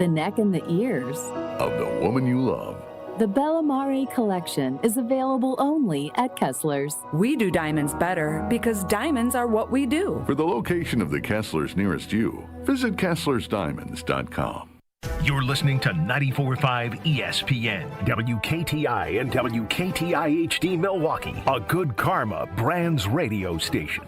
the neck and the ears of the woman you love. The Bella Mare collection is available only at Kessler's. We do diamonds better because diamonds are what we do. For the location of the Kesslers nearest you, visit KesslersDiamonds.com. You're listening to 94.5 ESPN, WKTI and WKTI HD Milwaukee, a Good Karma Brands radio station.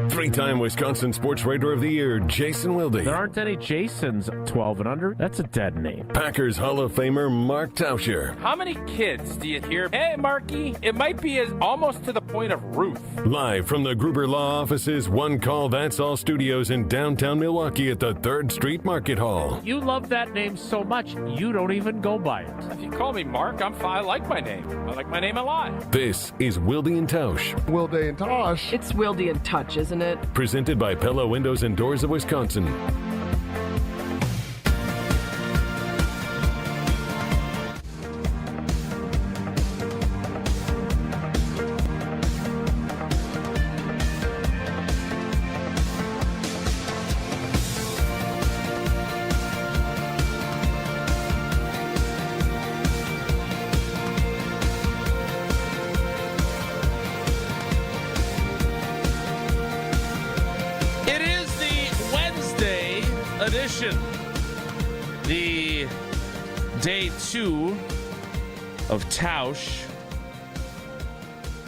Three-time Wisconsin Sports Writer of the Year, Jason Wilde. There aren't any Jasons 12 and under. That's a dead name. Packers Hall of Famer, Mark Tauscher. How many kids do you hear, hey, Marky, it might be almost to the point of Ruth? Live from the Gruber Law Office's One Call That's All studios in downtown Milwaukee at the 3rd Street Market Hall. You love that name so much, you don't even go by it. If you call me Mark, I like my name. I like my name a lot. This is Wilde and Tausch. Wilde and Tausch. It's Wilde and Tausch, isn't it? Presented by Pella Windows and Doors of Wisconsin. The day 2 of Tausch.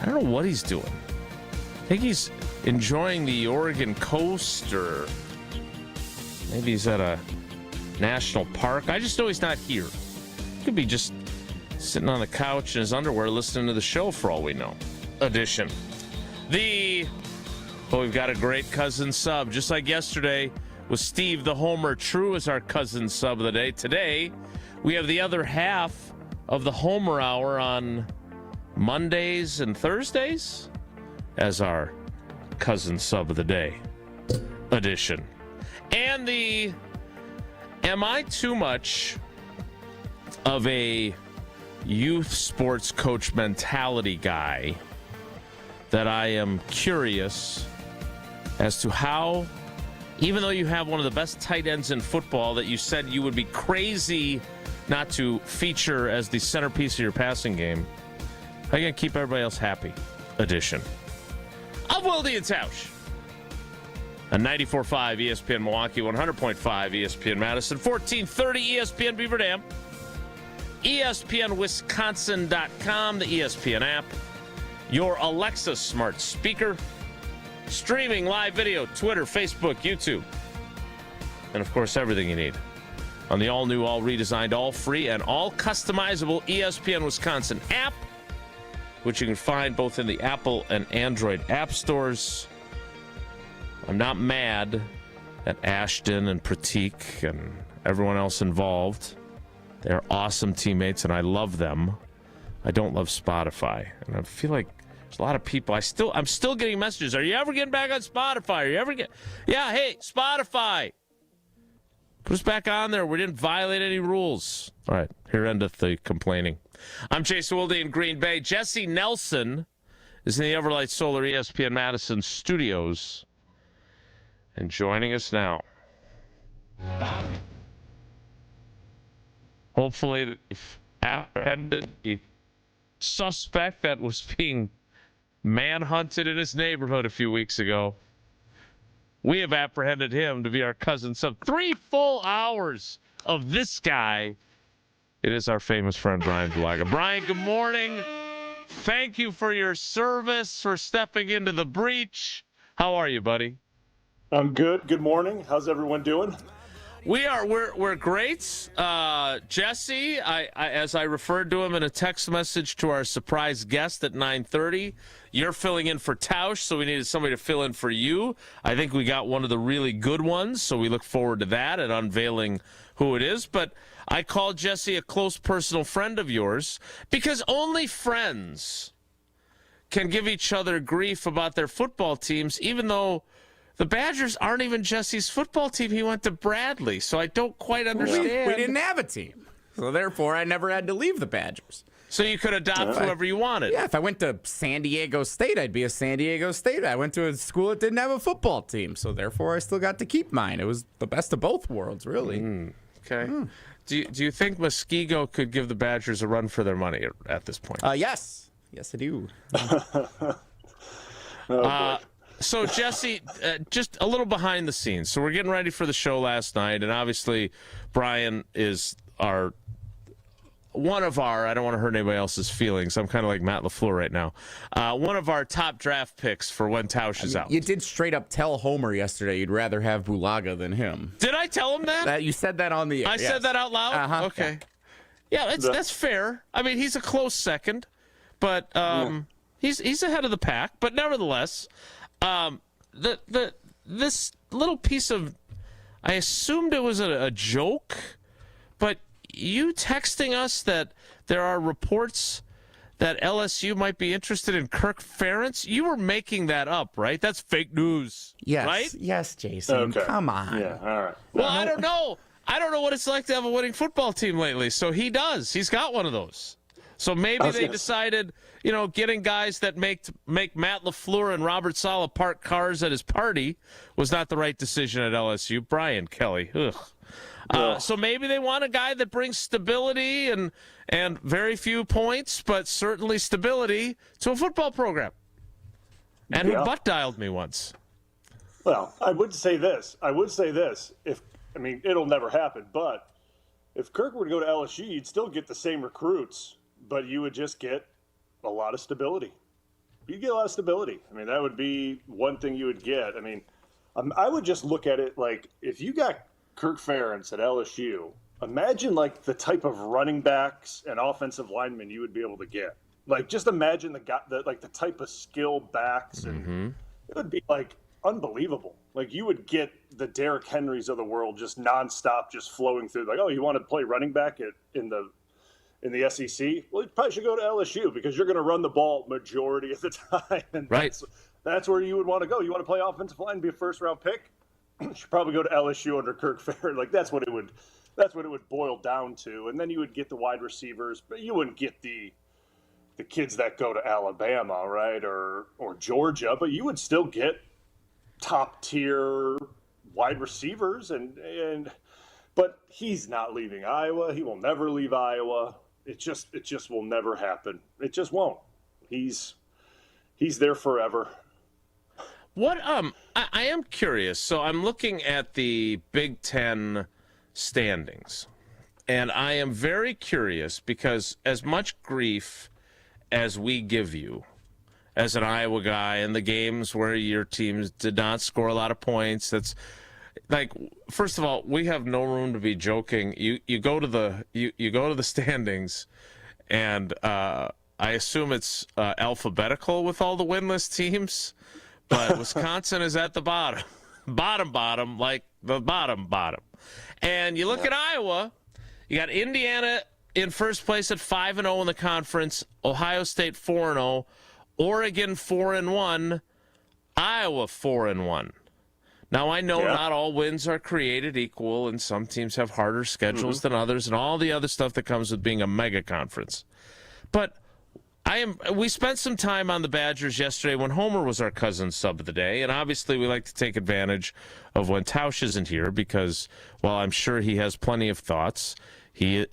I don't know what he's doing. I think he's enjoying the Oregon coast, or maybe he's at a national park. I just know he's not here. He could be just sitting on the couch in his underwear listening to the show for all we know. Edition. We've got a great cousin sub, just like yesterday. With Steve the Homer True as our cousin sub of the day. Today, we have the other half of the Homer Hour on Mondays and Thursdays as our cousin sub of the day edition. And the Am I Too Much of a Youth Sports Coach Mentality guy that I am curious as to how, even though you have one of the best tight ends in football that you said you would be crazy not to feature as the centerpiece of your passing game, how are you going to keep everybody else happy? Edition of Wilde and Tausch. On 94.5 ESPN Milwaukee, 100.5 ESPN Madison, 1430 ESPN Beaver Dam, ESPNWisconsin.com, the ESPN app, your Alexa smart speaker, streaming live video, Twitter, Facebook, YouTube, and of course everything you need on the all-new, all-redesigned, all-free, and all-customizable ESPN Wisconsin app, which you can find both in the Apple and Android app stores. I'm not mad at Ashton and Pratik and everyone else involved. They're awesome teammates, and I love them. I don't love Spotify, and I feel like there's a lot of people. I'm still getting messages. Are you ever getting back on Spotify? Are you ever Yeah, hey, Spotify, put us back on there. We didn't violate any rules. All right, here endeth the complaining. I'm Jason Wilde in Green Bay. Jesse Nelson is in the Everlight Solar ESPN Madison studios and joining us now. Hopefully, if apprehended the suspect that was being manhunted in his neighborhood a few weeks ago, we have apprehended him to be our cousin sub. 3 full hours of this guy. It is our famous friend, Bryan Bulaga. Bryan, good morning. Thank you for your service, for stepping into the breach. How are you, buddy? I'm good. Good morning. How's everyone doing? We're great. Jesse, as I referred to him in a text message to our surprise guest at 9:30, you're filling in for Tausch, so we needed somebody to fill in for you. I think we got one of the really good ones, so we look forward to that and unveiling who it is. But I called Jesse a close personal friend of yours because only friends can give each other grief about their football teams, even though the Badgers aren't even Jesse's football team. He went to Bradley, so I don't quite understand. We didn't have a team, so therefore I never had to leave the Badgers. So you could adopt whoever you wanted. Yeah, if I went to San Diego State, I'd be a San Diego State. I went to a school that didn't have a football team, so therefore I still got to keep mine. It was the best of both worlds, really. Okay. Do you think Muskego could give the Badgers a run for their money at this point? Yes. Yes, I do. So, Jesse, just a little behind the scenes. So we're getting ready for the show last night, and obviously Bryan is one of our, I don't want to hurt anybody else's feelings. I'm kind of like Matt LaFleur right now. One of our top draft picks for when Tausch is out. You did straight up tell Homer yesterday you'd rather have Bulaga than him. Did I tell him that? You said that on the air. I said that out loud? Uh-huh. Okay. Yeah, that's fair. I mean, he's a close second, but he's ahead of the pack. But nevertheless, this little piece of, I assumed it was a joke, but you texting us that there are reports that LSU might be interested in Kirk Ferentz, you were making that up, right? That's fake news, yes, right? Yes, Jason. Okay. Come on. Yeah, all right. Well, I don't know. I don't know what it's like to have a winning football team lately. So he does. He's got one of those. So maybe they decided, getting guys that make Matt LaFleur and Robert Saleh park cars at his party was not the right decision at LSU. Brian Kelly. Ugh. So maybe they want a guy that brings stability and very few points, but certainly stability to a football program. And who butt dialed me once. Well, I would say this. It'll never happen, but if Kirk were to go to LSU, you'd still get the same recruits, but you would just get a lot of stability. You'd get a lot of stability. I mean, that would be one thing you would get. I mean, I would just look at it like if you got Kirk Ferentz at LSU, imagine like the type of running backs and offensive linemen you would be able to get. Like, just imagine the type of skill backs, and it would be like unbelievable. Like, you would get the Derrick Henrys of the world just nonstop, just flowing through. Like, oh, you want to play running back in the SEC? Well, you probably should go to LSU because you're going to run the ball majority of the time. And right. That's where you would want to go. You want to play offensive line and be a first-round pick? You should probably go to LSU under Kirk Ferentz. Like, that's what it would boil down to. And then you would get the wide receivers, but you wouldn't get the kids that go to Alabama, right, or Georgia. But you would still get top-tier wide receivers. But he's not leaving Iowa. He will never leave Iowa. It just will never happen. It just won't. He's there forever. What I am curious. So I'm looking at the Big Ten standings, and I am very curious because as much grief as we give you as an Iowa guy in the games where your teams did not score a lot of points, that's like, first of all, we have no room to be joking. You go to the standings, and I assume it's alphabetical with all the winless teams. But Wisconsin is at the bottom, like the bottom. And you look at Iowa, you got Indiana in first place at 5-0 in the conference, Ohio State 4-0, Oregon 4-1, Iowa 4-1. Now, I know not all wins are created equal, and some teams have harder schedules than others, and all the other stuff that comes with being a mega conference. But we spent some time on the Badgers yesterday when Homer was our cousin sub of the day, and obviously we like to take advantage of when Tausch isn't here because, while I'm sure he has plenty of thoughts, he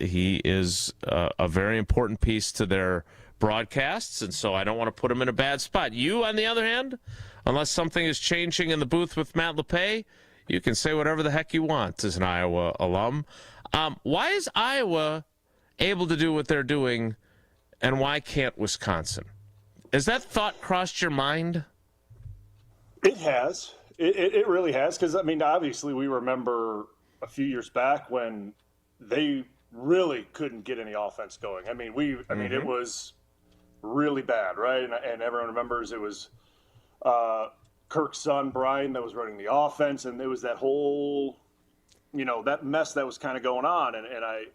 is a very important piece to their broadcasts, and so I don't want to put him in a bad spot. You, on the other hand, unless something is changing in the booth with Matt LePay, you can say whatever the heck you want as an Iowa alum. Why is Iowa able to do what they're doing, and why can't Wisconsin? Has that thought crossed your mind? It has. It really has, because, I mean, obviously we remember a few years back when they really couldn't get any offense going. I mean, it was really bad, right? And everyone remembers it was Kirk's son, Bryan, that was running the offense, and it was that whole, that mess that was kind of going on. And I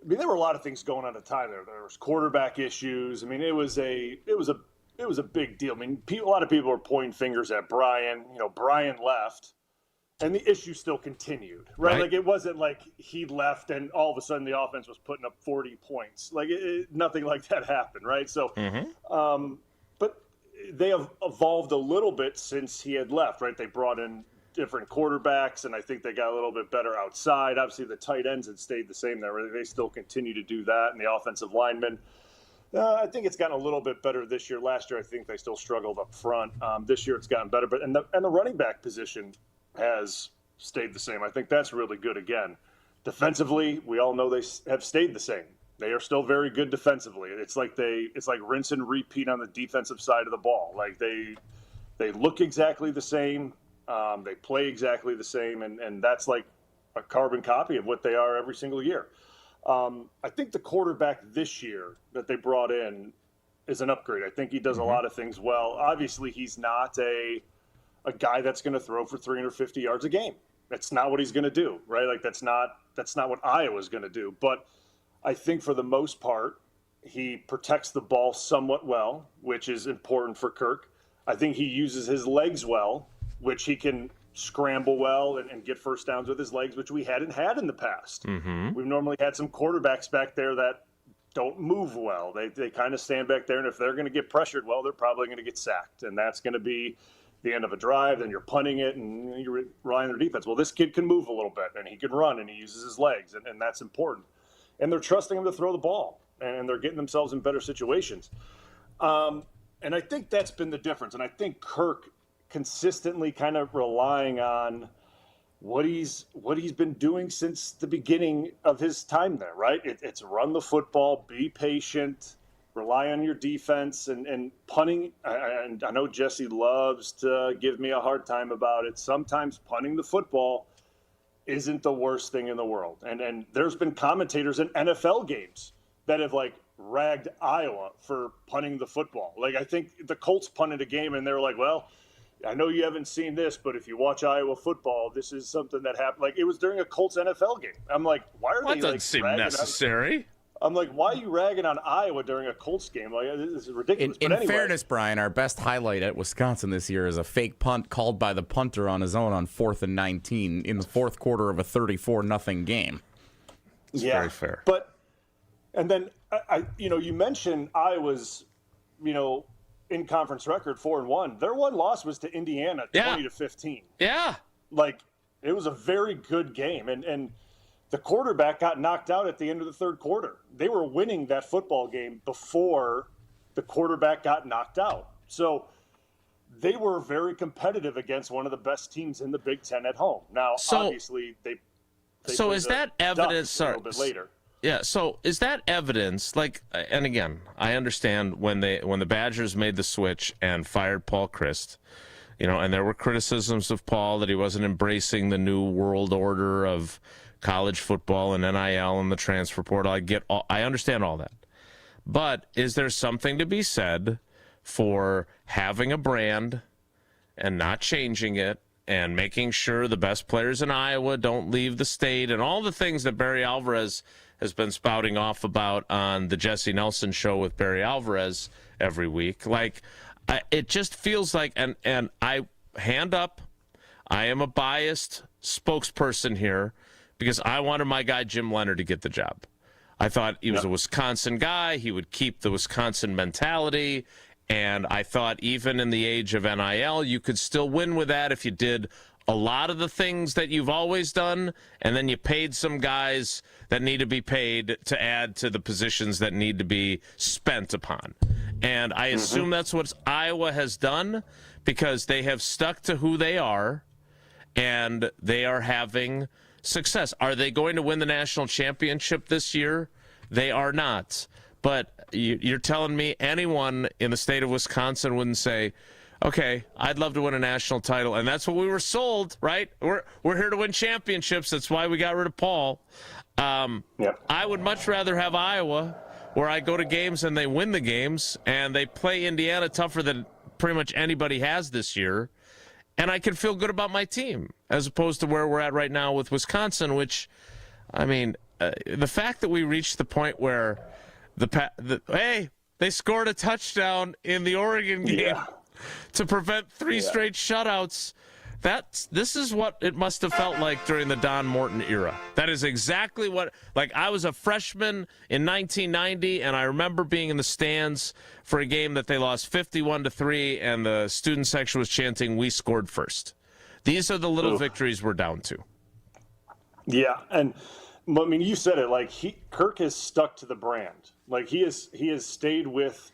mean, there were a lot of things going on at the time. There was quarterback issues. I mean, it was a big deal. I mean, a lot of people were pointing fingers at Bryan. Bryan left, And the issue still continued, right? Like, it wasn't like he left and all of a sudden the offense was putting up 40 points. Like, nothing like that happened, right? So, but they have evolved a little bit since he had left, right? They brought in different quarterbacks, and I think they got a little bit better outside. Obviously, the tight ends had stayed the same there. They still continue to do that, and the offensive linemen. I think it's gotten a little bit better this year. Last year, I think they still struggled up front. This year, it's gotten better. But and the running back position has stayed the same. I think that's really good again. Defensively, we all know they have stayed the same. They are still very good defensively. It's like rinse and repeat on the defensive side of the ball. Like they look exactly the same. They play exactly the same, and that's like a carbon copy of what they are every single year. I think the quarterback this year that they brought in is an upgrade. I think he does a lot of things well. Obviously, he's not a guy that's going to throw for 350 yards a game. That's not what he's going to do, right? Like that's not what Iowa's going to do. But I think for the most part, he protects the ball somewhat well, which is important for Kirk. I think he uses his legs well, which he can scramble well and get first downs with his legs, which we hadn't had in the past. We've normally had some quarterbacks back there that don't move well. They kind of stand back there, and if they're going to get pressured, well, they're probably going to get sacked, and that's going to be the end of a drive. Then you're punting it, and you're relying on their defense. Well, this kid can move a little bit, and he can run, and he uses his legs, and that's important. And they're trusting him to throw the ball, and they're getting themselves in better situations. And I think that's been the difference, and I think Kirk consistently kind of relying on what he's been doing since the beginning of his time there, right? It's run the football, be patient, rely on your defense, and punting. And I know Jesse loves to give me a hard time about it. Sometimes punting the football isn't the worst thing in the world. And there's been commentators in NFL games that have like ragged Iowa for punting the football. Like I think the Colts punted a game and they were like, well, I know you haven't seen this, but if you watch Iowa football, this is something that happened. Like it was during a Colts NFL game. I'm like, why are they? That doesn't seem necessary. I'm like, why are you ragging on Iowa during a Colts game? Like this is ridiculous. In fairness, Brian, our best highlight at Wisconsin this year is a fake punt called by the punter on his own on 4th and 19 in the fourth quarter of a 34-0 game. It's very fair. But and then you mentioned Iowa's, in conference record 4-1. Their one loss was to Indiana, 20-15. Yeah, like it was a very good game, and the quarterback got knocked out at the end of the third quarter. They were winning that football game before the quarterback got knocked out. So they were very competitive against one of the best teams in the Big Ten at home. Now, obviously, they so is that evidence? A little bit later. Yeah. So is that evidence? Like, and again, I understand when the Badgers made the switch and fired Paul Chryst, and there were criticisms of Paul that he wasn't embracing the new world order of college football and NIL and the transfer portal. I understand all that. But is there something to be said for having a brand and not changing it and making sure the best players in Iowa don't leave the state and all the things that Barry Alvarez has been spouting off about on the Jesse Nelson show with Barry Alvarez every week? Like, it just feels like, and I hand up, I am a biased spokesperson here, because I wanted my guy Jim Leonard to get the job. I thought he was a Wisconsin guy. He would keep the Wisconsin mentality. And I thought even in the age of NIL, you could still win with that if you did a lot of the things that you've always done, and then you paid some guys that need to be paid to add to the positions that need to be spent upon. And I assume that's what Iowa has done, because they have stuck to who they are, and they are having success. Are they going to win the national championship this year? They are not. But you're telling me anyone in the state of Wisconsin wouldn't say, okay, I'd love to win a national title. And that's what we were sold, right? We're here to win championships. That's why we got rid of Paul. I would much rather have Iowa, where I go to games and they win the games, and they play Indiana tougher than pretty much anybody has this year, and I can feel good about my team, as opposed to where we're at right now with Wisconsin, which, I mean, the fact that we reached the point where they scored a touchdown in the Oregon game to prevent three straight shutouts. This is what it must have felt like during the Don Morton era. That is exactly what, like, I was a freshman in 1990, and I remember being in the stands for a game that they lost 51-3, and the student section was chanting, "We scored first." These are the little victories we're down to. Yeah, and I mean, you said it. Like, Kirk has stuck to the brand. Like, he has stayed with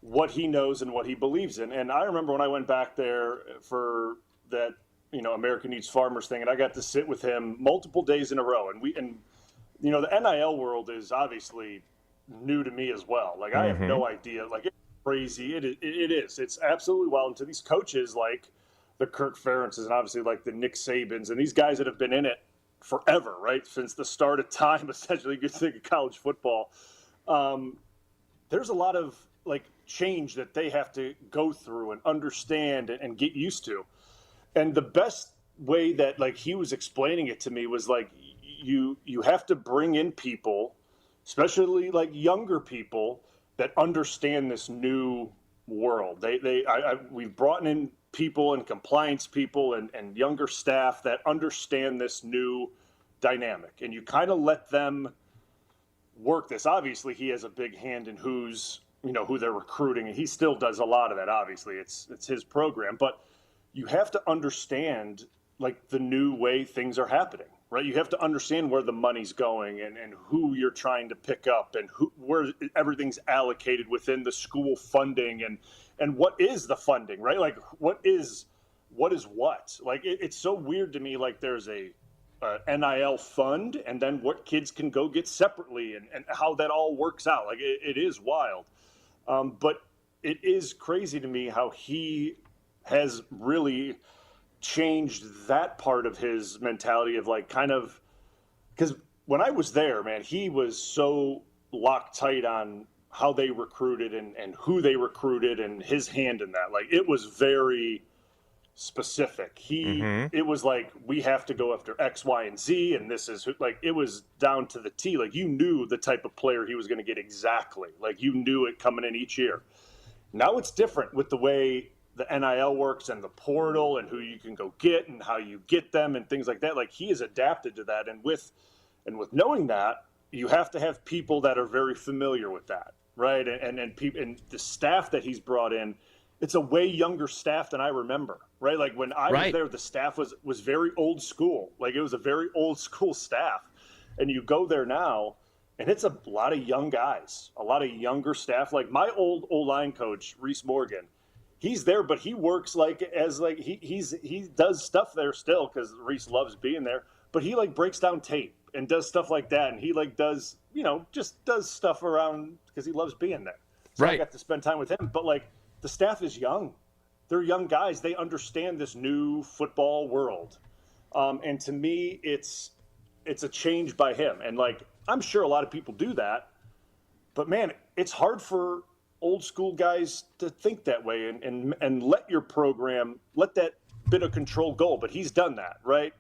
what he knows and what he believes in. And I remember when I went back there for that, American Needs Farmers thing, and I got to sit with him multiple days in a row. And the NIL world is obviously new to me as well. Like, I have no idea. Like, it's crazy. It is. It's absolutely wild. And to these coaches, like the Kirk Ferentzes and obviously like the Nick Sabans and these guys that have been in it forever, right? Since the start of time, essentially, you think of college football. There's a lot of like change that they have to go through and understand and get used to. And the best way that like he was explaining it to me was like, you have to bring in people, especially like younger people that understand this new world. We've brought in people and compliance people and younger staff that understand this new dynamic, and you kind of let them work this. Obviously, he has a big hand in who they're recruiting, and he still does a lot of that. Obviously, it's his program, but you have to understand like the new way things are happening, right? You have to understand where the money's going and who you're trying to pick up and where everything's allocated within the school funding and what is the funding, right? Like what is what? Like it's so weird to me. Like there's a NIL fund and then what kids can go get separately and how that all works out. Like it is wild. But it is crazy to me how he has really changed that part of his mentality of like kind of, because when I was there, man, he was so locked tight on how they recruited and who they recruited and his hand in that. Like it was very specific. It was like, we have to go after X, Y, and Z, and this is like, it was down to the T. Like you knew the type of player he was going to get exactly. Like you knew it coming in each year. Now it's different with the way the NIL works and the portal and who you can go get and how you get them and things like that. Like he has adapted to that. And with knowing that, you have to have people that are very familiar with that. Right. And people and the staff that he's brought in, it's a way younger staff than I remember. Right. Like when I was there, the staff was very old school. Like it was a very old school staff. And you go there now and it's a lot of young guys, a lot of younger staff. Like my old O-line coach, Reese Morgan, he's there, but he works like he does stuff there still because Reese loves being there. But he like breaks down tape and does stuff like that, and he like does just does stuff around because he loves being there. So I got to spend time with him. But like the staff is young, they're young guys. They understand this new football world, and to me, it's a change by him. And like I'm sure a lot of people do that, but man, it's hard for old school guys to think that way and let your program, let that bit of control go. But he's done that, right?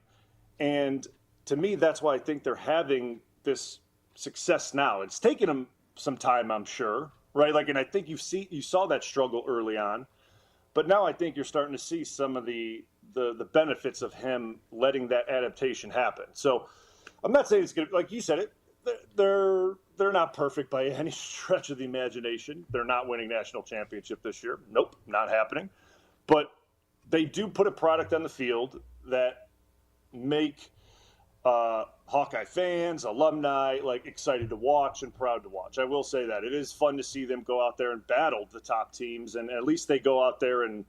And to me, that's why I think they're having this success now. It's taken them some time, I'm sure, right? Like, and I think you saw that struggle early on, but now I think you're starting to see some of the benefits of him letting that adaptation happen. So I'm not saying it's good, like you said it, they're not perfect by any stretch of the imagination. They're not winning national championship this year. Nope, not happening. But they do put a product on the field that make Hawkeye fans, alumni, like excited to watch and proud to watch. I will say that. It is fun to see them go out there and battle the top teams, and at least they go out there and,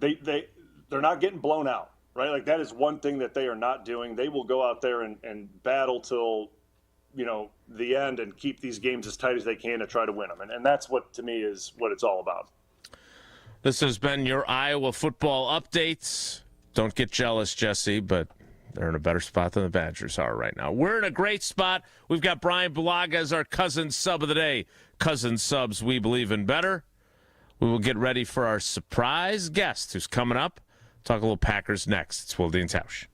they're not getting blown out, right? Like that is one thing that they are not doing. They will go out there and battle till the end and keep these games as tight as they can to try to win them. And that's what, to me, is what it's all about. This has been your Iowa football updates. Don't get jealous, Jesse, but they're in a better spot than the Badgers are right now. We're in a great spot. We've got Bryan Bulaga as our cousin sub of the day. Cousin subs, we believe in better. We will get ready for our surprise guest who's coming up. Talk a little Packers next. It's Wilde and Tausch.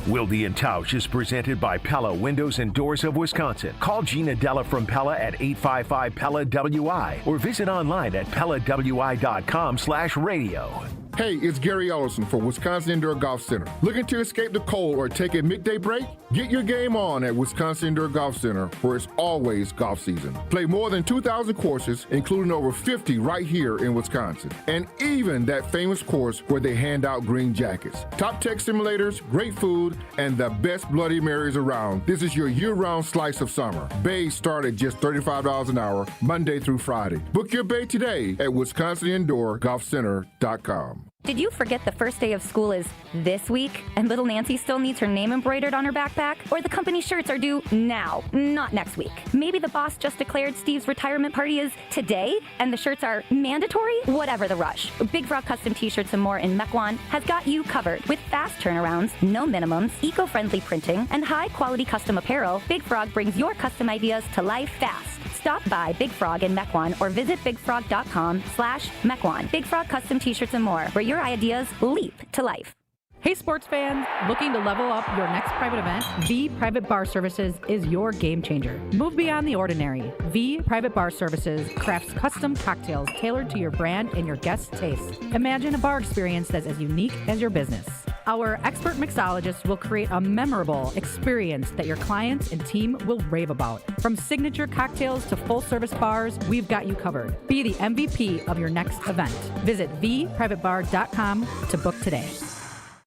Wilde and Tausch is presented by Pella Windows and Doors of Wisconsin. Call Gina Della from Pella at 855-PELLA-WI or visit online at PellaWI.com/radio. Hey, it's Gary Ellison for Wisconsin Indoor Golf Center. Looking to escape the cold or take a midday break? Get your game on at Wisconsin Indoor Golf Center, where it's always golf season. Play more than 2,000 courses, including over 50 right here in Wisconsin. And even that famous course where they hand out green jackets. Top tech simulators, great food, and the best Bloody Marys around. This is your year-round slice of summer. Bays start at just $35 an hour, Monday through Friday. Book your bay today at WisconsinIndoorGolfCenter.com. Did you forget the first day of school is this week and little Nancy still needs her name embroidered on her backpack? Or the company shirts are due now, not next week? Maybe the boss just declared Steve's retirement party is today and the shirts are mandatory? Whatever the rush, Big Frog Custom T-shirts and more in Mequon has got you covered. With fast turnarounds, no minimums, eco-friendly printing, and high-quality custom apparel, Big Frog brings your custom ideas to life fast. Stop by Big Frog in Mequon or visit bigfrog.com/Mequon. Big Frog Custom T-shirts and more, where your ideas leap to life. Hey sports fans, looking to level up your next private event? V Private Bar Services is your game changer. Move beyond the ordinary. V Private Bar Services crafts custom cocktails tailored to your brand and your guests' taste. Imagine a bar experience that's as unique as your business. Our expert mixologists will create a memorable experience that your clients and team will rave about. From signature cocktails to full-service bars, we've got you covered. Be the MVP of your next event. Visit vprivatebar.com to book today.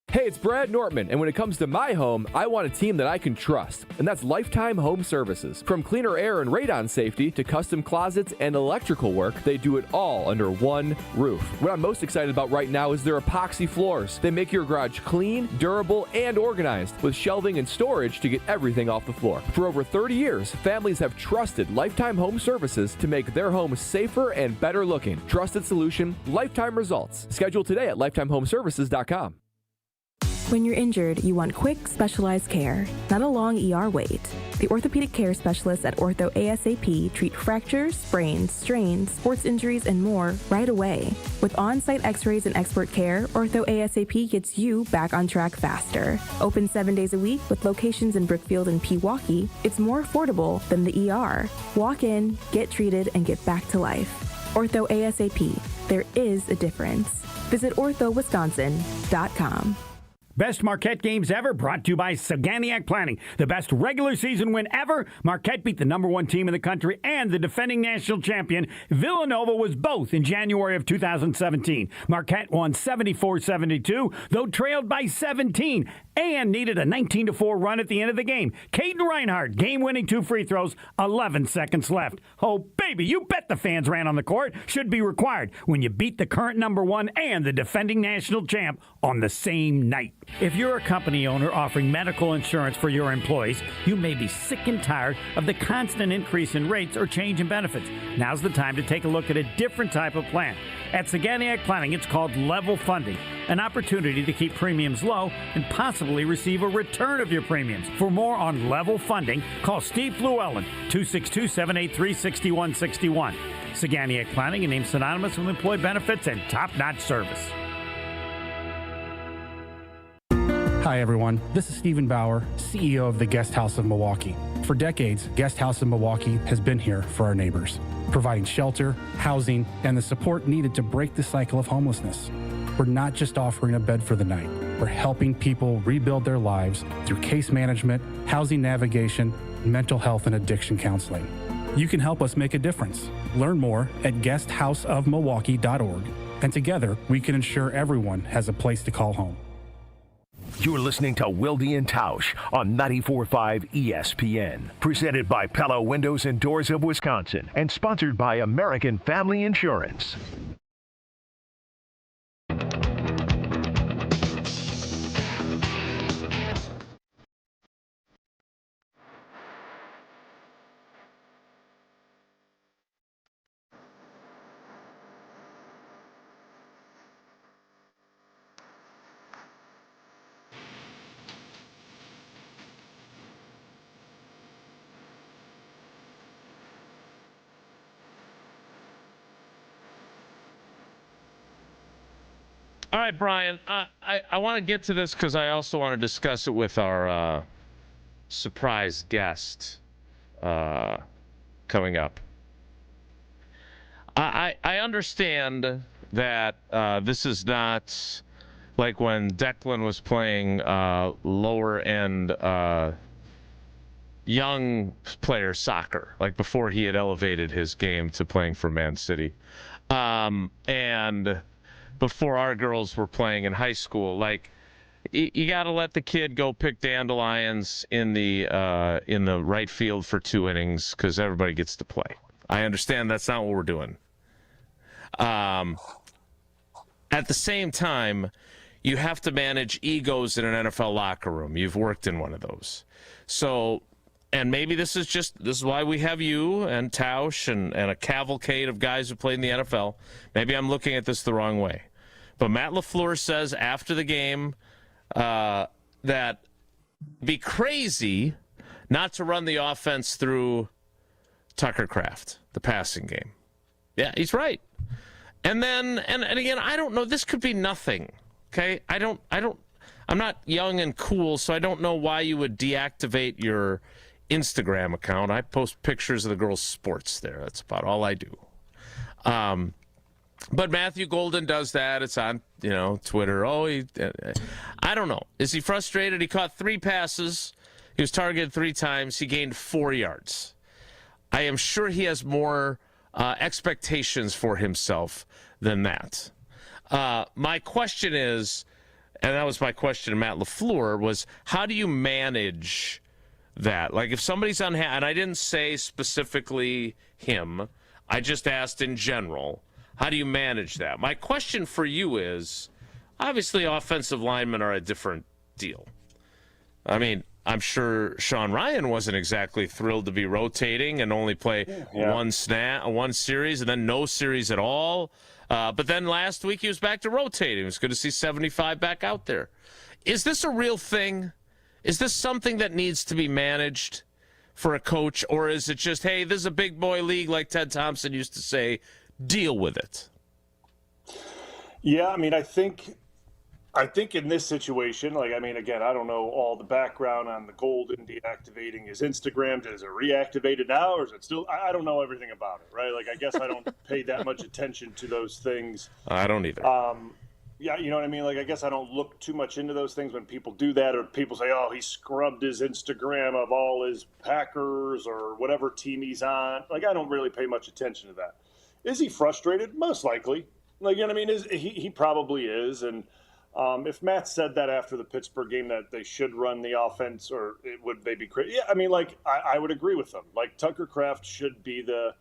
Hey, it's Brad Nortman, and when it comes to my home, I want a team that I can trust, and that's Lifetime Home Services. From cleaner air and radon safety to custom closets and electrical work, they do it all under one roof. What I'm most excited about right now is their epoxy floors. They make your garage clean, durable, and organized, with shelving and storage to get everything off the floor. For over 30 years, families have trusted Lifetime Home Services to make their homes safer and better looking. Trusted solution, lifetime results. Schedule today at lifetimehomeservices.com. When you're injured, you want quick, specialized care, not a long ER wait. The orthopedic care specialists at Ortho ASAP treat fractures, sprains, strains, sports injuries, and more right away. With on-site x-rays and expert care, Ortho ASAP gets you back on track faster. Open 7 days a week with locations in Brookfield and Pewaukee, it's more affordable than the ER. Walk in, get treated, and get back to life. Ortho ASAP. There is a difference. Visit orthowisconsin.com. Best Marquette games ever, brought to you by Saganiac Planning. The best regular season win ever. Marquette beat the #1 team in the country and the defending national champion. Villanova was both in January of 2017. Marquette won 74-72, though trailed by 17 and needed a 19-4 run at the end of the game. Caden Reinhardt, game-winning 2 free throws, 11 seconds left. Oh, baby, you bet the fans ran on the court. Should be required when you beat the current #1 and the defending national champ on the same night. If you're a company owner offering medical insurance for your employees, you may be sick and tired of the constant increase in rates or change in benefits. Now's the time to take a look at a different type of plan. At Saganiac Planning, it's called level funding, an opportunity to keep premiums low and possibly receive a return of your premiums. For more on level funding, call Steve Llewellyn, 262-783-6161. Saganiac Planning, a name synonymous with employee benefits and top-notch service. Hi, everyone. This is Stephen Bauer, CEO of the Guest House of Milwaukee. For decades, Guest House of Milwaukee has been here for our neighbors, providing shelter, housing, and the support needed to break the cycle of homelessness. We're not just offering a bed for the night. We're helping people rebuild their lives through case management, housing navigation, mental health, and addiction counseling. You can help us make a difference. Learn more at guesthouseofmilwaukee.org, and together we can ensure everyone has a place to call home. You're listening to Wilde and Tausch on 94.5 ESPN. Presented by Pella Windows and Doors of Wisconsin and sponsored by American Family Insurance. All right, Brian, I want to get to this because I also want to discuss it with our surprise guest coming up. I understand that this is not like when Declan was playing lower end young player soccer, like before he had elevated his game to playing for Man City, and before our girls were playing in high school. Like, you got to let the kid go pick dandelions in the right field for 2 innings because everybody gets to play. I understand that's not what we're doing. At the same time, you have to manage egos in an NFL locker room. You've worked in one of those. So, and maybe this is why we have you and Tausch and a cavalcade of guys who played in the NFL. Maybe I'm looking at this the wrong way. But Matt LaFleur says after the game that be crazy not to run the offense through Tucker Kraft, the passing game. Yeah, he's right. And then, and again, I don't know. This could be nothing. Okay, I'm not young and cool, so I don't know why you would deactivate your Instagram account. I post pictures of the girls' sports there. That's about all I do. But Matthew Golden does that. It's on, Twitter. I don't know. Is he frustrated? He caught 3 passes. He was targeted 3 times. He gained 4 yards. I am sure he has more expectations for himself than that. My question is, and that was my question to Matt LaFleur, was how do you manage that? Like, if somebody's unhappy, and I didn't say specifically him, I just asked in general, how do you manage that? My question for you is, obviously offensive linemen are a different deal. I mean, I'm sure Sean Ryan wasn't exactly thrilled to be rotating and only play one series and then no series at all. But then last week he was back to rotating. It was good to see 75 back out there. Is this a real thing? Is this something that needs to be managed for a coach? Or is it just, hey, this is a big boy league like Ted Thompson used to say, deal with it? Yeah, I mean, I think in this situation, again, I don't know all the background on the Golden deactivating his Instagram. Is it reactivated now, or is it still? I don't know everything about it, right? Like, I guess I don't pay that much attention to those things. I don't either. Yeah, you know what I mean? Like, I guess I don't look too much into those things when people do that, or people say, oh, he scrubbed his Instagram of all his Packers or whatever team he's on. Like, I don't really pay much attention to that. Is he frustrated? Most likely. Like, you know what I mean? He probably is, and if Matt said that after the Pittsburgh game that they should run the offense, or would they be crazy? Yeah, I mean, like, I would agree with them. Like, Tucker Kraft should be the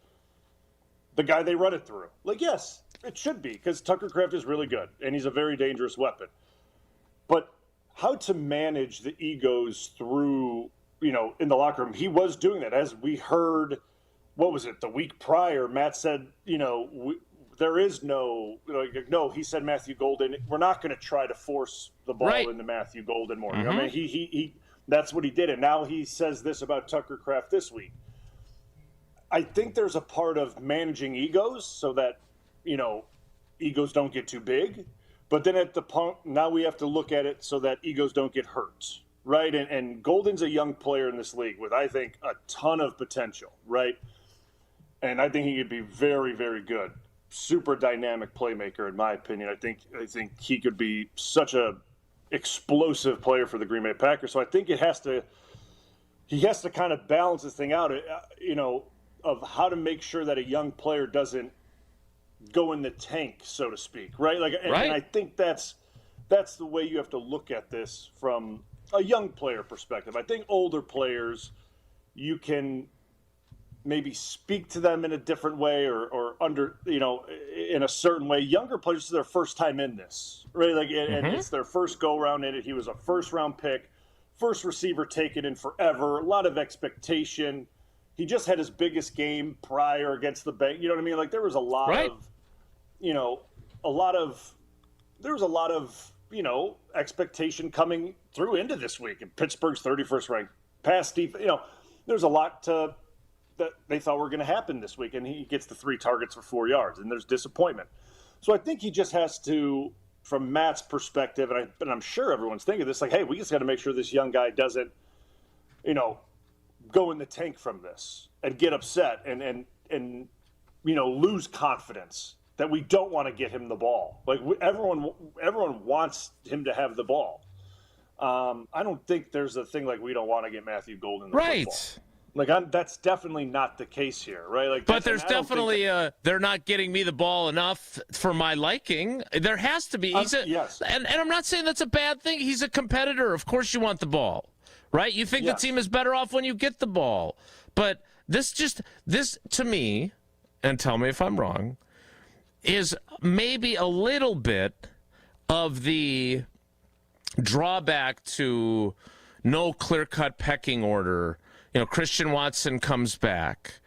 guy they run it through. Like, yes, it should be, because Tucker Kraft is really good, and he's a very dangerous weapon. But how to manage the egos through, in the locker room, he was doing that. As we heard, what was it, the week prior, Matt said, there is no, he said Matthew Golden, we're not going to try to force the ball into Matthew Golden more. Mm-hmm. I mean, he that's what he did. And now he says this about Tucker Kraft this week. I think there's a part of managing egos so that, egos don't get too big. But then at the point, now we have to look at it so that egos don't get hurt, right? And Golden's a young player in this league with, I think, a ton of potential, right? And I think he could be very, very good. Super dynamic playmaker, in my opinion. I think he could be such a explosive player for the Green Bay Packers. So I think he has to kind of balance this thing out, of how to make sure that a young player doesn't go in the tank, so to speak, right? Like, and I think that's the way you have to look at this from a young player perspective. I think older players, you can maybe speak to them in a different way or under, in a certain way. Younger players, it's their first time in this, right? Like, and it's their first go around in it. He was a first round pick, first receiver taken in forever, a lot of expectation. He just had his biggest game prior against the Bengals. You know what I mean? Like, there was a lot of, expectation coming through into this week. And Pittsburgh's 31st ranked pass defense, there's a lot that they thought were going to happen this week, and he gets the 3 targets for 4 yards, and there's disappointment. So I think he just has to, from Matt's perspective, and I'm sure everyone's thinking this, like, hey, we just got to make sure this young guy doesn't, go in the tank from this and get upset and lose confidence that we don't want to get him the ball. Like everyone wants him to have the ball. I don't think there's a thing like we don't want to get Matthew Golden the football. Like that's definitely not the case here, right? Like, but there's definitely they're not getting me the ball enough for my liking. There has to be. Yes, and I'm not saying that's a bad thing. He's a competitor. Of course, you want the ball, right? You think the team is better off when you get the ball. But this to me, and tell me if I'm wrong, is maybe a little bit of the drawback to no clear-cut pecking order. You know, Christian Watson comes back.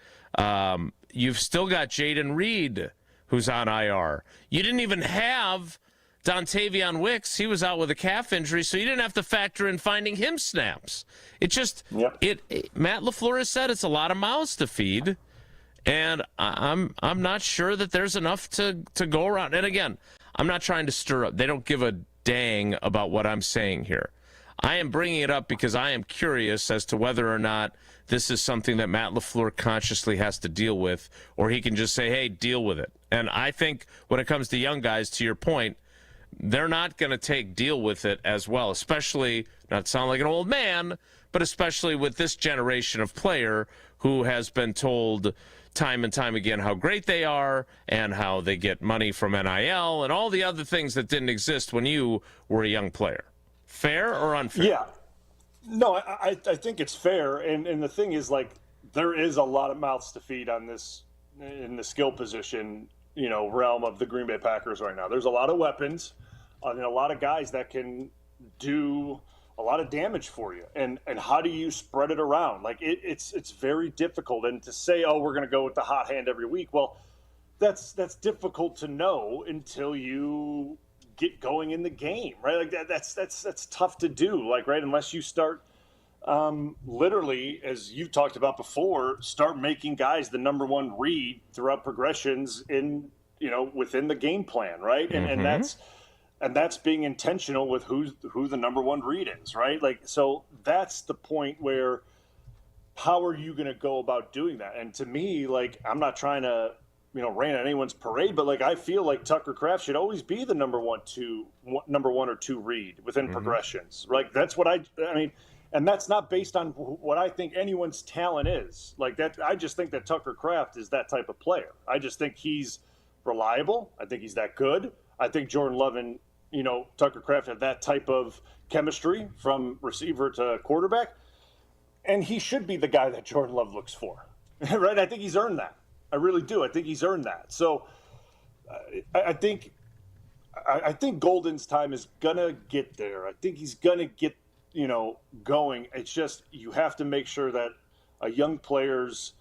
You've still got Jaden Reed, who's on IR. You didn't even have Dontavion Wicks. He was out with a calf injury, so you didn't have to factor in finding him snaps. It just, Matt LaFleur has said it's a lot of mouths to feed, and I'm not sure that there's enough to go around. And again, I'm not trying to stir up. They don't give a dang about what I'm saying here. I am bringing it up because I am curious as to whether or not this is something that Matt LaFleur consciously has to deal with, or he can just say, hey, deal with it. And I think when it comes to young guys, to your point, they're not going to deal with it as well, especially, not to sound like an old man, but especially with this generation of player who has been told time and time again how great they are and how they get money from NIL and all the other things that didn't exist when you were a young player. Fair or unfair? Yeah. No, I think it's fair. And the thing is, like, there is a lot of mouths to feed on this in the skill position, realm of the Green Bay Packers right now. There's a lot of weapons and a lot of guys that can do a lot of damage for you. And how do you spread it around? Like, it's very difficult. And to say, oh, we're going to go with the hot hand every week, well, that's difficult to know until you get going in the game, right? Like that's tough to do, like, right? Unless you start literally, as you've talked about before, start making guys the number one read throughout progressions in, within the game plan, right? And that's being intentional with who the number one read is, right? Like, so that's the point where how are you going to go about doing that? And to me, like, I'm not trying to rain on anyone's parade, but like I feel like Tucker Kraft should always be the number one or two read within progressions. Like that's what I mean, and that's not based on what I think anyone's talent is. Like that, I just think that Tucker Kraft is that type of player. I just think he's reliable. I think he's that good. I think Jordan Love and Tucker Kraft have that type of chemistry from receiver to quarterback, and he should be the guy that Jordan Love looks for, right? I think he's earned that. I really do. I think he's earned that. So I think Golden's time is going to get there. I think he's going to get, going. It's just you have to make sure that a young player's,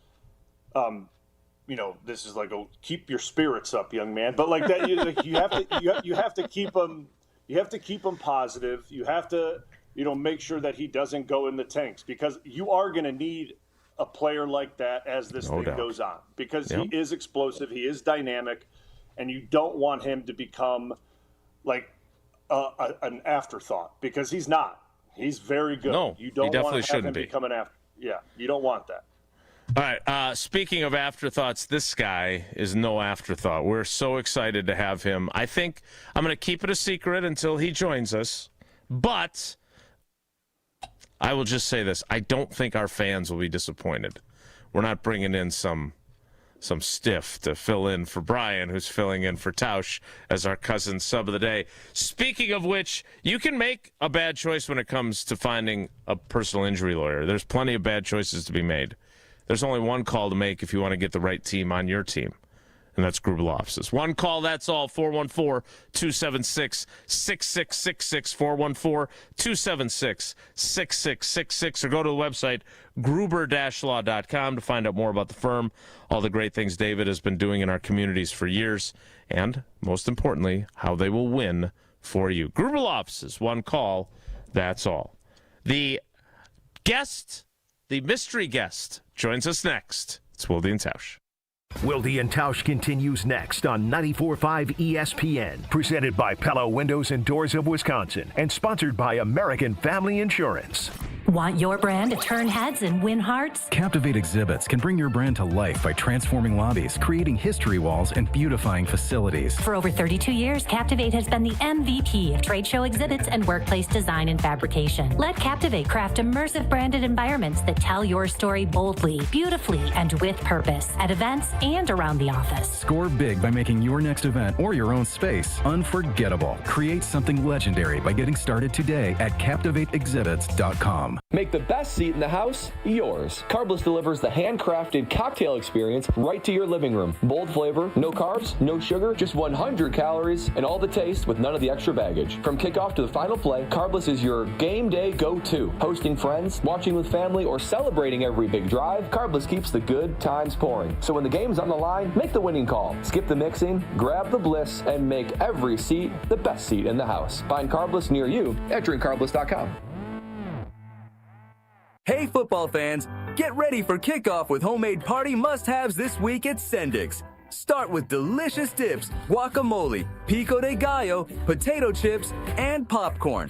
this is like, keep your spirits up, young man. But like that, you have to keep them. You have to keep him positive. You have to, make sure that he doesn't go in the tanks, because you are going to need a player like that as this thing goes on, because he is explosive, he is dynamic, and you don't want him to become like an afterthought, because he's not. He's very good. No, you don't he definitely want to have him shouldn't become an after. Yeah, you don't want that. All right. Speaking of afterthoughts, this guy is no afterthought. We're so excited to have him. I think I'm going to keep it a secret until he joins us, but I will just say this. I don't think our fans will be disappointed. We're not bringing in some stiff to fill in for Bryan, who's filling in for Tausch as our cousin sub of the day. Speaking of which, you can make a bad choice when it comes to finding a personal injury lawyer. There's plenty of bad choices to be made. There's only one call to make if you want to get the right team on your team, and that's Grubel Offices. One call, that's all. 414-276-6666, 414-276-6666, or go to the website gruber-law.com to find out more about the firm, all the great things David has been doing in our communities for years, and most importantly, how they will win for you. Grubel Offices, one call, that's all. The mystery guest, joins us next. It's Wilde and Tausch. Wilde and Tausch continues next on 94.5 ESPN, presented by Pella Windows and Doors of Wisconsin, and sponsored by American Family Insurance. Want your brand to turn heads and win hearts? Captivate Exhibits can bring your brand to life by transforming lobbies, creating history walls, and beautifying facilities. For over 32 years, Captivate has been the MVP of trade show exhibits and workplace design and fabrication. Let Captivate craft immersive branded environments that tell your story boldly, beautifully, and with purpose at events and around the office. Score big by making your next event or your own space unforgettable. Create something legendary by getting started today at CaptivateExhibits.com. Make the best seat in the house yours. Carbless delivers the handcrafted cocktail experience right to your living room. Bold flavor, no carbs, no sugar, just 100 calories, and all the taste with none of the extra baggage. From kickoff to the final play, Carbless is your game day go-to. Hosting friends, watching with family, or celebrating every big drive, Carbless keeps the good times pouring. So when the game's on the line, make the winning call. Skip the mixing, grab the bliss, and make every seat the best seat in the house. Find Carbless near you at drinkcarbless.com. Hey football fans, get ready for kickoff with homemade party must-haves this week at Sendik's. Start with delicious dips, guacamole, pico de gallo, potato chips, and popcorn.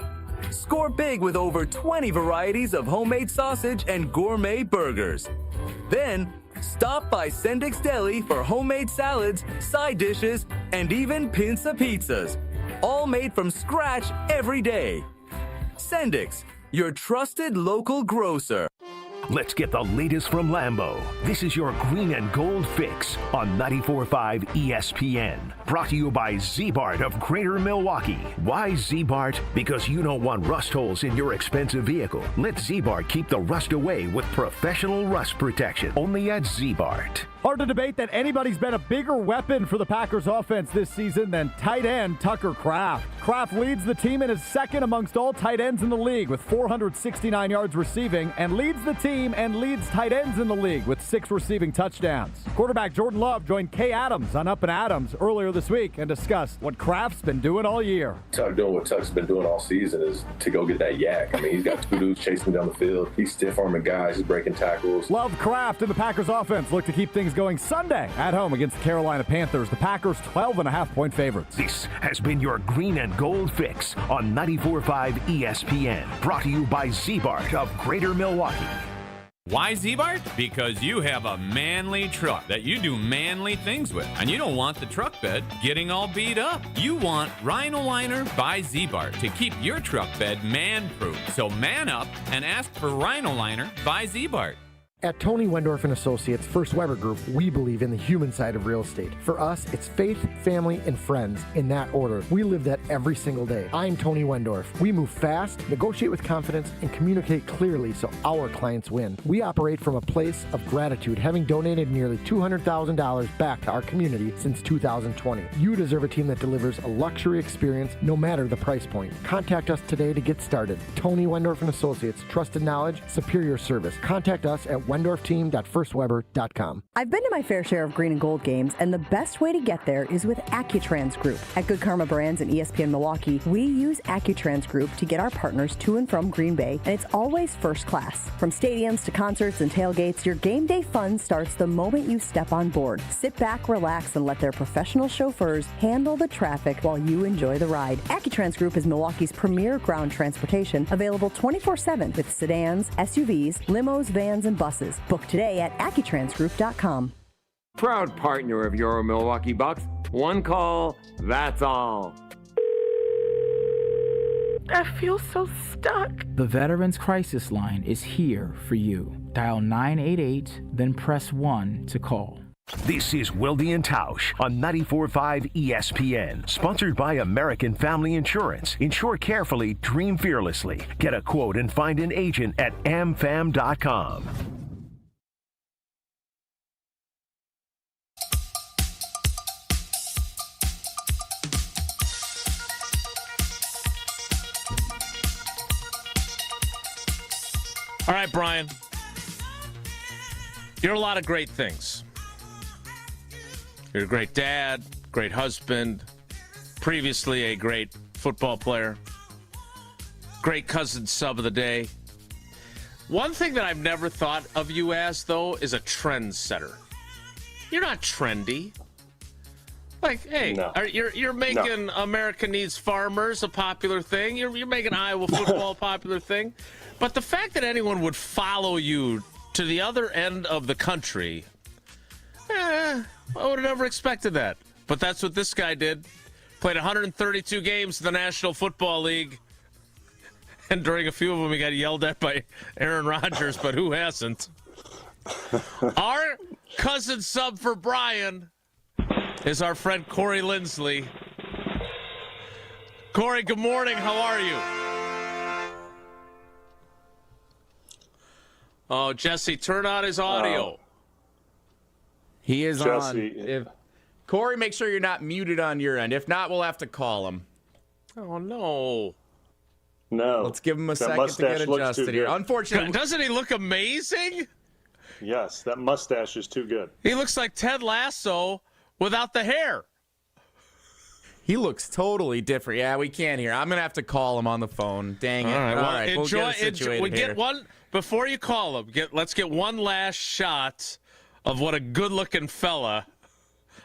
Score big with over 20 varieties of homemade sausage and gourmet burgers. Then, stop by Sendik's Deli for homemade salads, side dishes, and even pinza pizzas. All made from scratch every day. Sendik's, your trusted local grocer. Let's get the latest from Lambeau. This is your green and gold fix on 94.5 ESPN. Brought to you by Z-Bart of Greater Milwaukee. Why Z-Bart? Because you don't want rust holes in your expensive vehicle. Let Z-Bart keep the rust away with professional rust protection. Only at Z-Bart. Hard to debate that anybody's been a bigger weapon for the Packers offense this season than tight end Tucker Kraft. Kraft leads the team and is second amongst all tight ends in the league with 469 yards receiving and leads the team and leads tight ends in the league with 6 receiving touchdowns. Quarterback Jordan Love joined Kay Adams on Up and Adams earlier this week and discussed what Kraft's been doing all year. Tuck doing what Tuck's been doing all season is to go get that yak. I mean, he's got 2 dudes chasing down the field. He's stiff-arming guys. He's breaking tackles. Love, Kraft, and the Packers offense look to keep things going Sunday at home against the Carolina Panthers. The Packers 12.5-point favorites. This has been your green and gold fix on 94.5 ESPN. Brought to you by Z-Bart of Greater Milwaukee. Why Z-Bart? Because you have a manly truck that you do manly things with. And you don't want the truck bed getting all beat up. You want Rhino Liner by Z-Bart to keep your truck bed man-proof. So man up and ask for Rhino Liner by Z-Bart. At Tony Wendorf & Associates First Weber Group, we believe in the human side of real estate. For us, it's faith, family, and friends in that order. We live that every single day. I'm Tony Wendorf. We move fast, negotiate with confidence, and communicate clearly so our clients win. We operate from a place of gratitude, having donated nearly $200,000 back to our community since 2020. You deserve a team that delivers a luxury experience no matter the price point. Contact us today to get started. Tony Wendorf & Associates, trusted knowledge, superior service. Contact us at WendorfTeam.firstweber.com. I've been to my fair share of green and gold games, and the best way to get there is with Accutrans Group. At Good Karma Brands and ESPN Milwaukee, we use Accutrans Group to get our partners to and from Green Bay, and it's always first class. From stadiums to concerts and tailgates, your game day fun starts the moment you step on board. Sit back, relax, and let their professional chauffeurs handle the traffic while you enjoy the ride. Accutrans Group is Milwaukee's premier ground transportation, available 24/7 with sedans, SUVs, limos, vans, and buses. Book today at AccuTransGroup.com. Proud partner of your Milwaukee Bucks. One call, that's all. I feel so stuck. The Veterans Crisis Line is here for you. Dial 988, then press 1 to call. This is Wilde and Tausch on 94.5 ESPN. Sponsored by American Family Insurance. Insure carefully, dream fearlessly. Get a quote and find an agent at amfam.com. All right, Brian. You're a lot of great things. You're a great dad, great husband, previously a great football player, great cousin sub of the day. One thing that I've never thought of you as, though, is a trendsetter. You're not trendy. Like, hey, you're making America Needs Farmers a popular thing. You're making Iowa football a popular thing. But the fact that anyone would follow you to the other end of the country, I would have never expected that. But that's what this guy did. Played 132 games in the National Football League. And during a few of them, he got yelled at by Aaron Rodgers, but who hasn't? Our cousin sub for Brian is our friend Corey Linsley. Corey, good morning. How are you? Oh, Jesse, turn on his audio. He is Jesse. on. Corey, make sure you're not muted on your end. If not, we'll have to call him. Oh, no. No. Let's give him a second to get adjusted here. Unfortunately. Doesn't he look amazing? Yes, that mustache is too good. He looks like Ted Lasso without the hair. He looks totally different. Yeah, we can't hear. I'm going to have to call him on the phone. Dang it. All right, we'll get it situated here. Get one, before you call him, let's get one last shot of what a good-looking fella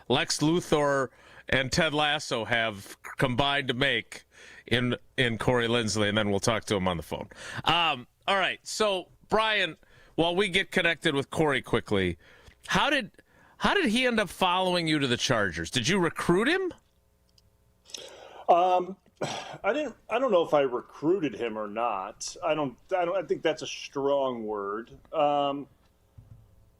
Lex Luthor and Ted Lasso have combined to make in Corey Linsley, and then we'll talk to him on the phone. All right, so, Brian, while we get connected with Corey quickly, how did he end up following you to the Chargers? Did you recruit him? I don't know if I recruited him or not. I think that's a strong word.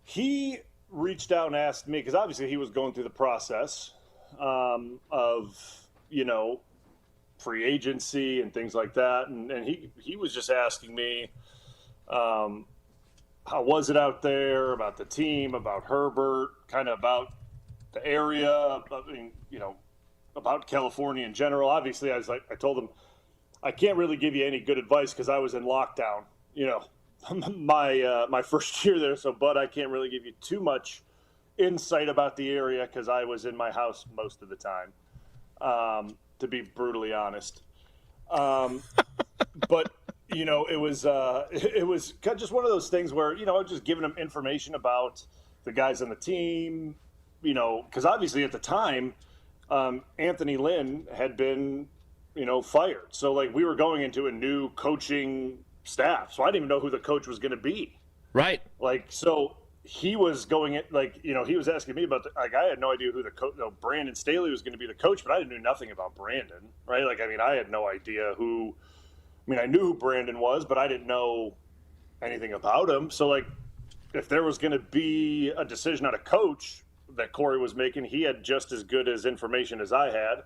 He reached out and asked me, because obviously he was going through the process of, free agency and things like that. And he was just asking me, how was it out there, about the team, about Herbert, kind of about the area, about California in general. Obviously, I told him, I can't really give you any good advice because I was in lockdown, my first year there. So, Bud, I can't really give you too much insight about the area because I was in my house most of the time, to be brutally honest. But it was just one of those things where I was just giving him information about the guys on the team, because obviously at the time, Anthony Lynn had been, fired. So we were going into a new coaching staff. So I didn't even know who the coach was going to be. Right. So he was going at he was asking me about I had no idea who the coach, Brandon Staley was going to be the coach, but I knew nothing about Brandon. Right. I had no idea who, I knew who Brandon was, but I didn't know anything about him. So if there was going to be a decision on a coach that Corey was making, he had just as good as information as I had.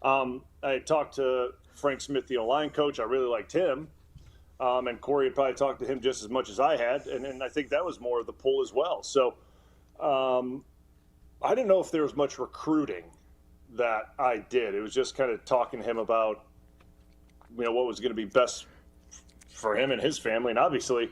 I talked to Frank Smith, the O-line coach. I really liked him. And Corey had probably talked to him just as much as I had. And I think that was more of the pull as well. So I didn't know if there was much recruiting that I did. It was just kind of talking to him about, what was going to be best for him and his family. And obviously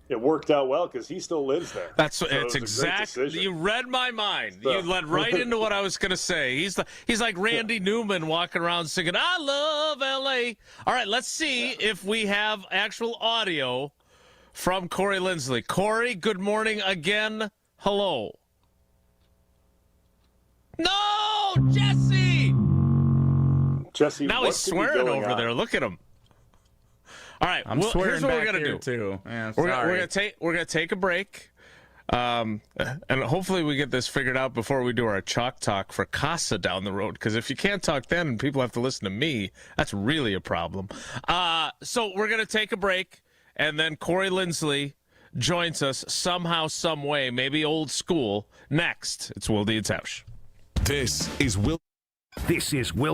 it worked out well because he still lives there. It's exactly. You read my mind. So. You led right into what I was going to say. He's like Randy Newman walking around singing, "I love L.A." All right, let's see if we have actual audio from Corey Linsley. Corey, good morning again. Hello. No, Jesse. Now he's swearing over there. Look at him. All right, I'm swearing here's what back we're gonna here do. Too. Yeah, we're gonna take a break, and hopefully we get this figured out before we do our chalk talk for Casa down the road. Because if you can't talk then and people have to listen to me, that's really a problem. So we're gonna take a break, and then Corey Linsley joins us somehow, some way, maybe old school. Next, it's Wilde and Tausch. This is Wilde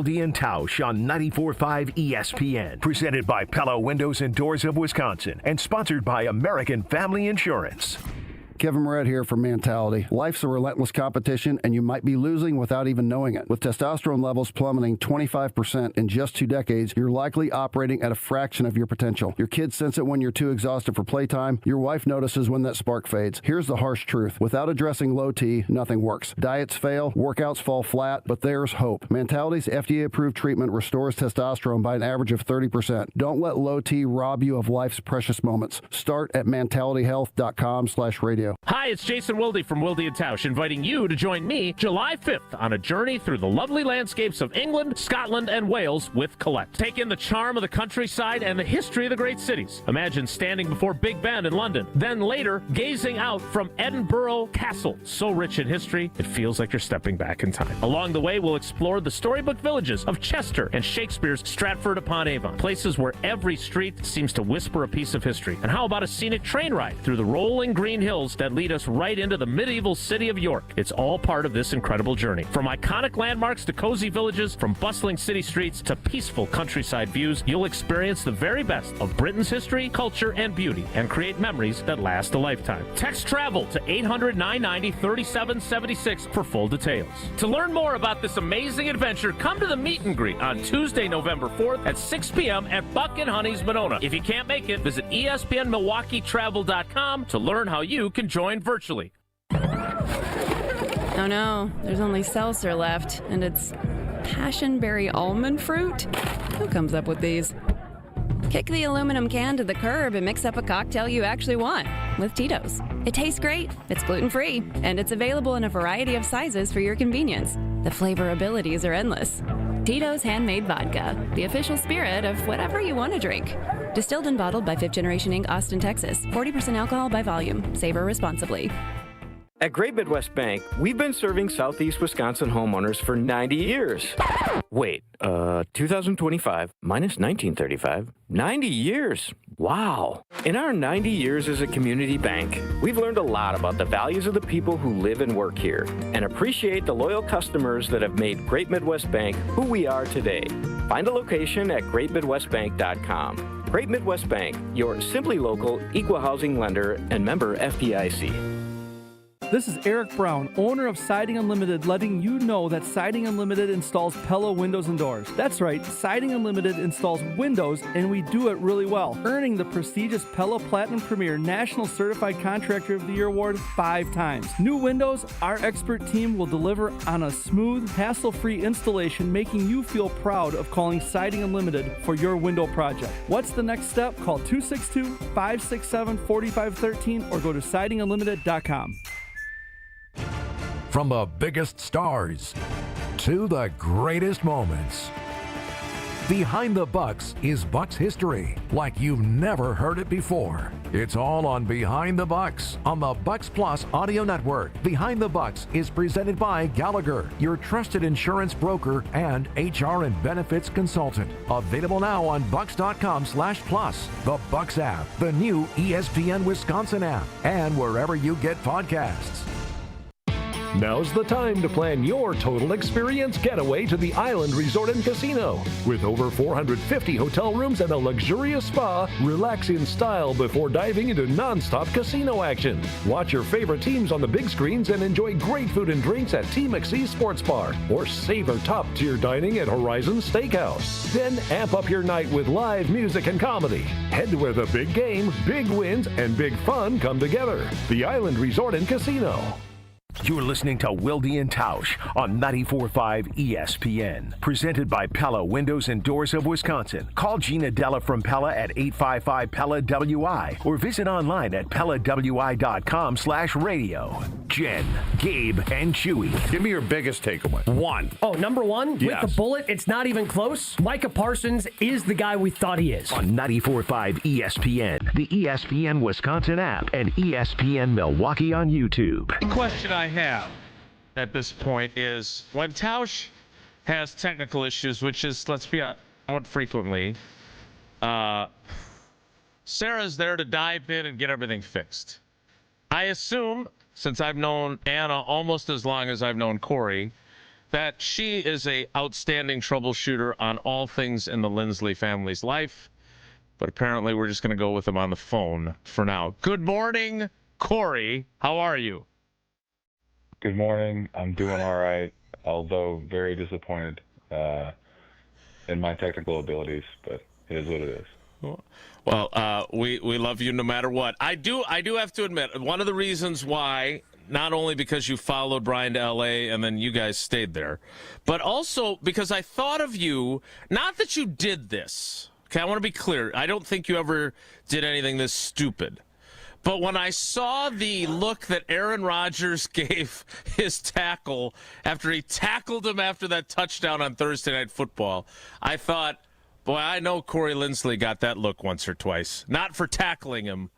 and Tausch on 94.5 ESPN, presented by Pella Windows and Doors of Wisconsin, and sponsored by American Family Insurance. Kevin Moret here from Mentality. Life's a relentless competition, and you might be losing without even knowing it. With testosterone levels plummeting 25% in just 2 decades, you're likely operating at a fraction of your potential. Your kids sense it when you're too exhausted for playtime. Your wife notices when that spark fades. Here's the harsh truth. Without addressing low T, nothing works. Diets fail, workouts fall flat, but there's hope. Mentality's FDA-approved treatment restores testosterone by an average of 30%. Don't let low T rob you of life's precious moments. Start at mentalityhealth.com/radio. Hi, Hi, it's Jason Wilde from Wilde and Tausch, inviting you to join me July 5th on a journey through the lovely landscapes of England, Scotland, and Wales with Colette. Take in the charm of the countryside and the history of the great cities. Imagine standing before Big Ben in London, then later gazing out from Edinburgh Castle, so rich in history, it feels like you're stepping back in time. Along the way, we'll explore the storybook villages of Chester and Shakespeare's Stratford-upon-Avon, places where every street seems to whisper a piece of history. And how about a scenic train ride through the rolling green hills that lead us right into the medieval city of York? It's all part of this incredible journey. From iconic landmarks to cozy villages, from bustling city streets to peaceful countryside views, you'll experience the very best of Britain's history, culture, and beauty, and create memories that last a lifetime. Text TRAVEL to 800-990-3776 for full details. To learn more about this amazing adventure, come to the meet and greet on Tuesday, November 4th at 6 p.m. at Buck and Honey's Monona. If you can't make it, visit ESPNMilwaukeeTravel.com to learn how you can join virtually. Oh no, there's only seltzer left, and it's passionberry almond fruit? Who comes up with these? Kick the aluminum can to the curb and mix up a cocktail you actually want with Tito's. It tastes great, it's gluten-free, and it's available in a variety of sizes for your convenience. The flavor abilities are endless. Tito's Handmade Vodka, the official spirit of whatever you want to drink. Distilled and bottled by 5th Generation Inc., Austin, Texas. 40% alcohol by volume. Savor responsibly. At Great Midwest Bank, we've been serving Southeast Wisconsin homeowners for 90 years. Wait, 2025 minus 1935, 90 years. Wow. In our 90 years as a community bank, we've learned a lot about the values of the people who live and work here and appreciate the loyal customers that have made Great Midwest Bank who we are today. Find a location at greatmidwestbank.com. Great Midwest Bank, your simply local, equal housing lender and member FDIC. This is Eric Brown, owner of Siding Unlimited, letting you know that Siding Unlimited installs Pella windows and doors. That's right, Siding Unlimited installs windows, and we do it really well, earning the prestigious Pella Platinum Premier National Certified Contractor of the Year award 5 times. New windows, our expert team will deliver on a smooth, hassle-free installation, making you feel proud of calling Siding Unlimited for your window project. What's the next step? Call 262-567-4513 or go to sidingunlimited.com. From the biggest stars to the greatest moments, Behind the Bucks is Bucks history like you've never heard it before. It's all on Behind the Bucks on the Bucks Plus audio network. Behind the Bucks is presented by Gallagher, your trusted insurance broker and HR and benefits consultant. Available now on bucks.com/plus, the Bucks app, the new ESPN Wisconsin app, and wherever you get podcasts. Now's the time to plan your total experience getaway to the Island Resort and Casino. With over 450 hotel rooms and a luxurious spa, relax in style before diving into non-stop casino action. Watch your favorite teams on the big screens and enjoy great food and drinks at T. McSee's Sports Bar, or savor top-tier dining at Horizon Steakhouse. Then amp up your night with live music and comedy. Head to where the big game, big wins, and big fun come together. The Island Resort and Casino. You're listening to Wilde and Tausch on 94.5 ESPN. Presented by Pella Windows and Doors of Wisconsin. Call Gina Della from Pella at 855-PELLA-WI or visit online at PellaWI.com/radio. Jen, Gabe, and Chewy. Give me your biggest takeaway. One. Oh, number one? Yes. With the bullet, it's not even close. Micah Parsons is the guy we thought he is. On 94.5 ESPN, the ESPN Wisconsin app, and ESPN Milwaukee on YouTube. The question I have at this point is, when Tausch has technical issues, which is, let's be honest, frequently, Sarah's there to dive in and get everything fixed. I assume, since I've known Anna almost as long as I've known Corey, that she is a outstanding troubleshooter on all things in the Linsley family's life. But apparently we're just going to go with him on the phone for now. Good morning, Corey. How are you? Good morning. I'm doing all right, although very disappointed in my technical abilities, but it is what it is. Well, we love you no matter what. I do have to admit, one of the reasons why, not only because you followed Bryan to L.A. and then you guys stayed there, but also because I thought of you, not that you did this. Okay, I want to be clear. I don't think you ever did anything this stupid. But when I saw the look that Aaron Rodgers gave his tackle after he tackled him after that touchdown on Thursday Night Football, I thought, boy, I know Corey Linsley got that look once or twice. Not for tackling him,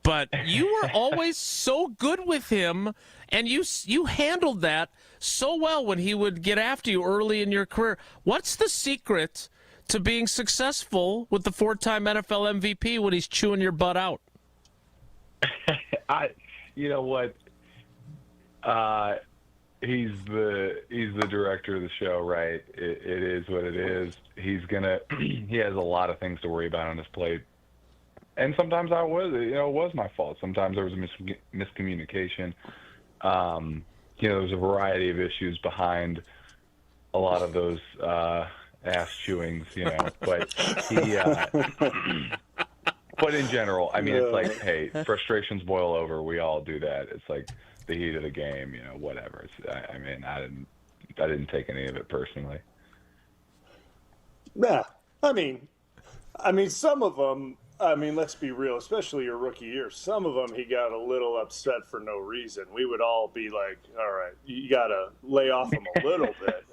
but you were always so good with him, and you handled that so well when he would get after you early in your career. What's the secret to being successful with the 4-time NFL MVP when he's chewing your butt out? You know what? He's the director of the show, right? It is what it is. He has a lot of things to worry about on his plate, and sometimes it was my fault. Sometimes there was a miscommunication. There was a variety of issues behind a lot of those ass chewings, But he. But in general, I mean, it's like, hey, frustrations boil over. We all do that. It's like the heat of the game, whatever. I didn't take any of it personally. Yeah, I mean, some of them. Let's be real, especially your rookie year. Some of them, he got a little upset for no reason. We would all be like, all right, you got to lay off him a little bit.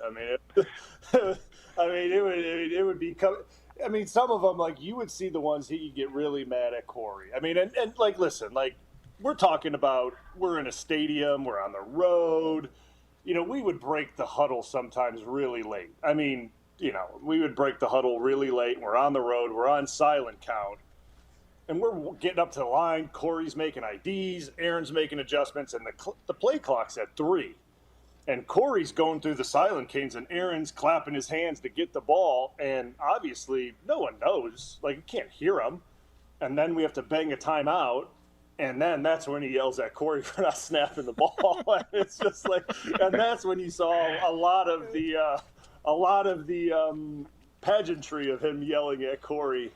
It would be. Some of them, like, you would see the ones that you get really mad at Corey. Listen, we're talking about, we're in a stadium, we're on the road. We would break the huddle sometimes really late. We would break the huddle really late. We're on the road, we're on silent count, and we're getting up to the line. Corey's making IDs, Aaron's making adjustments, and the play clock's at 3. And Corey's going through the silent canes, and Aaron's clapping his hands to get the ball. And obviously, no one knows. You can't hear him. And then we have to bang a timeout. And then that's when he yells at Corey for not snapping the ball. It's just and that's when you saw a lot of the pageantry of him yelling at Corey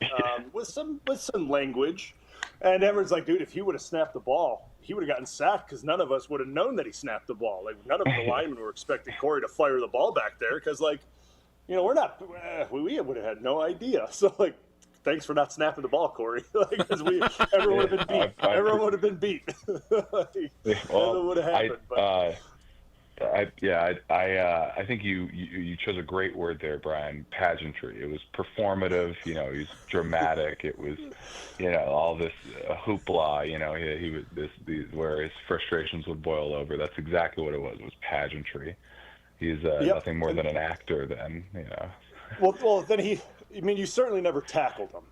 with some language. And everyone's like, dude, if he would have snapped the ball, he would have gotten sacked because none of us would have known that he snapped the ball. None of the linemen were expecting Corey to fire the ball back there because, we would have had no idea. So, thanks for not snapping the ball, Corey. Because everyone would have been beat. Everyone would have been beat. That would have happened. I think you chose a great word there, Brian. Pageantry. It was performative. He's dramatic. It was, all this hoopla. He was where his frustrations would boil over. That's exactly what it was. It was pageantry. He's nothing more than an actor. Then Well, then you certainly never tackled him.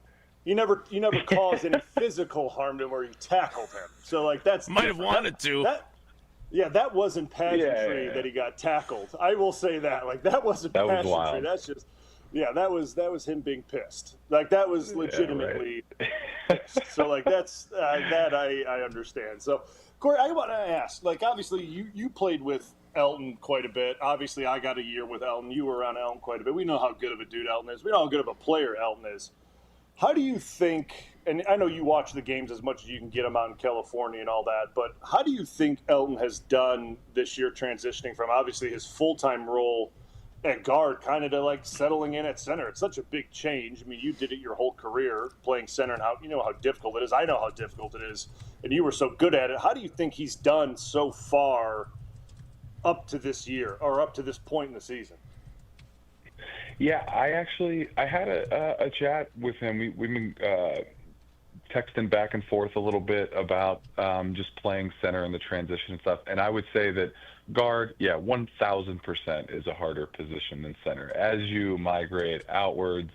You never caused any physical harm to him, or you tackled him. So that's might have wanted to. That wasn't pageantry that he got tackled. I will say that. That wasn't pageantry. Was wild. That's just, that was him being pissed. That was legitimately pissed. So that's that I understand. So Corey, I want to ask. Obviously you played with Elton quite a bit. Obviously I got a year with Elton. You were around Elton quite a bit. We know how good of a dude Elton is. We know how good of a player Elton is. How do you think, and I know you watch the games as much as you can get them out in California and all that, but how do you think Elton has done this year transitioning from obviously his full-time role at guard kind of to settling in at center? It's such a big change. You did it your whole career playing center, and how difficult it is. I know how difficult it is, and you were so good at it. How do you think he's done so far up to this year or up to this point in the season? Yeah, I had a chat with him. We've been texting back and forth a little bit about just playing center and the transition and stuff. And I would say that guard, 1,000% is a harder position than center. As you migrate outwards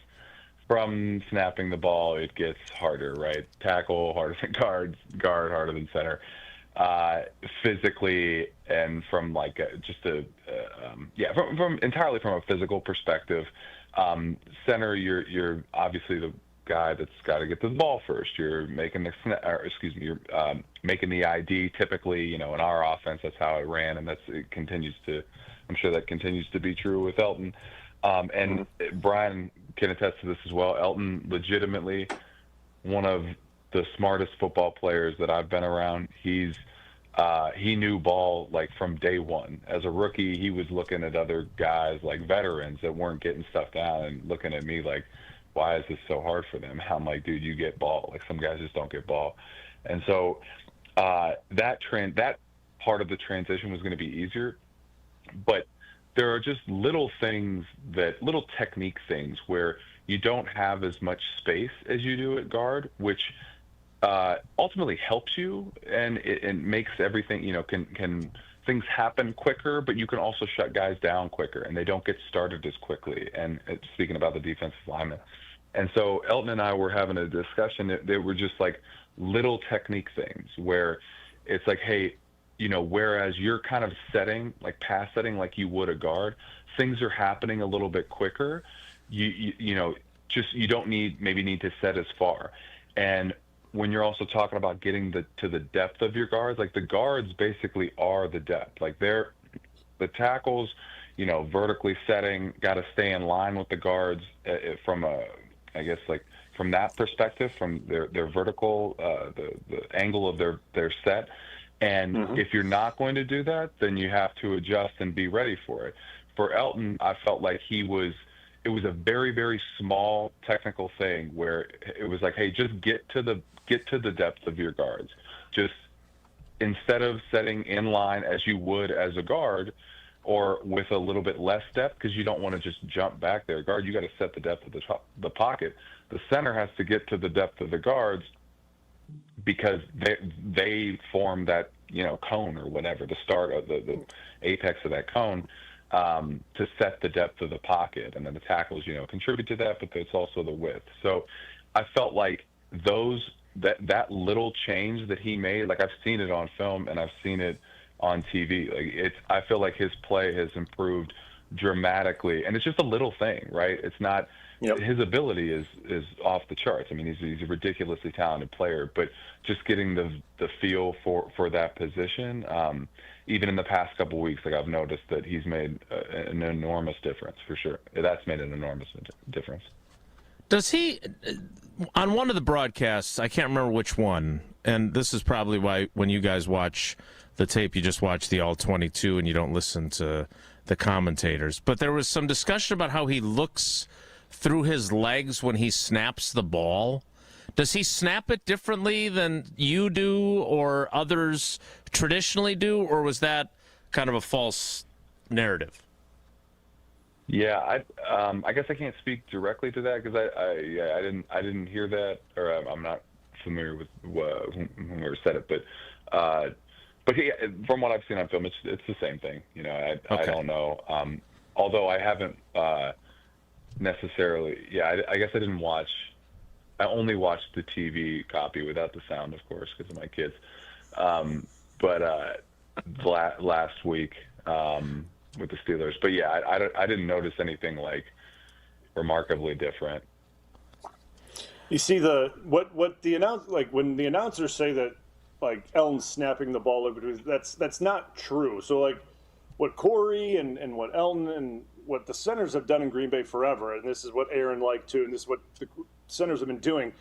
from snapping the ball, it gets harder, right? Tackle harder than guard harder than center. Physically, and from from entirely from a physical perspective, center, you're obviously the guy that's got to get to the ball first. You're making making the ID typically. In our offense, that's how it ran, and I'm sure that continues to be true with Elton. And Brian can attest to this as well. Elton, legitimately one of the smartest football players that I've been around. He knew ball from day one. As a rookie, he was looking at other guys veterans that weren't getting stuff down and looking at me why is this so hard for them? I'm like, dude, you get ball. Some guys just don't get ball. And so that part of the transition was going to be easier. But there are just little technique things where you don't have as much space as you do at guard, which ultimately helps you, and it makes everything, can things happen quicker, but you can also shut guys down quicker, and they don't get started as quickly. And speaking about the defensive linemen. And so Elton and I were having a discussion. They were just like little technique things where it's like, hey, whereas you're kind of setting, like pass setting like you would a guard, things are happening a little bit quicker. You don't need to set as far. And when you're also talking about getting to the depth of your guards, like the guards basically are the depth. Like the tackles, vertically setting, got to stay in line with the guards from that perspective, from their vertical, the angle of their set. And if you're not going to do that, then you have to adjust and be ready for it. For Elton, I felt like it was a very, very small technical thing where it was like, hey, just get to the depth of your guards. Just instead of setting in line as you would as a guard, or with a little bit less depth, because you don't want to just jump back there. Guard, you got to set the depth of the pocket. The center has to get to the depth of the guards because they form that cone or whatever, the start of the apex of that cone, to set the depth of the pocket, and then the tackles contribute to that, but it's also the width. So I felt like that little change that he made, like I've seen it on film and I've seen it on TV. Like I feel like his play has improved dramatically, and it's just a little thing, right? It's not. His ability is off the charts. I mean, he's a ridiculously talented player, but just getting the feel for that position, even in the past couple of weeks, like I've noticed that he's made an enormous difference for sure. That's made an enormous difference. Does he, on one of the broadcasts, I can't remember which one, and this is probably why when you guys watch the tape, you just watch the all 22 and you don't listen to the commentators, but there was some discussion about how he looks through his legs when he snaps the ball. Does he snap it differently than you do or others traditionally do, or was that kind of a false narrative? Yeah, I guess I can't speak directly to that because I didn't hear that, or I'm not familiar with whoever said it, but he, from what I've seen on film, it's the same thing. I don't know. Although I haven't necessarily. Yeah, I guess I didn't watch. I only watched the TV copy without the sound, of course, because of my kids. But last week with the Steelers. But yeah, I didn't notice anything like remarkably different. You see what the when the announcers say that like Elton's snapping the ball over between, that's not true. So like what Corey and what Elton and what the centers have done in Green Bay forever, and this is what Aaron liked too, and this is what the centers have been doing.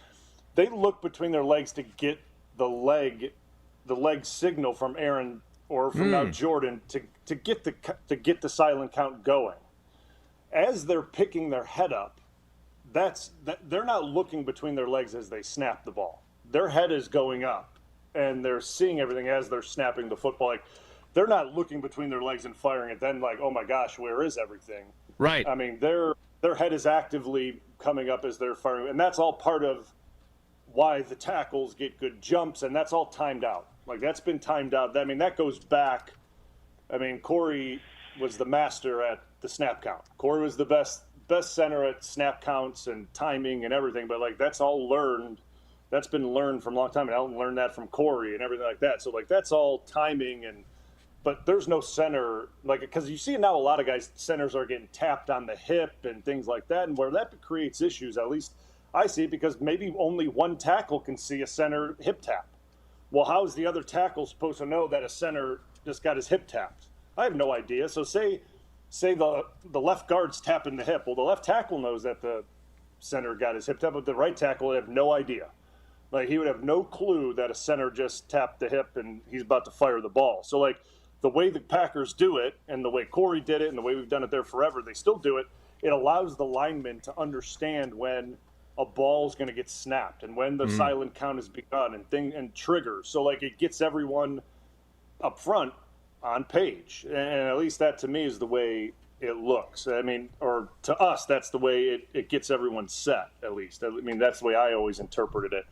They look between their legs to get the leg signal from Aaron or from now Jordan to get the silent count going. As they're picking their head up, they're not looking between their legs as they snap the ball. Their head is going up, and they're seeing everything as they're snapping the football. Like, they're not looking between their legs and firing it. Then, like, oh my gosh, where is everything? Right. I mean, their head is actively coming up as they're firing, and that's all part of why the tackles get good jumps, and that's all timed out. Like, that's been timed out. I mean, that goes back. I mean, Corey was the master at the snap count. Corey was the best center at snap counts and timing and everything. But like, that's all learned. That's been learned from a long time. And Elton learned that from Corey and everything like that. So like, that's all timing. But there's no center, like, because you see now a lot of guys, centers are getting tapped on the hip and things like that, and where that creates issues. At least I see it, because maybe only one tackle can see a center hip tap. Well, how is the other tackle supposed to know that a center just got his hip tapped? I have no idea. So say the left guard's tapping the hip. Well, the left tackle knows that the center got his hip tapped, but the right tackle would have no idea. Like, he would have no clue that a center just tapped the hip and he's about to fire the ball. So like, the way the Packers do it, and the way Corey did it, and the way we've done it there forever, they still do it. It allows the linemen to understand when a ball's going to get snapped and when the silent count has begun and triggers. So like it gets everyone up front on page. And at least that to me is the way it looks. I mean, or to us, that's the way it gets everyone set, at least. I mean, that's the way I always interpreted it.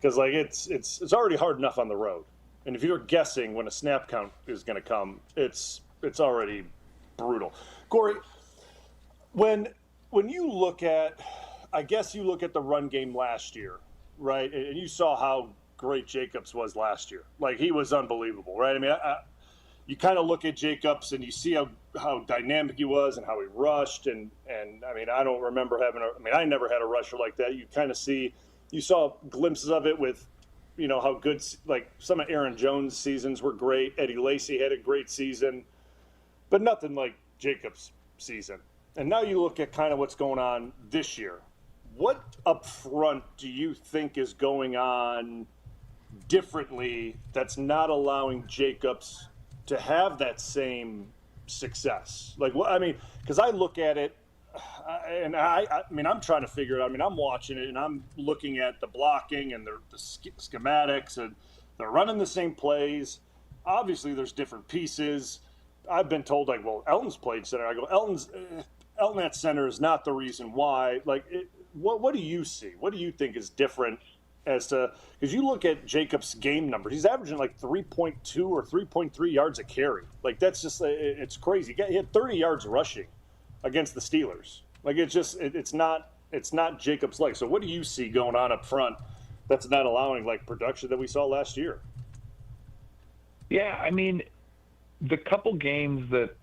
Because like it's already hard enough on the road. And if you're guessing when a snap count is going to come, it's already brutal. Corey, when you look at, I guess you look at the run game last year, right? And you saw how great Jacobs was last year. Like, he was unbelievable, right? I mean, you kind of look at Jacobs and you see how dynamic he was and how he rushed. And I mean, I don't remember I never had a rusher like that. You kind of you saw glimpses of it with, you know, how good, like some of Aaron Jones' seasons were great. Eddie Lacy had a great season, but nothing like Jacobs' season. And now you look at kind of what's going on this year. What up front do you think is going on differently that's not allowing Jacobs to have that same success? Like, what, I mean, because I look at it, and I mean, I'm trying to figure it out. I mean, I'm watching it, and I'm looking at the blocking and the schematics, and they're running the same plays. Obviously, there's different pieces. I've been told, like, well, Elton's played center. I go, Elton at center is not the reason why. Like, what do you see? What do you think is different as to – because you look at Jacobs' game numbers. He's averaging like 3.2 or 3.3 yards a carry. Like, that's just – it's crazy. He had 30 yards rushing against the Steelers. Like, it's just – it's not Jacobs' like. So what do you see going on up front that's not allowing, like, production that we saw last year? Yeah, I mean, the couple games that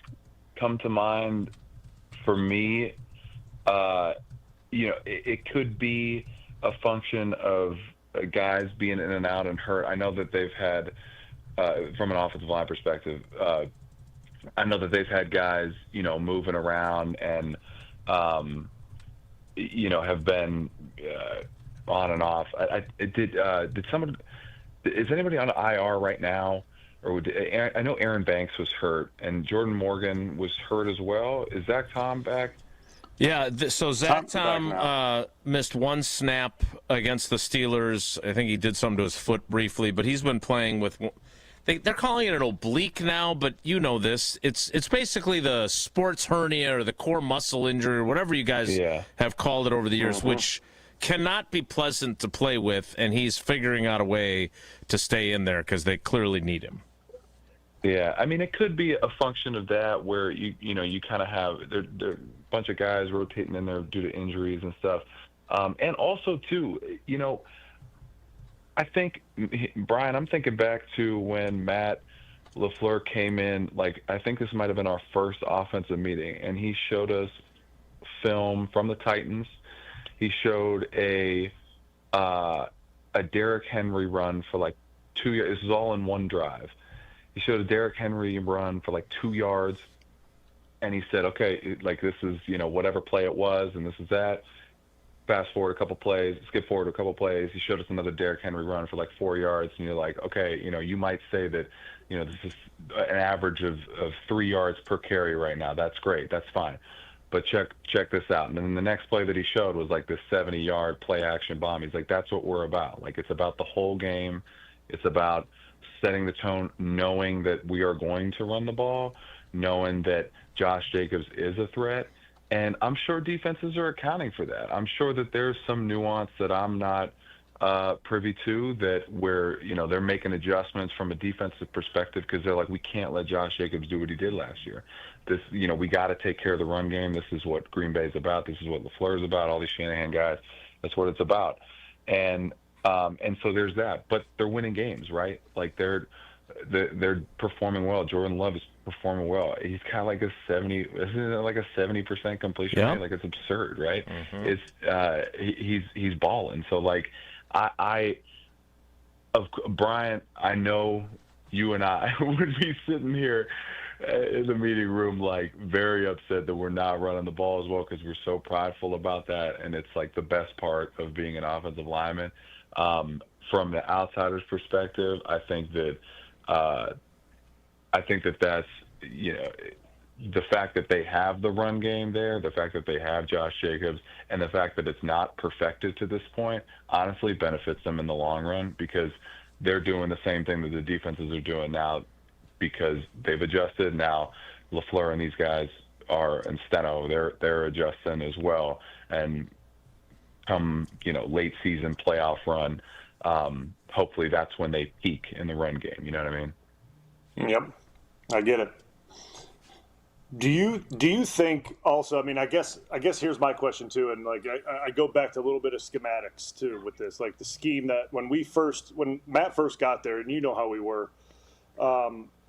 come to mind for me, you know, it could be a function of guys being in and out and hurt. I know that they've had, from an offensive line perspective, I know that they've had guys, you know, moving around and, you know, have been on and off. Did someone? Is anybody on IR right now? Or I know Aaron Banks was hurt, and Jordan Morgan was hurt as well. Is Zach Tom back? Yeah, so Zach Tom missed one snap against the Steelers. I think he did something to his foot briefly, but he's been playing with they're calling it an oblique now, but you know this. It's basically the sports hernia or the core muscle injury or whatever you guys have called it over the years, which cannot be pleasant to play with, and he's figuring out a way to stay in there because they clearly need him. Yeah, I mean, it could be a function of that where you know you kind of have there a bunch of guys rotating in there due to injuries and stuff, and also too, you know, I think Brian, I'm thinking back to when Matt LaFleur came in. Like, I think this might have been our first offensive meeting, and he showed us film from the Titans. He showed a Derrick Henry run for like 2 years. This is all in one drive. He showed a Derrick Henry run for like 2 yards, and he said, okay, like this is, you know, whatever play it was, and this is that. Fast forward a couple plays, skip forward a couple plays. He showed us another Derrick Henry run for like 4 yards, and you're like, okay, you know, you might say that, you know, this is an average of 3 yards per carry right now. That's great. That's fine. But check this out. And then the next play that he showed was like this 70-yard play action bomb. He's like, that's what we're about. Like, it's about the whole game. It's about setting the tone, knowing that we are going to run the ball, knowing that Josh Jacobs is a threat. And I'm sure defenses are accounting for that. I'm sure that there's some nuance that I'm not privy to, that where, you know, they're making adjustments from a defensive perspective because they're like, we can't let Josh Jacobs do what he did last year. This, you know, we got to take care of the run game. This is what Green Bay is about. This is what LaFleur is about. All these Shanahan guys, that's what it's about. And so there's that. But they're winning games, right? Like they're performing well. Jordan Love is performing well. He's kind of like a 70% completion rate. Like, it's absurd, right? It's he's balling. So like Brian, I know you and I would be sitting here in the meeting room like very upset that we're not running the ball as well because we're so prideful about that, and it's like the best part of being an offensive lineman. From the outsider's perspective, I think that that's, you know, the fact that they have the run game there, the fact that they have Josh Jacobs, and the fact that it's not perfected to this point, honestly benefits them in the long run, because they're doing the same thing that the defenses are doing now, because they've adjusted. Now LaFleur and these guys and Steno, they're adjusting as well. And come, late season playoff run, hopefully that's when they peak in the run game. You know what I mean? Yep, I get it. Do you think also? I mean, I guess here's my question too, and like I go back to a little bit of schematics too with this, like the scheme that when Matt first got there, and you know how we were,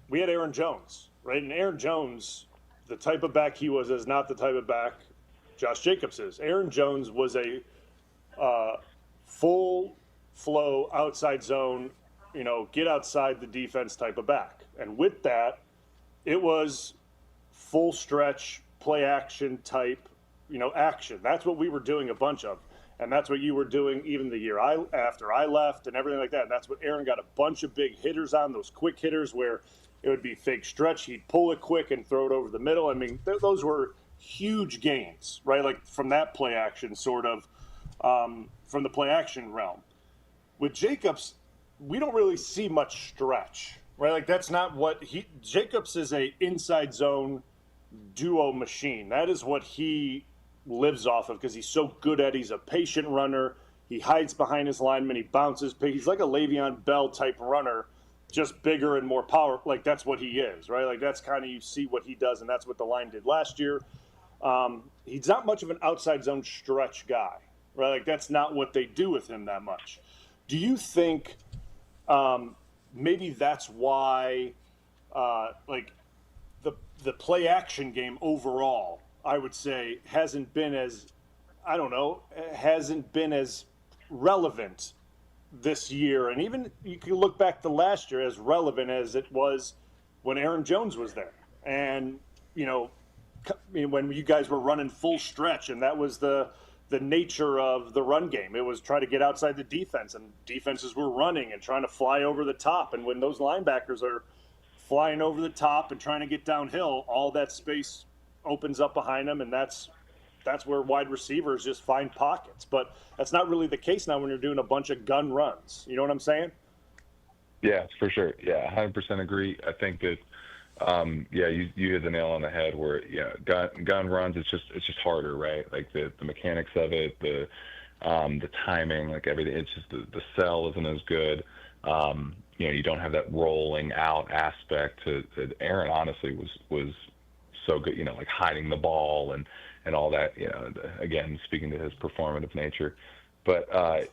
we had Aaron Jones, right? And Aaron Jones, the type of back he was, is not the type of back Josh Jacobs is. Aaron Jones was a full flow outside zone, get outside the defense type of back, and with that, it was full stretch, play action type, action. That's what we were doing a bunch of. And that's what you were doing even the year after I left and everything like that. And that's what Aaron got a bunch of big hitters on, those quick hitters where it would be fake stretch. He'd pull it quick and throw it over the middle. I mean, those were huge gains, right? Like from that play action sort of, from the play action realm. With Jacobs, we don't really see much stretch, right? Like that's not what Jacobs is a inside zone duo machine. That is what he lives off of because he's so good at it. He's a patient runner. He hides behind his lineman. He bounces. He's like a Le'Veon Bell type runner, just bigger and more power. Like that's what he is, right? Like that's kind of, you see what he does, and that's what the line did last year. He's not much of an outside zone stretch guy, right? Like that's not what they do with him that much. Do you think maybe that's why the play action game overall, I would say, hasn't been as relevant this year, and even you can look back to last year as relevant as it was when Aaron Jones was there, and when you guys were running full stretch, and that was the nature of the run game. It was try to get outside the defense, and defenses were running and trying to fly over the top, and when those linebackers are flying over the top and trying to get downhill, all that space opens up behind them, and that's where wide receivers just find pockets. But that's not really the case now when you're doing a bunch of gun runs. You know what I'm saying? Yeah, for sure. Yeah, 100% agree. I think that, you hit the nail on the head where, gun runs, it's just harder, right? Like the mechanics of it, the timing, like everything. It's just the sell isn't as good. You don't have that rolling out aspect to Aaron. Honestly, was so good. Like hiding the ball and all that. Again, speaking to his performative nature, but I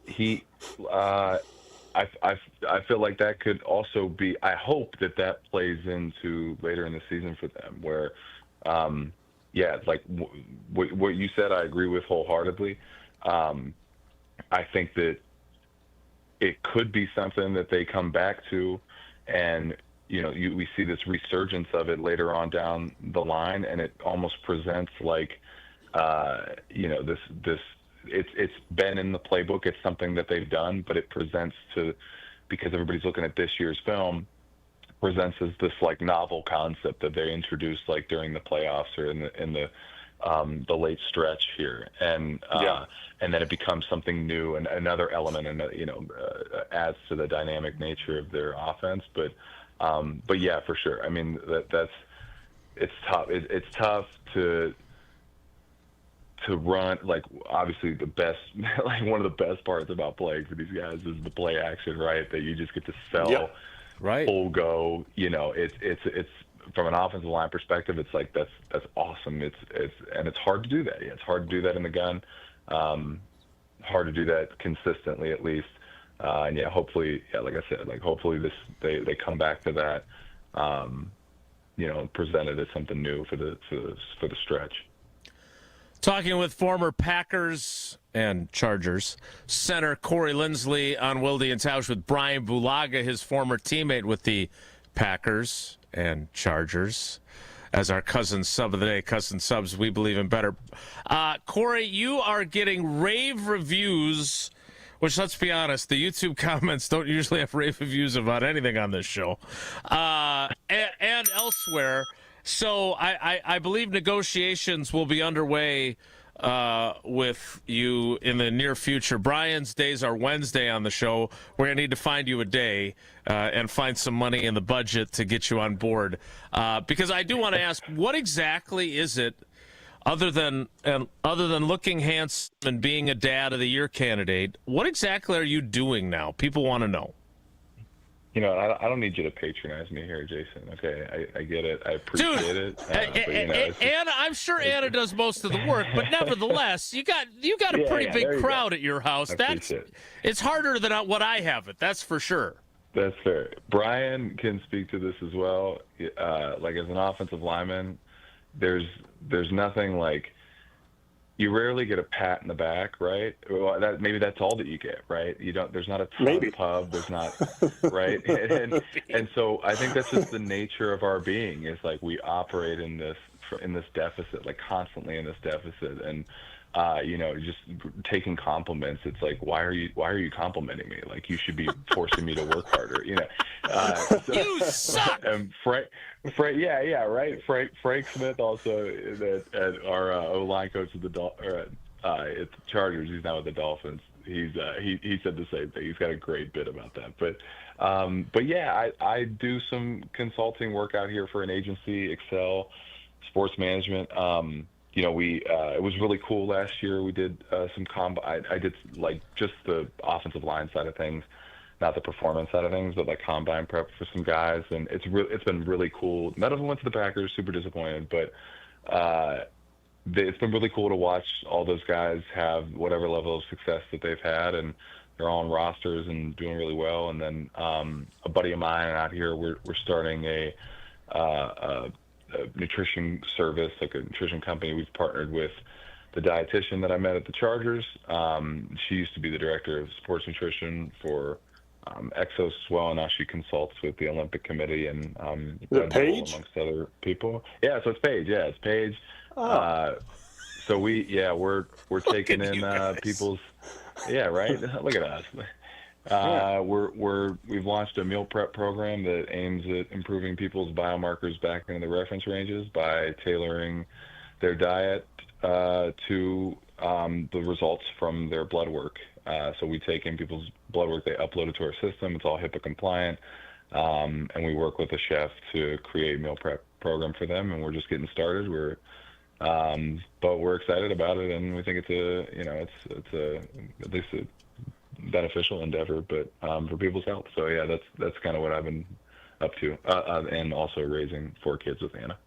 feel like that could also be. I hope that plays into later in the season for them, where, like what you said, I agree with wholeheartedly. I think that it could be something that they come back to, and we see this resurgence of it later on down the line, and it almost presents like this. It's been in the playbook. It's something that they've done, but it presents because everybody's looking at this year's film, presents as this like novel concept that they introduced like during the playoffs or in the late stretch here, and then it becomes something new and another element, and adds to the dynamic nature of their offense. But yeah, for sure. I mean, it's tough. It's tough to run. Like obviously the best, like one of the best parts about playing for these guys is the play action, right? That you just get to sell, right? Full go. It's from an offensive line perspective, it's like that's awesome. It's hard to do that. Yeah, it's hard to do that in the gun. Hard to do that consistently, at least. And hopefully, like I said, hopefully they come back to that. Presented as something new for the stretch. Talking with former Packers and Chargers center Corey Linsley on Wilde and Tausch with Bryan Bulaga, his former teammate with the Packers and Chargers, as our cousin sub of the day. Cousin subs, we believe in better. Corey, you are getting rave reviews, which, let's be honest, the YouTube comments don't usually have rave reviews about anything on this show, and elsewhere, So I believe negotiations will be underway with you in the near future. Brian's days are Wednesday on the show. We're going to need to find you a day and find some money in the budget to get you on board. Because I do want to ask, what exactly is it, other than looking handsome and being a Dad of the Year candidate, what exactly are you doing now? People want to know. You know, I don't need you to patronize me here, Jason. Okay, I get it. I appreciate it. But, Anna, I'm sure Anna does most of the work, but nevertheless, you got a pretty big crowd at your house. It's harder than what I have it. That's for sure. That's fair. Brian can speak to this as well. Like as an offensive lineman, there's nothing like. You rarely get a pat in the back, right? Well, maybe that's all that you get, right? You don't. There's not a ton pub. There's not, right? And so I think that's just the nature of our being. Is like we operate in this deficit, like constantly in this deficit, and you know, just taking compliments. It's like, why are you complimenting me? Like you should be forcing me to work harder, you know. You suck. And Frank, yeah, right. Frank Smith also at our O-line coach at the Chargers. He's now with the Dolphins. He said the same thing. He's got a great bit about that. But yeah, I do some consulting work out here for an agency, Excel Sports Management. You know, it was really cool last year. We did some I did like just the offensive line side of things, not the performance side of things, but like combine prep for some guys, and it's been really cool. None of them went to the Packers, super disappointed, but it's been really cool to watch all those guys have whatever level of success that they've had, and they're all on rosters and doing really well. And then a buddy of mine out here, we're starting a nutrition service, like a nutrition company. We've partnered with the dietitian that I met at the Chargers. She used to be the director of sports nutrition for Exos as well, and now she consults with the Olympic Committee and Paige, amongst other people. Yeah, so it's Paige. Yeah, it's Paige. Oh. So we're taking in people's. Yeah, right. Look at us. We've launched a meal prep program that aims at improving people's biomarkers back into the reference ranges by tailoring their diet to the results from their blood work. So we take in people's blood work, they upload it to our system. It's all HIPAA compliant, and we work with a chef to create a meal prep program for them. And we're just getting started. But we're excited about it, and we think it's at least a beneficial endeavor, but for people's health. So yeah, that's kind of what I've been up to, and also raising 4 kids with Anna.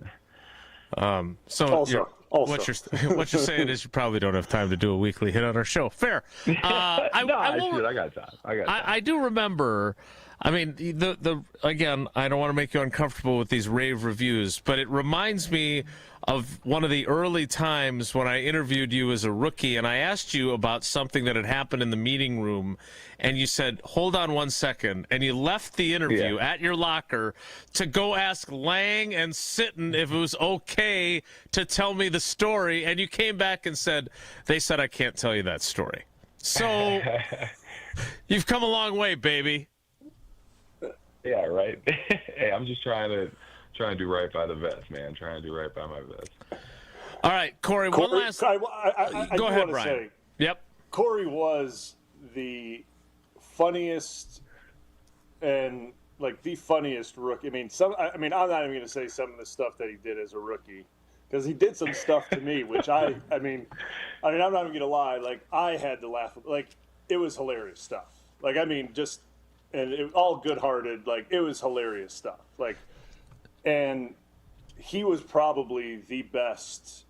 What you're saying is you probably don't have time to do a weekly hit on our show. Fair. I got time. I do remember. I mean, again, I don't want to make you uncomfortable with these rave reviews, but it reminds me of one of the early times when I interviewed you as a rookie, and I asked you about something that had happened in the meeting room, and you said, hold on one second, and you left the interview at your locker to go ask Lang and Sitton if it was okay to tell me the story, and you came back and said, they said I can't tell you that story. So you've come a long way, baby. Yeah, right. Hey, I'm just trying to do right by the vets, man. Trying to do right by my vets. All right, Corey, one last. I go ahead, Brian. Yep. Corey was the funniest and like the funniest rookie. I'm not even going to say some of the stuff that he did as a rookie, because he did some stuff to me, which I'm not even going to lie. Like, I had to laugh. Like, it was hilarious stuff. Like, and it all good-hearted. Like, it was hilarious stuff. Like, and he was probably the best,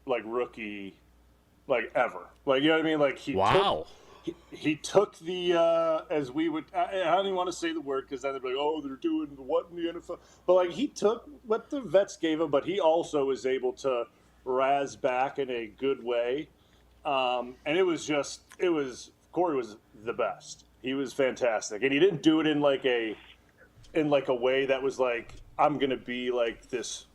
like, rookie, like, ever. Like, you know what I mean? Like, he took the, as we would, I don't even want to say the word, because then they'd be like, oh, they're doing what in the NFL? But, like, he took what the vets gave him, but he also was able to razz back in a good way. And Corey was the best. He was fantastic. And he didn't do it in like a way that was like, I'm going to be like this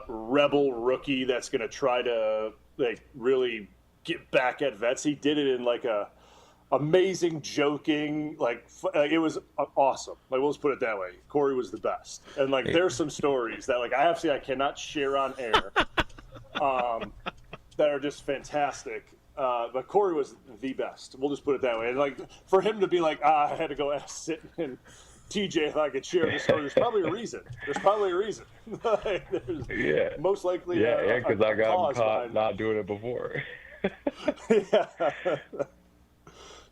rebel rookie that's going to try to like really get back at vets. He did it in like a amazing joking. It was awesome. We'll just put it that way. Corey was the best. And there's some stories that I cannot share on air that are just fantastic. But Corey was the best. We'll just put it that way. And for him to be I had to go ask Sitton and TJ if I could share this story, there's probably a reason. Yeah. Most likely. Yeah, because I got caught not doing it before. Yeah.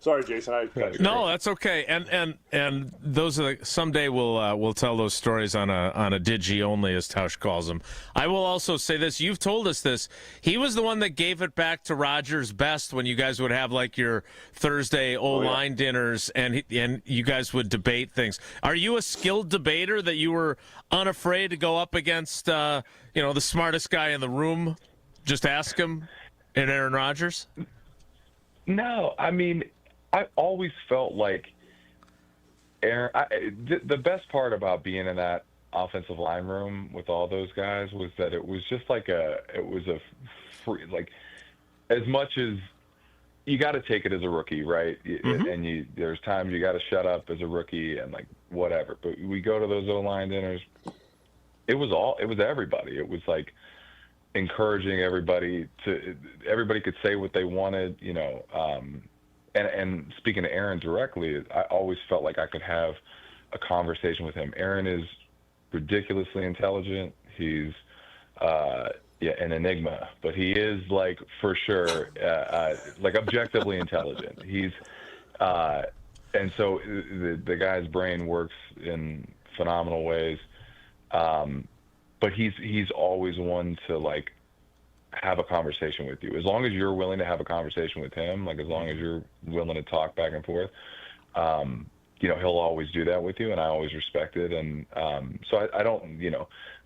Sorry, Jason. No, that's okay. And those are someday we'll tell those stories on a digi only, as Tausch calls them. I will also say this: you've told us this. He was the one that gave it back to Rogers Best when you guys would have your Thursday O-line dinners, and you guys would debate things. Are you a skilled debater that you were unafraid to go up against the smartest guy in the room? Just ask him, and Aaron Rodgers. No, I mean, I always felt like Aaron. The best part about being in that offensive line room with all those guys was that it was just free, as much as you got to take it as a rookie, right? Mm-hmm. And there's times you got to shut up as a rookie and whatever. But we go to those O-line dinners. It was everybody. It was encouraging everybody could say what they wanted, and speaking to Aaron directly, I always felt like I could have a conversation with him. Aaron is ridiculously intelligent. He's an enigma, but he is for sure objectively intelligent. He's and so the guy's brain works in phenomenal ways. But he's always one to have a conversation with you. As long as you're willing to have a conversation with him, as long as you're willing to talk back and forth, he'll always do that with you, and I always respect it. And so I don't,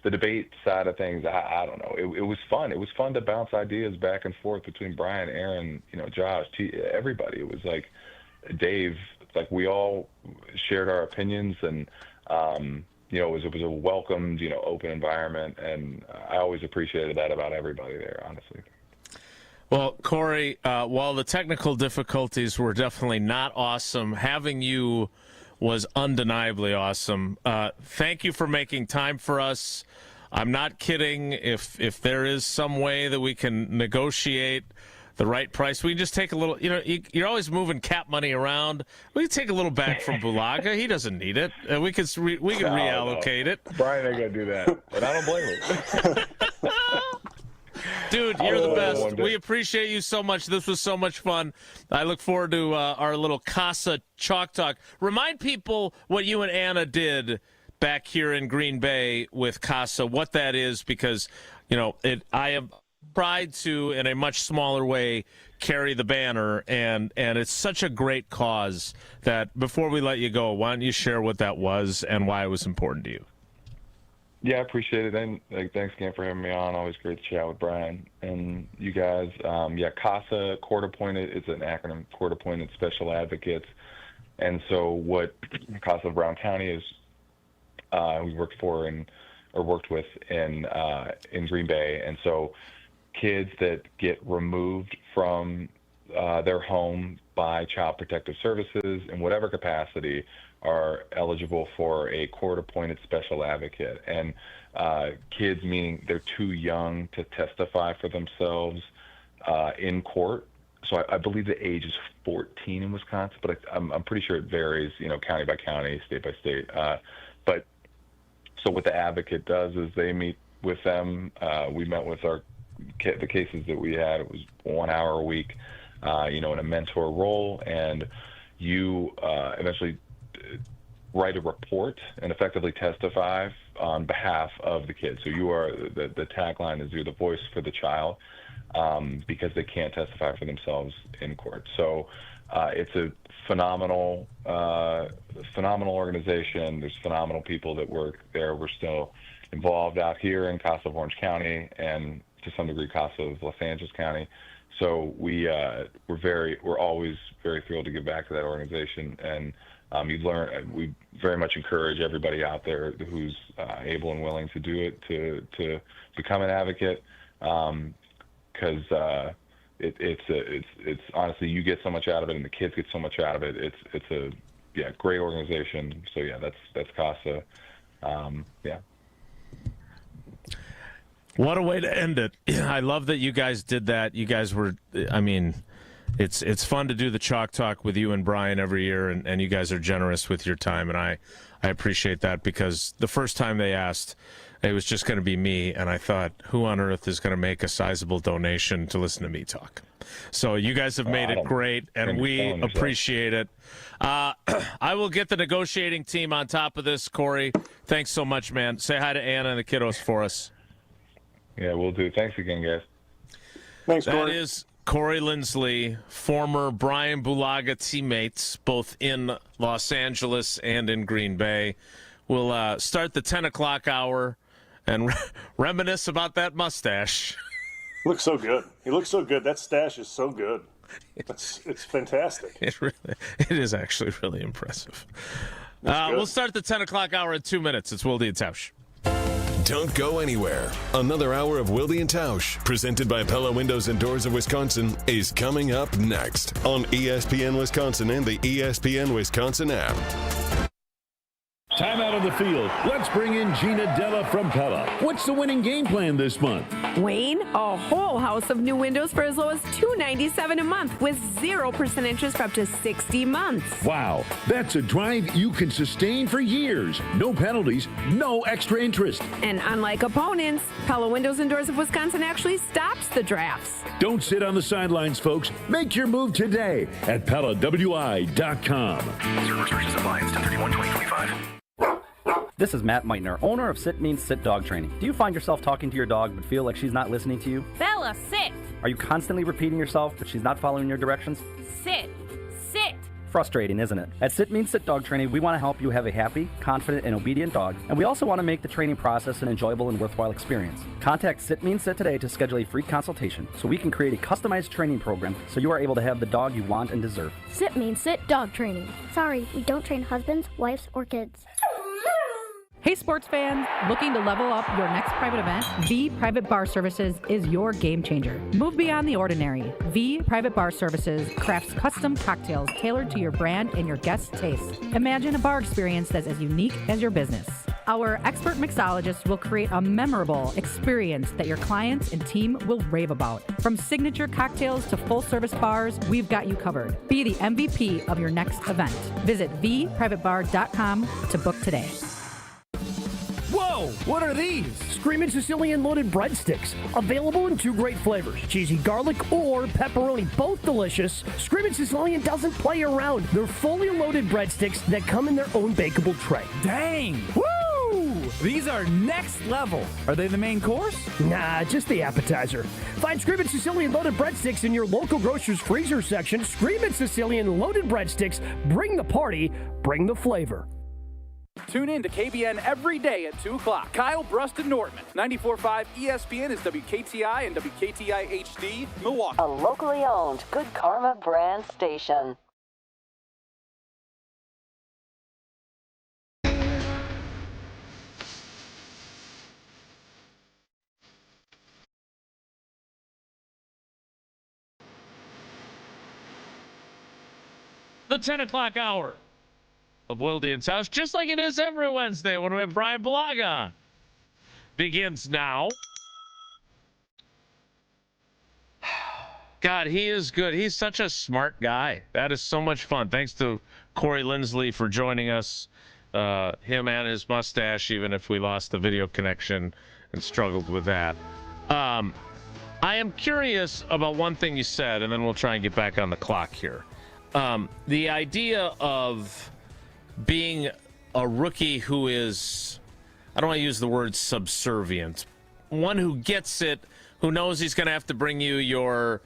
the debate side of things, I don't know. It was fun. It was fun to bounce ideas back and forth between Bryan, Aaron, Josh, everybody. It was Dave. We all shared our opinions, and it was a welcomed, open environment, and I always appreciated that about everybody there, honestly. Well, Corey, while the technical difficulties were definitely not awesome, having you was undeniably awesome. Thank you for making time for us. I'm not kidding. If there is some way that we can negotiate the right price, we can just take a little, you're always moving cap money around. We can take a little back from Bulaga. He doesn't need it. We can reallocate it. Brian ain't gonna do that, but I don't blame him. Dude, you're the best. We appreciate you so much. This was so much fun. I look forward to our little Casa Chalk Talk. Remind people what you and Anna did back here in Green Bay with Casa, what that is, because, I am pride to, in a much smaller way, carry the banner, and it's such a great cause that before we let you go, why don't you share what that was and why it was important to you? Yeah, I appreciate it. And thanks again for having me on. Always great to chat with Brian and you guys. CASA, Court Appointed, it's an acronym, Court Appointed Special Advocates. And so what CASA of Brown County is, we worked with in Green Bay. And so kids that get removed from their home by Child Protective Services in whatever capacity are eligible for a court-appointed special advocate. And kids, meaning they're too young to testify for themselves in court. So I believe the age is 14 in Wisconsin, but I'm pretty sure it varies, county by county, state by state. But so what the advocate does is they meet with them. We met with the cases that we had. It was 1 hour a week, in a mentor role, and you eventually write a report and effectively testify on behalf of the kid. So you are the tagline is you're the voice for the child, because they can't testify for themselves in court. So it's a phenomenal organization. There's phenomenal people that work there. We're still involved out here in Casa of Orange County and to some degree Casa of Los Angeles County. So we're always very thrilled to give back to that organization. And we very much encourage everybody out there who's able and willing to do it to become an advocate, because it's honestly, you get so much out of it, and the kids get so much out of it. It's a great organization. So that's CASA. What a way to end it. I love that you guys did that. You guys were, I mean, it's fun to do the Chalk Talk with you and Bryan every year, and you guys are generous with your time, and I appreciate that, because the first time they asked, it was just going to be me, and I thought, who on earth is going to make a sizable donation to listen to me talk? So you guys have made it great, and we appreciate it. I will get the negotiating team on top of this, Corey. Thanks so much, man. Say hi to Anna and the kiddos for us. Yeah, we'll do. Thanks again, guys. Thanks, Corey. That is Corey Linsley, former Bryan Bulaga teammates, both in Los Angeles and in Green Bay. We'll start the 10 o'clock hour and reminisce about that mustache. Looks so good. He looks so good. That stash is so good. It's fantastic. It is actually really impressive. We'll start the 10 o'clock hour in 2 minutes. It's Wilde and Tausch. Don't go anywhere. Another hour of Wilde and Tausch, presented by Pella Windows and Doors of Wisconsin, is coming up next on ESPN Wisconsin and the ESPN Wisconsin app. Time out on the field. Let's bring in Gina Della from Pella. What's the winning game plan this month? Wayne, a whole house of new windows for as low as $297 a month with 0% interest for up to 60 months. Wow, that's a drive you can sustain for years. No penalties, no extra interest. And unlike opponents, Pella Windows and Doors of Wisconsin actually stops the drafts. Don't sit on the sidelines, folks. Make your move today at PellaWI.com. Zero restrictions apply. It's 10/31/2025. This is Matt Meitner, owner of Sit Means Sit Dog Training. Do you find yourself talking to your dog but feel like she's not listening to you? Bella, sit! Are you constantly repeating yourself but she's not following your directions? Sit! Sit! Frustrating, isn't it? At Sit Means Sit Dog Training, we want to help you have a happy, confident, and obedient dog, and we also want to make the training process an enjoyable and worthwhile experience. Contact Sit Means Sit today to schedule a free consultation so we can create a customized training program so you are able to have the dog you want and deserve. Sit Means Sit Dog Training. Sorry, we don't train husbands, wives, or kids. Hey sports fans, looking to level up your next private event? V Private Bar Services is your game changer. Move beyond the ordinary. V Private Bar Services crafts custom cocktails tailored to your brand and your guests' taste. Imagine a bar experience that's as unique as your business. Our expert mixologists will create a memorable experience that your clients and team will rave about. From signature cocktails to full-service bars, we've got you covered. Be the MVP of your next event. Visit vprivatebar.com to book today. Whoa! What are these? Screamin' Sicilian loaded breadsticks. Available in 2 great flavors, cheesy garlic or pepperoni. Both delicious. Screamin' Sicilian doesn't play around. They're fully loaded breadsticks that come in their own bakeable tray. Dang! Woo! These are next level. Are they the main course? Nah, just the appetizer. Find Screamin' Sicilian loaded breadsticks in your local grocer's freezer section. Screamin' Sicilian loaded breadsticks. Bring the party, bring the flavor. Tune in to KBN every day at 2 o'clock. Kyle, Brust, and Nortman. 94.5 ESPN is WKTI and WKTI HD, Milwaukee. A locally owned Good Karma brand station. The 10 o'clock hour of Wilde and Tausch, just like it is every Wednesday when we have Bryan Bulaga on. Begins now. God, he is good. He's such a smart guy. That is so much fun. Thanks to Corey Linsley for joining us. Him and his mustache, even if we lost the video connection and struggled with that. I am curious about one thing you said, and then we'll try and get back on the clock here. The idea of being a rookie who is, I don't want to use the word subservient, one who gets it, who knows he's going to have to bring you your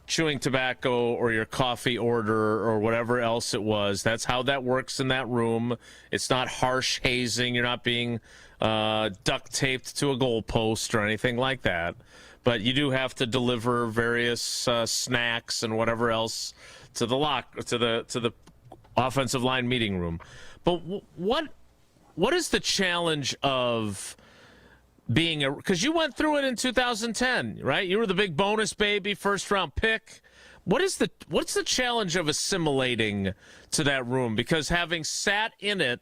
chewing tobacco or your coffee order or whatever else it was. That's how that works in that room. It's not harsh hazing. You're not being duct taped to a goalpost or anything like that. But you do have to deliver various snacks and whatever else to the offensive line meeting room. But what is the challenge of because you went through it in 2010, right? You were the big bonus baby, first round pick. What's the challenge of assimilating to that room? Because having sat in it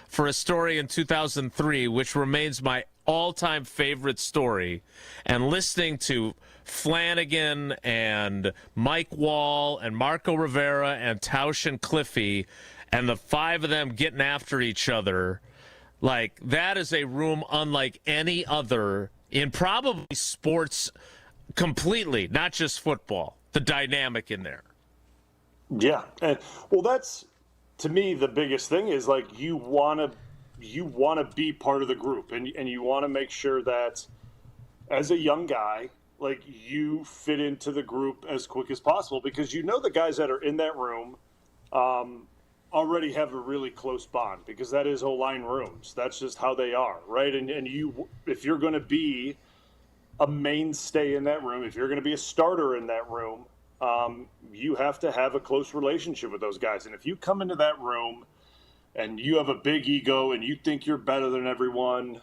for a story in 2003, which remains my all-time favorite story, and listening to Flanagan and Mike Wall and Marco Rivera and Tausch and Cliffy and the five of them getting after each other, like, that is a room unlike any other in probably sports completely, not just football. The dynamic in there. Yeah. And well, that's, to me, the biggest thing is, like, you want to be part of the group, and you want to make sure that as a young guy, like, you fit into the group as quick as possible, because you know the guys that are in that room already have a really close bond, because that is O-line rooms. That's just how they are, right? And you, if you're going to be a mainstay in that room, if you're going to be a starter in that room, you have to have a close relationship with those guys. And if you come into that room and you have a big ego and you think you're better than everyone,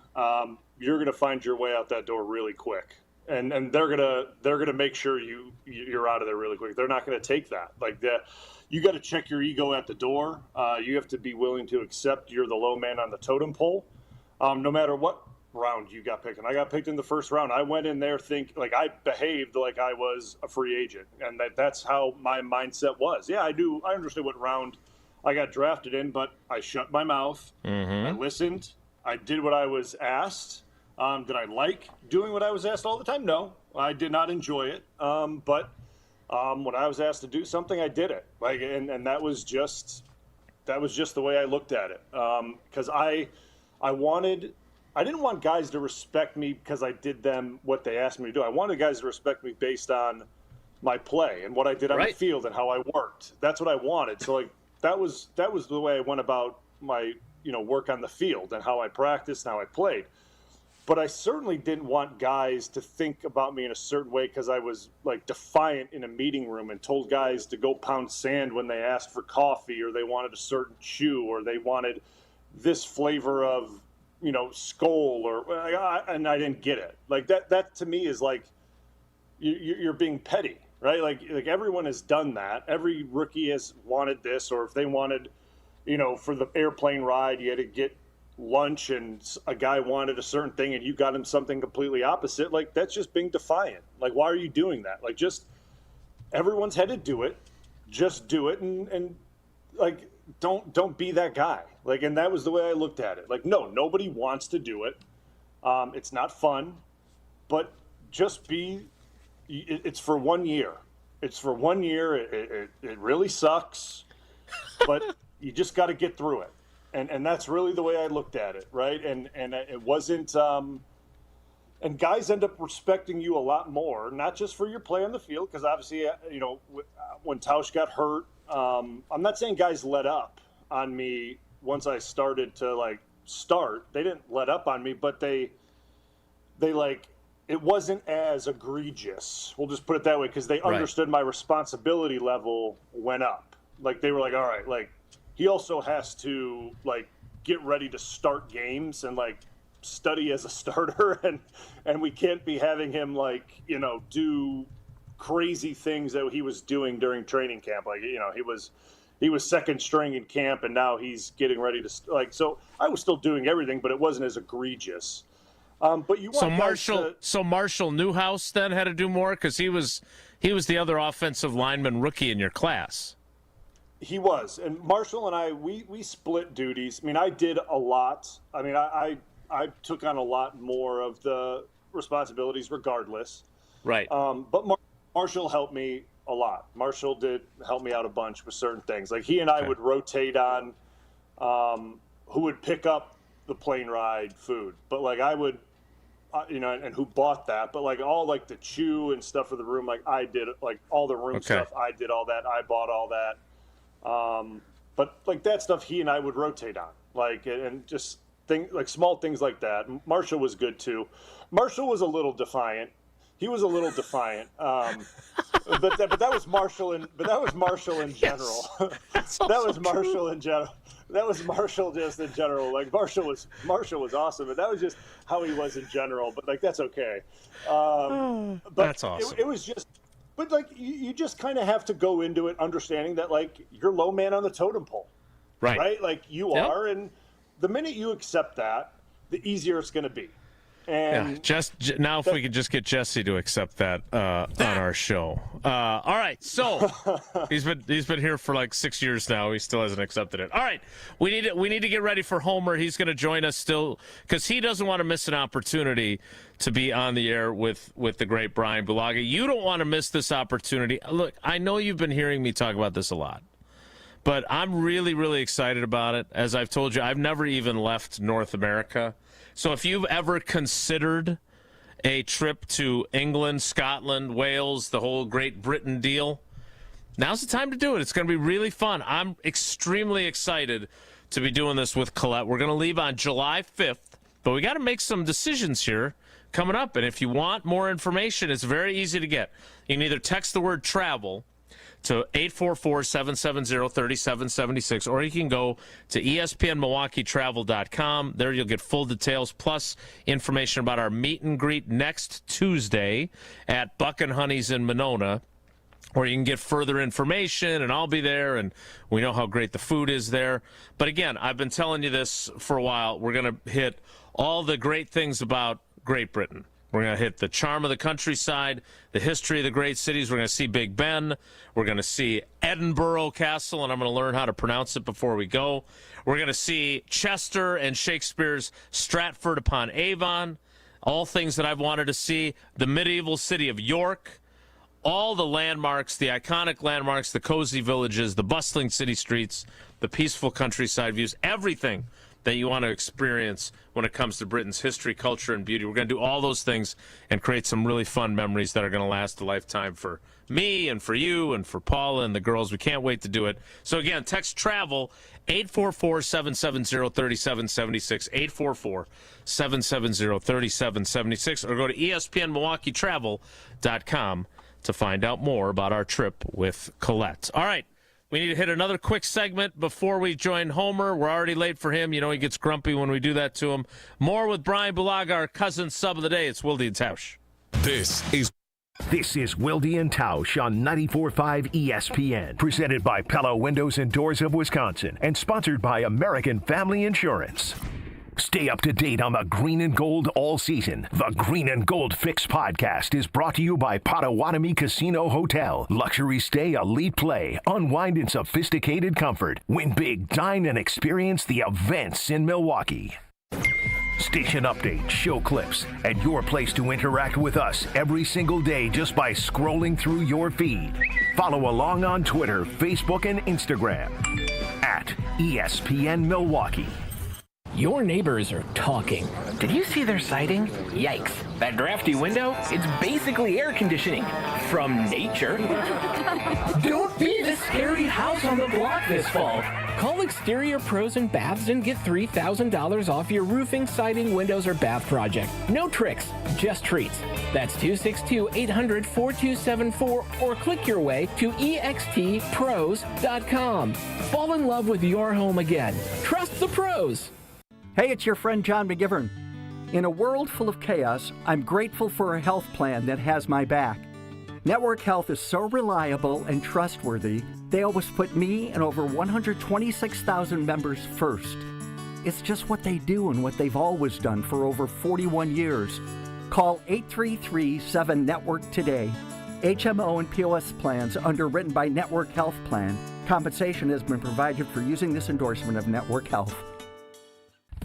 you're going to find your way out that door really quick. And they're gonna make sure you're out of there really quick. They're not going to take that. Like, that, you got to check your ego at the door. You have to be willing to accept you're the low man on the totem pole, no matter what round you got picked. And I got picked in the first round. I went in there I behaved like I was a free agent, and that's how my mindset was. Yeah, I understood what round I got drafted in, but I shut my mouth. I listened. I did what I was asked. Did I like doing what I was asked all the time? No, I did not enjoy it. But when I was asked to do something, I did it. Like, and that was just the way I looked at it. Because I didn't want guys to respect me because I did them what they asked me to do. I wanted guys to respect me based on my play and what I did on the field and how I worked. That's what I wanted. So, like, that was the way I went about my work on the field and how I practiced and how I played. But I certainly didn't want guys to think about me in a certain way because I was, like, defiant in a meeting room and told guys to go pound sand when they asked for coffee, or they wanted a certain chew, or they wanted this flavor of Skol, and I didn't get it. Like, that to me is like you're being petty, right? Like everyone has done that. Every rookie has wanted this, or if they wanted, for the airplane ride, you had to get lunch and a guy wanted a certain thing and you got him something completely opposite. Like, that's just being defiant. Like, why are you doing that? Like, just, everyone's had to do it. Just do it, and like, don't be that guy. Like, and that was the way I looked at it. Like, no, nobody wants to do it. It's not fun, but just it's for 1 year. It's for 1 year. It really sucks, but you just got to get through it. And that's really the way I looked at it, right? And it wasn't and guys end up respecting you a lot more, not just for your play on the field, because obviously, when Tausch got hurt, I'm not saying guys let up on me once I started to start. They didn't let up on me, but they it wasn't as egregious. We'll just put it that way, because they understood my responsibility level went up. Like, they were like, all right, like, he also has to, like, get ready to start games and, like, study as a starter, and we can't be having him, like, do crazy things that he was doing during training camp. Like, he was second string in camp, and now he's getting ready to, like, so I was still doing everything, but it wasn't as egregious. But you want so Marshall Newhouse then had to do more, because he was the other offensive lineman rookie in your class. He was, and Marshall and I, we split duties. I mean, I did a lot. I mean, I took on a lot more of the responsibilities regardless. Right. But Marshall helped me a lot. Marshall did help me out a bunch with certain things. Like, he and I would rotate on who would pick up the plane ride food. But, like, I would, and who bought that. But, like, all, like, the chew and stuff for the room, like, I did, like, all the room stuff, I did all that. I bought all that. But, like, that stuff he and I would rotate on, like, and just small things like that. Marshall was good too. Marshall was a little defiant. He was a little defiant. But that was Marshall in general. That was Marshall in general. That was Marshall just in general. Like Marshall was awesome, but that was just how he was in general. But like that's okay. But that's awesome. It was just, but like you just kind of have to go into it understanding that like you're low man on the totem pole, right? Like you are, and the minute you accept that, the easier it's going to be. And now if we could just get Jesse to accept that on our show. All right, so he's been here for like 6 years now. He still hasn't accepted it. All right, we need to get ready for Homer. He's going to join us still because he doesn't want to miss an opportunity to be on the air with the great Bryan Bulaga. You don't want to miss this opportunity. Look, I know you've been hearing me talk about this a lot, but I'm really, really excited about it. As I've told you, I've never even left North America. So if you've ever considered a trip to England, Scotland, Wales, the whole Great Britain deal, now's the time to do it. It's going to be really fun. I'm extremely excited to be doing this with Colette. We're going to leave on July 5th, but we got to make some decisions here coming up. And if you want more information, it's very easy to get. You can either text the word travel to 844-770-3776, or you can go to ESPNMilwaukeeTravel.com. There you'll get full details, plus information about our meet and greet next Tuesday at Buck and Honey's in Monona, where you can get further information, and I'll be there, and we know how great the food is there. But again, I've been telling you this for a while. We're going to hit all the great things about Great Britain. We're going to hit the charm of the countryside, the history of the great cities. We're going to see Big Ben. We're going to see Edinburgh Castle, and I'm going to learn how to pronounce it before we go. We're going to see Chester and Shakespeare's Stratford-upon-Avon, all things that I've wanted to see, the medieval city of York, all the landmarks, the iconic landmarks, the cozy villages, the bustling city streets, the peaceful countryside views, everything that you want to experience when it comes to Britain's history, culture, and beauty. We're going to do all those things and create some really fun memories that are going to last a lifetime for me and for you and for Paula and the girls. We can't wait to do it. So, again, text TRAVEL 844-770-3776, 844-770-3776, or go to ESPNMilwaukeeTravel.com to find out more about our trip with Colette. All right. We need to hit another quick segment before we join Homer. We're already late for him. You know he gets grumpy when we do that to him. More with Bryan Bulaga, our cousin sub of the day. It's Wilde and Tausch. This is Wilde and Tausch on 94.5 ESPN, presented by Pella Windows and Doors of Wisconsin, and sponsored by American Family Insurance. Stay up to date on the green and gold all season. The Green and Gold Fix podcast is brought to you by Potawatomi Casino Hotel. Luxury stay, elite play, unwind in sophisticated comfort. Win big, dine, and experience the events in Milwaukee. Station updates, show clips, and your place to interact with us every single day just by scrolling through your feed. Follow along on Twitter, Facebook, and Instagram at ESPN Milwaukee. Your neighbors are talking. Did you see their siding? Yikes. That drafty window? It's basically air conditioning. From nature. Don't be the scary house on the block this fall. Call Exterior Pros and Baths and get $3,000 off your roofing, siding, windows, or bath project. No tricks, just treats. That's 262-800-4274 or click your way to extpros.com. Fall in love with your home again. Trust the pros. Hey, it's your friend John McGivern. In a world full of chaos, I'm grateful for a health plan that has my back. Network Health is so reliable and trustworthy, they always put me and over 126,000 members first. It's just what they do and what they've always done for over 41 years. Call 833-7-NETWORK today. HMO and POS plans underwritten by Network Health Plan. Compensation has been provided for using this endorsement of Network Health.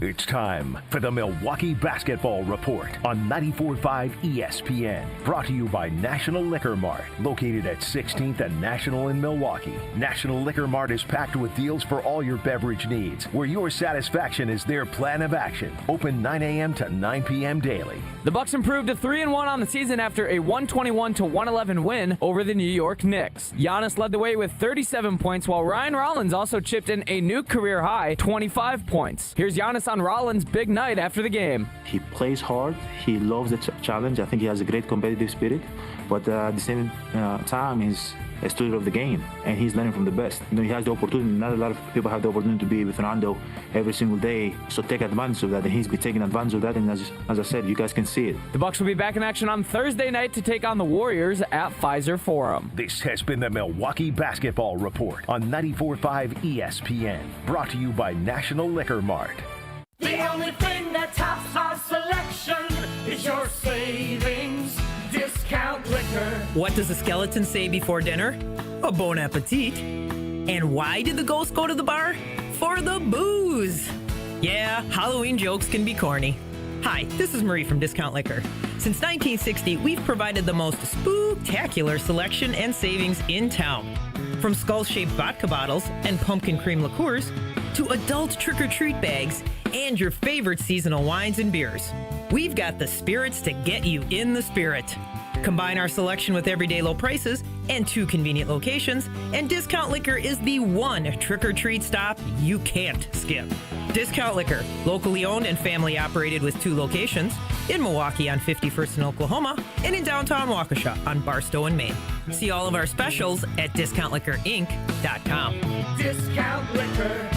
It's time for the Milwaukee Basketball Report on 94.5 ESPN. Brought to you by National Liquor Mart, located at 16th and National in Milwaukee. National Liquor Mart is packed with deals for all your beverage needs, where your satisfaction is their plan of action. Open 9 a.m. to 9 p.m. daily. The Bucks improved to 3-1 on the season after a 121-111 win over the New York Knicks. Giannis led the way with 37 points, while Ryan Rollins also chipped in a new career high, 25 points. Here's Giannis on Rollins' big night after the game. He plays hard. He loves the challenge. I think he has a great competitive spirit. But at the same time, he's a student of the game, and he's learning from the best. He has the opportunity. Not a lot of people have the opportunity to be with Fernando every single day. So take advantage of that, and he's been taking advantage of that. And as I said, you guys can see it. The Bucs will be back in action on Thursday night to take on the Warriors at Pfizer Forum. This has been the Milwaukee Basketball Report on 94.5 ESPN, brought to you by National Liquor Mart. The only thing that tops our selection is your savings discount liquor. What does the skeleton say before dinner? A bon appetit. And why did the ghost go to the bar? For the booze. Yeah, Halloween jokes can be corny. Hi, this is Marie from Discount Liquor. Since 1960, we've provided the most spooktacular selection and savings in town. From skull-shaped vodka bottles and pumpkin cream liqueurs to adult trick-or-treat bags and your favorite seasonal wines and beers. We've got the spirits to get you in the spirit. Combine our selection with everyday low prices and 2 convenient locations, and Discount Liquor is the one trick-or-treat stop you can't skip. Discount Liquor, locally owned and family operated with 2 locations, in Milwaukee on 51st in Oklahoma, and in downtown Waukesha on Barstow and Maine. See all of our specials at discountliquorinc.com. Discount Liquor.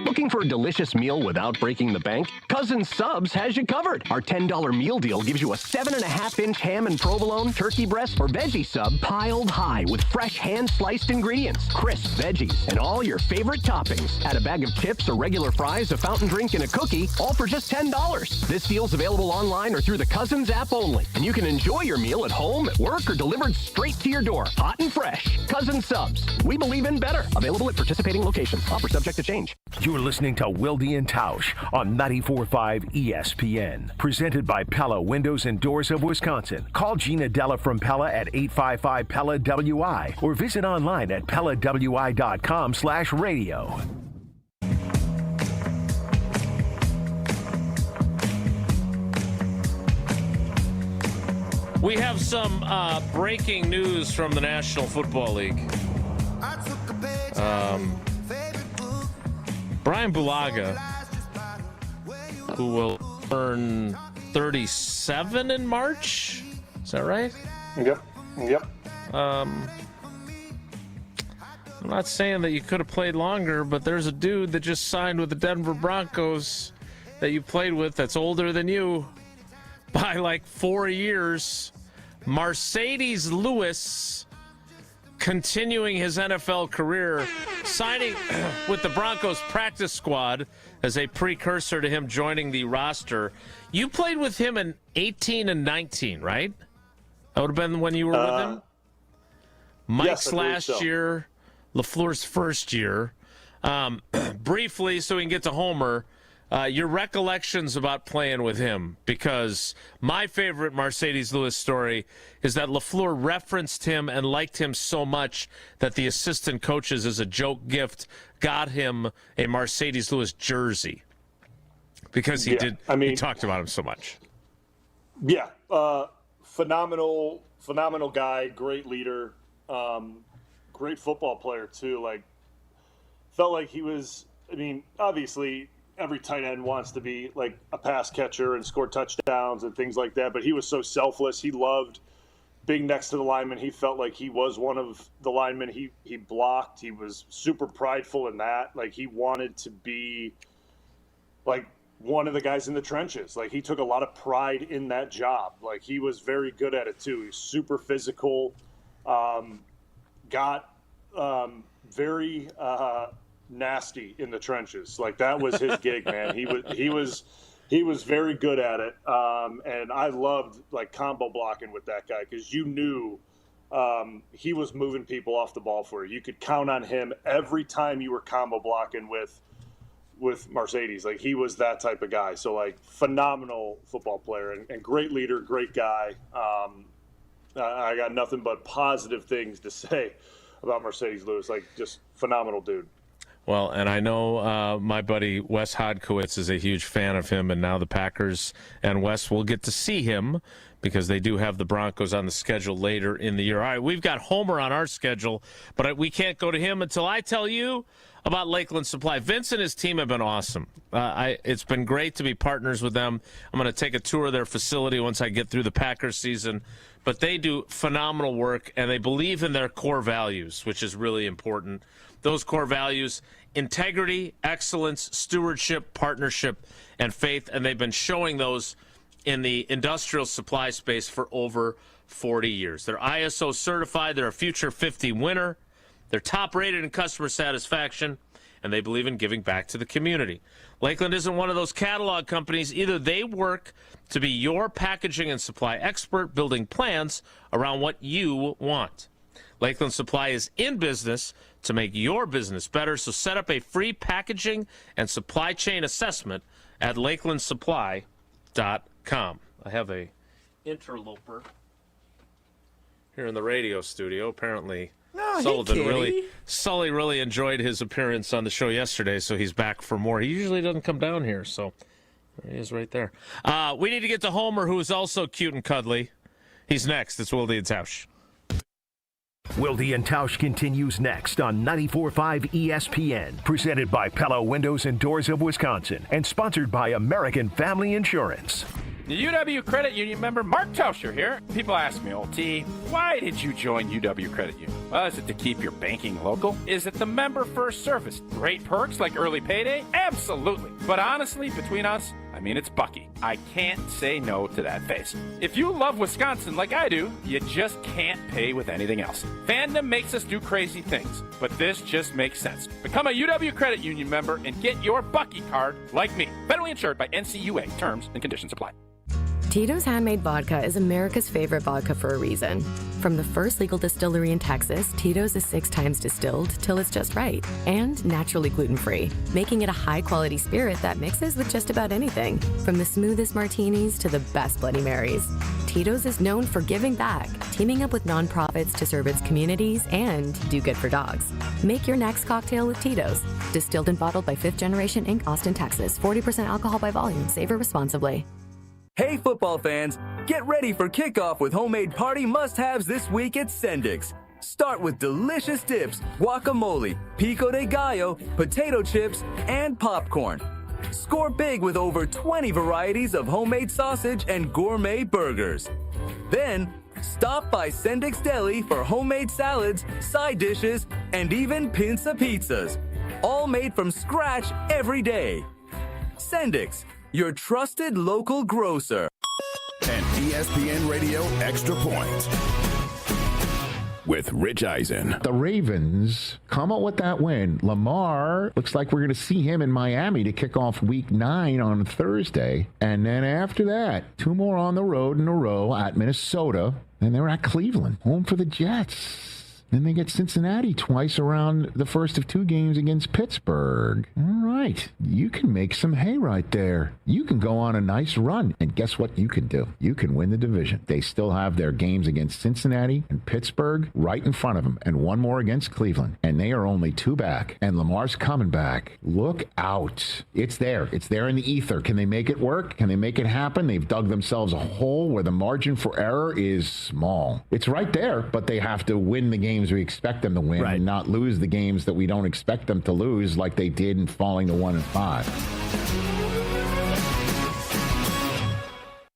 Looking for a delicious meal without breaking the bank? Cousin Subs has you covered. Our $10 meal deal gives you a 7.5-inch ham and provolone, turkey breast, or veggie sub piled high with fresh hand-sliced ingredients, crisp veggies, and all your favorite toppings. Add a bag of chips or regular fries, a fountain drink, and a cookie, all for just $10. This deal's available online or through the Cousins app only. And you can enjoy your meal at home, at work, or delivered straight to your door, hot and fresh. Cousin Subs. We believe in better. Available at participating locations. Offer subject to change. You're listening to Wilde and Tausch on 94.5 ESPN. Presented by Pella Windows and Doors of Wisconsin. Call Gina Della from Pella at 855-PELLA-WI or visit online at PellaWI.com/radio. We have some breaking news from the National Football League. Bryan Bulaga, who will turn 37 in March. Is that right? Yep. I'm not saying that you could have played longer, but there's a dude that just signed with the Denver Broncos that you played with that's older than you by like 4 years. Mercedes Lewis continuing his NFL career, signing with the Broncos practice squad as a precursor to him joining the roster. You played with him in 18 and 19, right? That would have been when you were with him? Mike's yes, last year, LaFleur's first year. Briefly, so we can get to Homer, your recollections about playing with him, because my favorite Mercedes Lewis story is that LaFleur referenced him and liked him so much that the assistant coaches, as a joke gift, got him a Mercedes Lewis jersey because he talked about him so much. Yeah, phenomenal guy, great leader, great football player too. Like, felt like he was. I mean, obviously, every tight end wants to be like a pass catcher and score touchdowns and things like that, but he was so selfless. He loved being next to the lineman. He felt like he was one of the linemen. He blocked. He was super prideful in that. Like, he wanted to be like one of the guys in the trenches. Like, he took a lot of pride in that job. Like, he was very good at it too. He was super physical, got very nasty in the trenches. Like, that was his gig, man. He was very good at it, and I loved like combo blocking with that guy, because you knew he was moving people off the ball for you. You could count on him every time you were combo blocking with Mercedes. Like, he was that type of guy. So, like, phenomenal football player and great leader, great guy. I got nothing but positive things to say about Mercedes Lewis. Like, just phenomenal dude. Well, and I know my buddy Wes Hodkowitz is a huge fan of him, and now the Packers and Wes will get to see him because they do have the Broncos on the schedule later in the year. All right, we've got Homer on our schedule, but we can't go to him until I tell you about Lakeland Supply. Vince and his team have been awesome. It's been great to be partners with them. I'm going to take a tour of their facility once I get through the Packers season. But they do phenomenal work, and they believe in their core values, which is really important. Those core values: integrity, excellence, stewardship, partnership, and faith. And they've been showing those in the industrial supply space for over 40 years. They're ISO certified. They're a Future 50 winner. They're top rated in customer satisfaction, and they believe in giving back to the community. Lakeland isn't one of those catalog companies either. They work to be your packaging and supply expert, building plans around what you want. Lakeland Supply is in business to make your business better, so set up a free packaging and supply chain assessment at lakelandsupply.com. I have a interloper here in the radio studio. Apparently, Sully really enjoyed his appearance on the show yesterday, so he's back for more. He usually doesn't come down here, so there he is right there. We need to get to Homer, who is also cute and cuddly. He's next. It's Wilde and Tausch. Wilde and Tausch continues next on 94.5 ESPN, presented by Pella Windows and Doors of Wisconsin, and sponsored by American Family Insurance. The UW Credit Union member Mark Tauscher here. People ask me, old T, why did you join UW Credit Union? Well, is it to keep your banking local? Is it the member first service? Great perks like early payday? Absolutely. But honestly, between us, I mean, it's Bucky. I can't say no to that face. If you love Wisconsin like I do, you just can't pay with anything else. Fandom makes us do crazy things, but this just makes sense. Become a UW Credit Union member and get your Bucky card like me. Federally insured by NCUA. Terms and conditions apply. Tito's Handmade Vodka is America's favorite vodka for a reason. From the first legal distillery in Texas, Tito's is 6 times distilled till it's just right, and naturally gluten-free, making it a high-quality spirit that mixes with just about anything, from the smoothest martinis to the best Bloody Marys. Tito's is known for giving back, teaming up with nonprofits to serve its communities and do good for dogs. Make your next cocktail with Tito's. Distilled and bottled by 5th Generation Inc., Austin, Texas. 40% alcohol by volume. Savor responsibly. Hey football fans, get ready for kickoff with homemade party must-haves this week at Sendik's. Start with delicious dips, guacamole, pico de gallo, potato chips, and popcorn. Score big with over 20 varieties of homemade sausage and gourmet burgers. Then, stop by Sendik's Deli for homemade salads, side dishes, and even pinza pizzas. All made from scratch every day. Sendik's, your trusted local grocer. And ESPN Radio Extra Point with Rich Eisen. The Ravens come up with that win. Lamar, looks like we're going to see him in Miami to kick off week 9 on Thursday. And then after that, 2 more on the road in a row at Minnesota. And they're at Cleveland, home for the Jets. Then they get Cincinnati twice around the first of 2 games against Pittsburgh. All right. You can make some hay right there. You can go on a nice run. And guess what you can do? You can win the division. They still have their games against Cincinnati and Pittsburgh right in front of them, and 1 more against Cleveland. And they are only 2 back. And Lamar's coming back. Look out. It's there. It's there in the ether. Can they make it work? Can they make it happen? They've dug themselves a hole where the margin for error is small. It's right there, but they have to win the game we expect them to win, and not lose the games that we don't expect them to lose, like they did in falling to 1-5.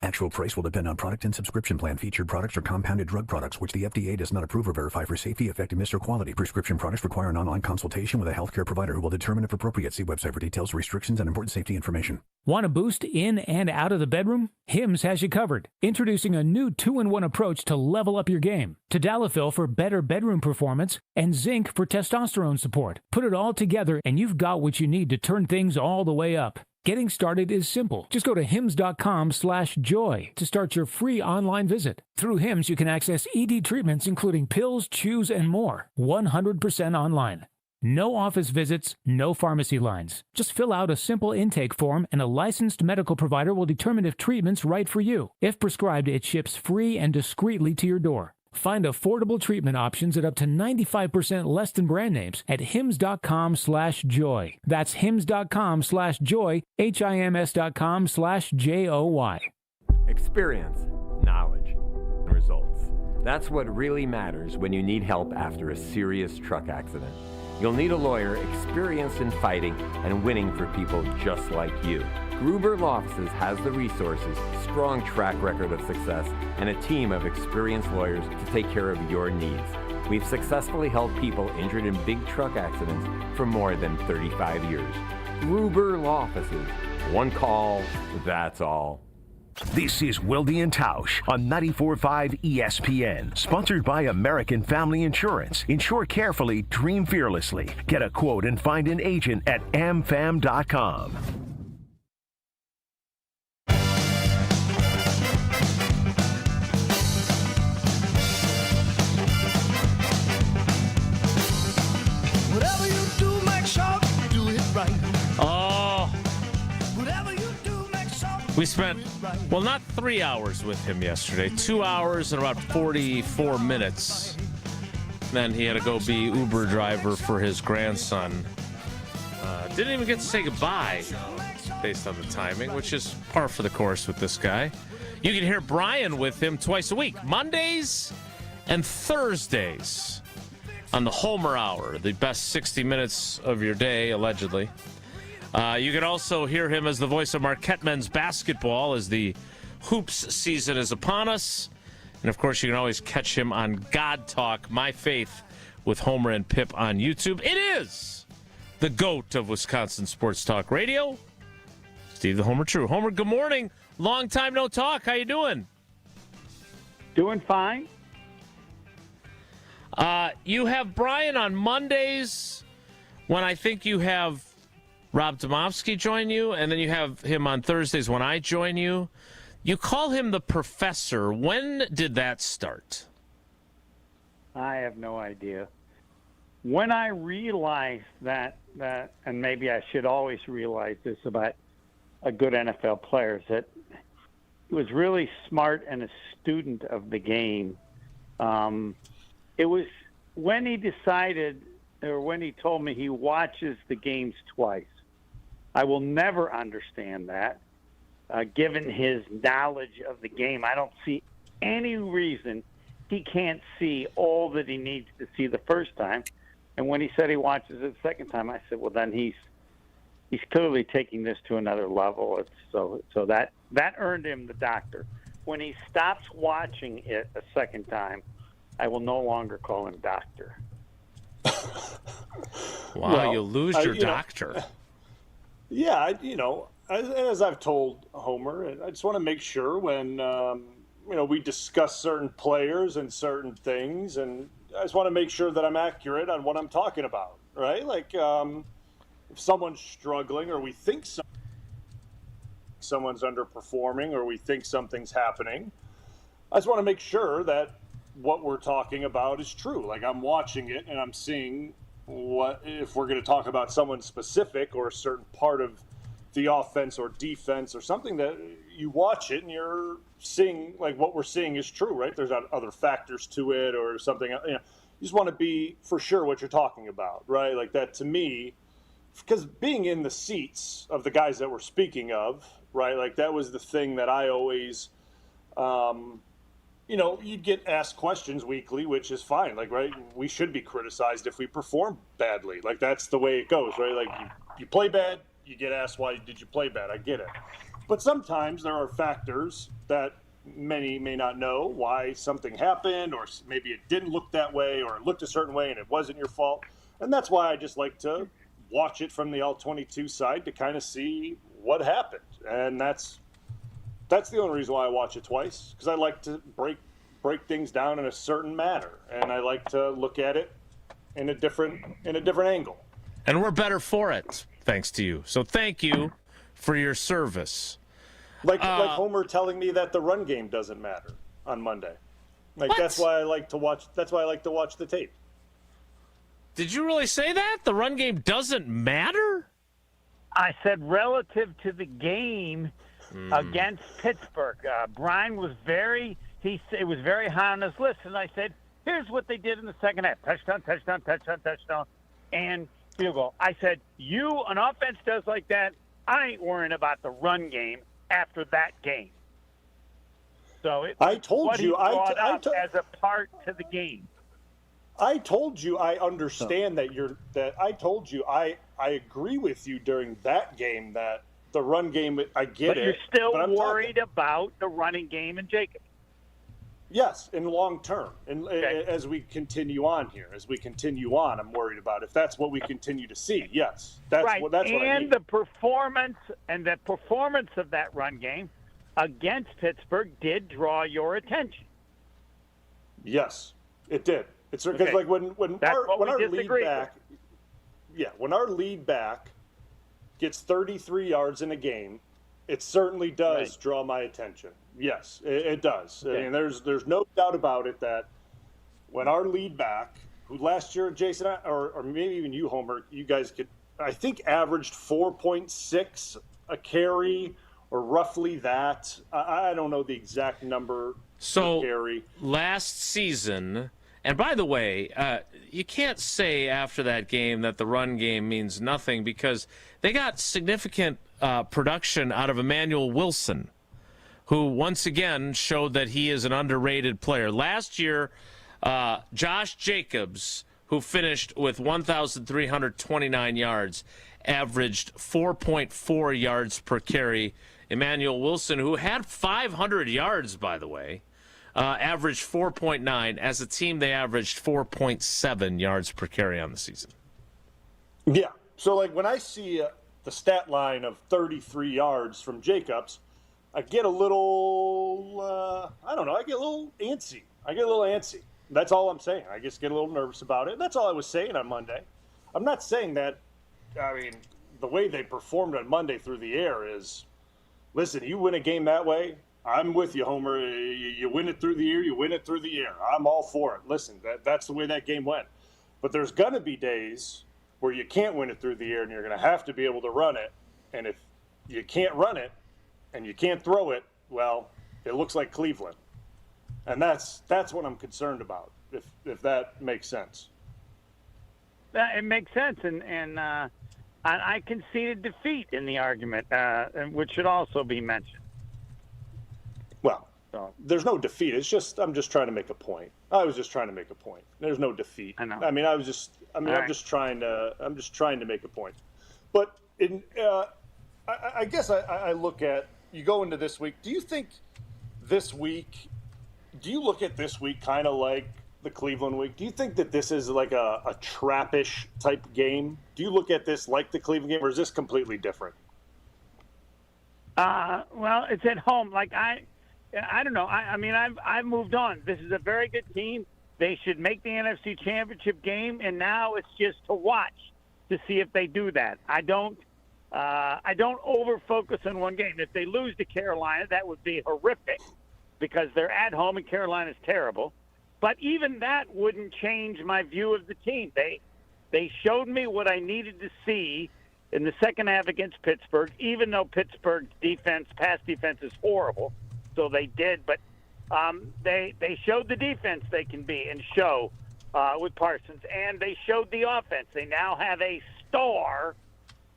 Actual price will depend on product and subscription plan. Featured products are compounded drug products, which the FDA does not approve or verify for safety, effectiveness, or quality. Prescription products require an online consultation with a healthcare provider who will determine if appropriate. See website for details, restrictions, and important safety information. Want a boost in and out of the bedroom? Hims has you covered. Introducing a new 2-in-1 approach to level up your game. Tadalafil for better bedroom performance and zinc for testosterone support. Put it all together and you've got what you need to turn things all the way up. Getting started is simple. Just go to hims.com/joy to start your free online visit. Through Hims, you can access ED treatments including pills, chews, and more. 100% online. No office visits, no pharmacy lines. Just fill out a simple intake form and a licensed medical provider will determine if treatment's right for you. If prescribed, it ships free and discreetly to your door. Find affordable treatment options at up to 95% less than brand names at hims.com/joy. That's hims.com/joy, HIMS.com/JOY. Experience, knowledge, results. That's what really matters when you need help after a serious truck accident. You'll need a lawyer experienced in fighting and winning for people just like you. Gruber Law Offices has the resources, strong track record of success, and a team of experienced lawyers to take care of your needs. We've successfully helped people injured in big truck accidents for more than 35 years. Gruber Law Offices. One call, that's all. This is Wilde and Tausch on 94.5 ESPN, sponsored by American Family Insurance. Insure carefully, dream fearlessly. Get a quote and find an agent at amfam.com. Whatever you do, make sure you do it right. Oh. Whatever you do, make sure We spent, well, not 3 hours with him yesterday. 2 hours and about 44 minutes. Then he had to go be Uber driver for his grandson. Didn't even get to say goodbye based on the timing, which is par for the course with this guy. You can hear Bryan with him twice a week, Mondays and Thursdays on the Homer Hour, the best 60 minutes of your day, allegedly. You can also hear him as the voice of Marquette men's basketball as the hoops season is upon us. And, of course, you can always catch him on God Talk, My Faith, with Homer and Pip on YouTube. It is the GOAT of Wisconsin Sports Talk Radio, Steve the Homer True. Homer, good morning. Long time no talk. How you doing? Doing fine. You have Bryan on Mondays when I think you have Rob Domofsky join you, and then you have him on Thursdays when I join you. You call him the professor. When did that start? I have no idea. When I realized that, and maybe I should always realize this about a good NFL player, is that he was really smart and a student of the game. It was when he decided, or when he told me he watches the games twice. I will never understand that. Given his knowledge of the game, I don't see any reason he can't see all that he needs to see the first time. And when he said he watches it the second time, I said, well, then he's clearly taking this to another level. So that earned him the doctor. When he stops watching it a second time, I will no longer call him doctor. Wow, well, you lose your doctor. As I've told Homer, I just want to make sure when we discuss certain players and certain things, and I just want to make sure that I'm accurate on what I'm talking about, right? Like if someone's struggling, or we think someone's underperforming, or we think something's happening, I just want to make sure that what we're talking about is true. Like I'm watching it and I'm seeing what, if we're going to talk about someone specific or a certain part of the offense or defense or something, that you watch it and you're seeing like what we're seeing is true, right? There's not other factors to it or something. You just want to be for sure what you're talking about, right? Like that to me, because being in the seats of the guys that we're speaking of, right? Like that was the thing that I always, you'd get asked questions weekly, which is fine. Like, right, we should be criticized if we perform badly. Like that's the way it goes, right? Like you play bad, you get asked why did you play bad. I get it. But sometimes there are factors that many may not know why something happened, or maybe it didn't look that way, or it looked a certain way and it wasn't your fault. And that's why I just like to watch it from the all-22 side to kind of see what happened. And that's the only reason why I watch it twice, because I like to break things down in a certain manner, and I like to look at it in a different angle. And we're better for it, thanks to you. So thank you for your service. Like Homer telling me that the run game doesn't matter on Monday. Like what? That's why I like to watch the tape. Did you really say that? The run game doesn't matter? I said relative to the game against Pittsburgh. Bryan was very it was very high on his list, and I said, here's what they did in the second half. Touchdown, touchdown, touchdown, touchdown, and field goal. I said, an offense does like that, I ain't worrying about the run game after that game. So I told you, as a part to the game. I told you I understand I told you I agree with you during that game that the run game, I get but it. You're still worried about the running game and Jacobs. Yes, in long term. And as we continue on here, I'm worried about if that's what we continue to see. Yes, that's right. what I mean. And the performance of that run game against Pittsburgh did draw your attention. Yes, it did. It's because like when our lead back gets 33 yards in a game, it certainly does draw my attention. Yes, it does. Okay. I mean, there's no doubt about it that when our lead back, who last year, Jason, or maybe even you, Homer, you guys I think averaged 4.6 a carry or roughly that. I don't know the exact number per carry. Last season, and by the way, you can't say after that game that the run game means nothing because they got significant production out of Emmanuel Wilson, who once again showed that he is an underrated player. Last year, Josh Jacobs, who finished with 1,329 yards, averaged 4.4 yards per carry. Emmanuel Wilson, who had 500 yards, by the way, averaged 4.9. As a team, they averaged 4.7 yards per carry on the season. Yeah. So, like, when I see the stat line of 33 yards from Jacobs, I get a little, I get a little antsy. That's all I'm saying. I just get a little nervous about it. That's all I was saying on Monday. I'm not saying that, the way they performed on Monday through the air is, listen, you win a game that way, I'm with you, Homer. You win it through the air, you win it through the air. I'm all for it. Listen, that's the way that game went. But there's going to be days where you can't win it through the air and you're going to have to be able to run it. And if you can't run it, and you can't throw it, well, it looks like Cleveland. And that's what I'm concerned about, if that makes sense. It makes sense, and I conceded defeat in the argument, which should also be mentioned. Well, there's no defeat. It's just I'm just trying to make a point. I was just trying to make a point. There's no defeat. I know. I'm just trying to make a point. But I guess I look at, you go into this week, do you look at this week kind of like the Cleveland week? Do you think that this is like a trappish type game? Do you look at this like the Cleveland game, or is this completely different? Well, it's at home. Like, I don't know. I've moved on. This is a very good team. They should make the NFC Championship game, and now it's just to watch to see if they do that. I don't over-focus on one game. If they lose to Carolina, that would be horrific because they're at home and Carolina's terrible. But even that wouldn't change my view of the team. They showed me what I needed to see in the second half against Pittsburgh, even though Pittsburgh's pass defense is horrible. So they did. But they showed the defense they can be and show with Parsons. And they showed the offense. They now have a star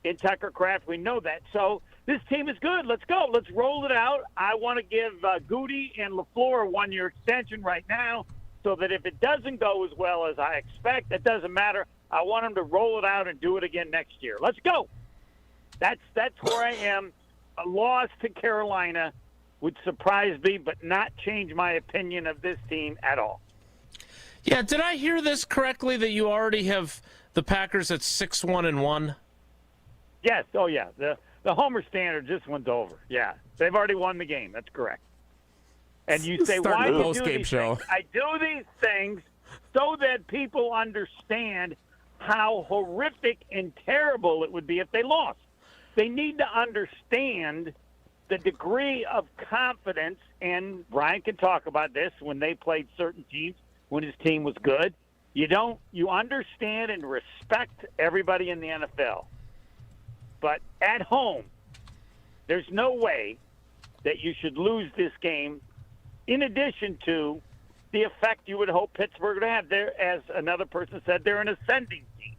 in Tucker Kraft. We know that. So this team is good. Let's go. Let's roll it out. I want to give Goody and LaFleur a one-year extension right now so that if it doesn't go as well as I expect, it doesn't matter. I want them to roll it out and do it again next year. Let's go. That's where I am. A loss to Carolina would surprise me, but not change my opinion of this team at all. Yeah, did I hear this correctly that you already have the Packers at 6-1-1? Yes. Oh, yeah. The Homer standard, this one's over. Yeah. They've already won the game. That's correct. And you say, why do you do these things? I do these things so that people understand how horrific and terrible it would be if they lost. They need to understand the degree of confidence, and Ryan can talk about this when they played certain teams when his team was good. You understand and respect everybody in the NFL. But at home, there's no way that you should lose this game in addition to the effect you would hope Pittsburgh would have. There, as another person said, they're an ascending team.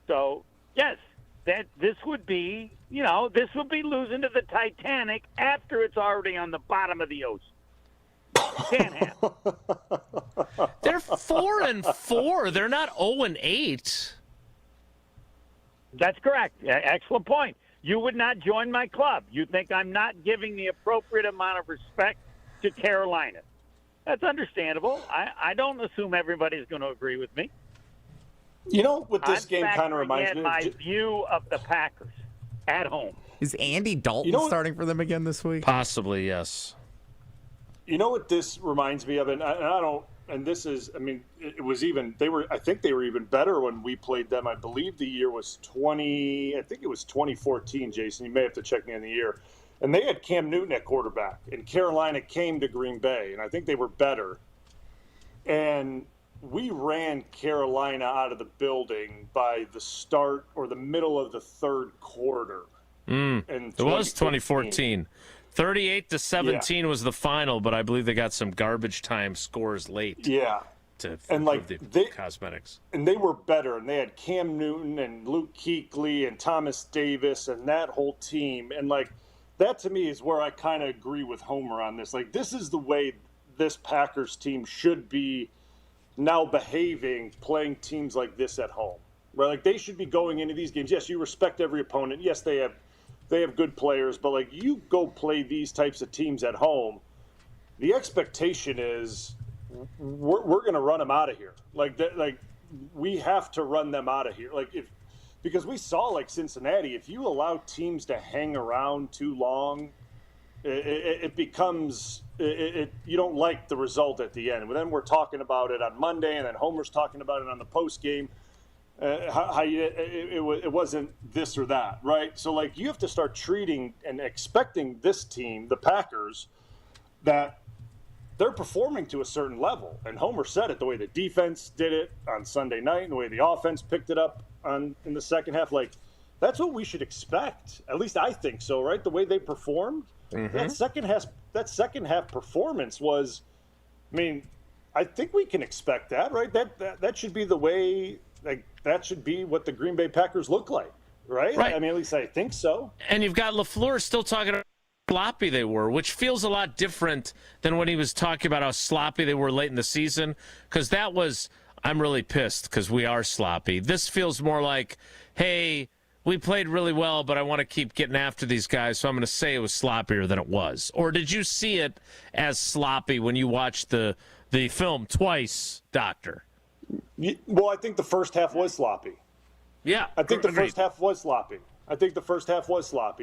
So, yes, this would be losing to the Titanic after it's already on the bottom of the ocean. Can't happen. They're 4-4. They're not 0-8. That's correct. Excellent point. You would not join my club. You think I'm not giving the appropriate amount of respect to Carolina. That's understandable. I don't assume everybody's going to agree with me. You know what this game kind of reminds me of? My view of the Packers at home. Is Andy Dalton starting for them again this week? Possibly, yes. You know what this reminds me of, and I don't. And this is, I mean, it was even. I think they were even better when we played them. I believe the year was 2014. Jason, you may have to check me on the year. And they had Cam Newton at quarterback, and Carolina came to Green Bay, and I think they were better. And we ran Carolina out of the building by the start or the middle of the third quarter. It was 2014. 38-17 was the final, but I believe they got some garbage time scores late. Yeah. To and like the cosmetics. And they were better, and they had Cam Newton and Luke Kuechly and Thomas Davis and that whole team. And like that to me is where I kind of agree with Homer on this. Like this is the way this Packers team should be now behaving, playing teams like this at home. Right? Like they should be going into these games. Yes, you respect every opponent. Yes, they have good players, but like you go play these types of teams at home, the expectation is we're going to run them out of here. Like we have to run them out of here. Because we saw like Cincinnati, if you allow teams to hang around too long, it becomes you don't like the result at the end. But then we're talking about it on Monday, and then Homer's talking about it on the post game. It wasn't this or that, right? So, like, you have to start treating and expecting this team, the Packers, that they're performing to a certain level. And Homer said it, the way the defense did it on Sunday night and the way the offense picked it up in the second half. Like, that's what we should expect. At least I think so, right? The way they performed. Mm-hmm. That second half performance was, I mean, I think we can expect that, right? That should be the way. Like that should be what the Green Bay Packers look like, right? I mean, at least I think so. And you've got LaFleur still talking about how sloppy they were, which feels a lot different than when he was talking about how sloppy they were late in the season. Because that was, I'm really pissed because we are sloppy. This feels more like, hey, we played really well, but I want to keep getting after these guys, so I'm going to say it was sloppier than it was. Or did you see it as sloppy when you watched the film twice, Doctor? Well, I think the first half was sloppy. Yeah. I think the first half was sloppy.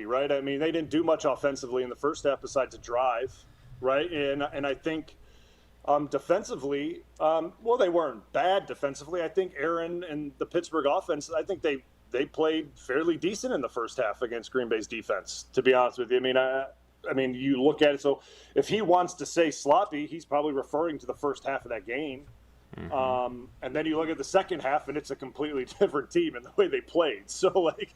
Right? I mean, they didn't do much offensively in the first half besides a drive, right? And I think defensively, well, they weren't bad defensively. I think Aaron and the Pittsburgh offense, I think they played fairly decent in the first half against Green Bay's defense, to be honest with you. I mean, you look at it. So if he wants to say sloppy, he's probably referring to the first half of that game. Mm-hmm. And then you look at the second half, and it's a completely different team in the way they played. So, like,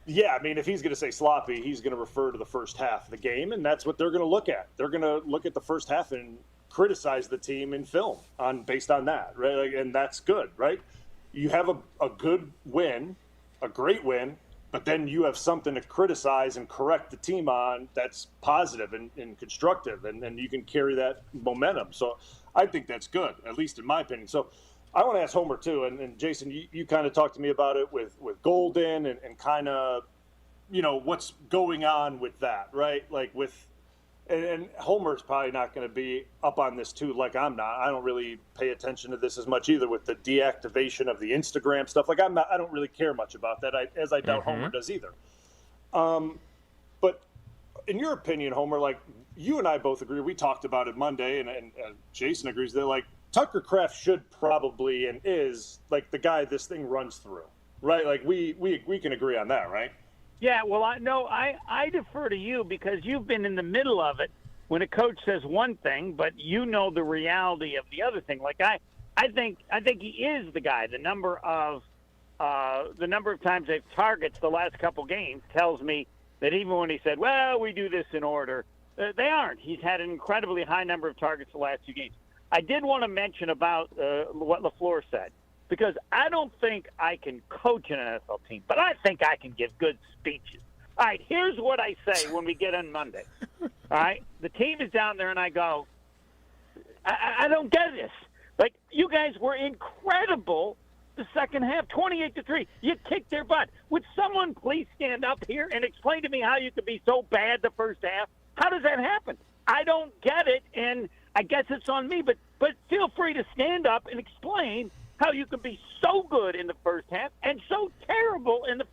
yeah, I mean, if he's going to say sloppy, he's going to refer to the first half of the game, and that's what they're going to look at. They're going to look at the first half and criticize the team in film based on that, right? Like, and that's good, right? You have a good win, a great win, but then you have something to criticize and correct the team on that's positive and constructive, and you can carry that momentum. So I think that's good, at least in my opinion. So I want to ask Homer, too, and Jason, you kind of talked to me about it with Golden and kind of, what's going on with that, right? Like and Homer's probably not going to be up on this, too, like I'm not. I don't really pay attention to this as much either with the deactivation of the Instagram stuff. Like I don't really care much about that, as I doubt Homer does either. But in your opinion, Homer, like you and I both agree, we talked about it Monday, and Jason agrees that like Tucker Kraft should probably and is like the guy this thing runs through, right? Like we can agree on that, right? Yeah, well, I defer to you because you've been in the middle of it when a coach says one thing, but you know the reality of the other thing. Like I think he is the guy. The number of times they've targets the last couple games tells me that even when he said, well, we do this in order, They aren't. He's had an incredibly high number of targets the last 2 games. I did want to mention about what LaFleur said, because I don't think I can coach an NFL team, but I think I can give good speeches. All right, here's what I say when we get on Monday. All right, the team is down there, and I go, I don't get this. Like, you guys were incredible the second half, 28-3. You kicked their butt. Would someone please stand up here and explain to me how you could be so bad the first half? How does that happen? I don't get it, and I guess it's on me, but feel free to stand up and explain how you can be so good in the first half and so terrible in the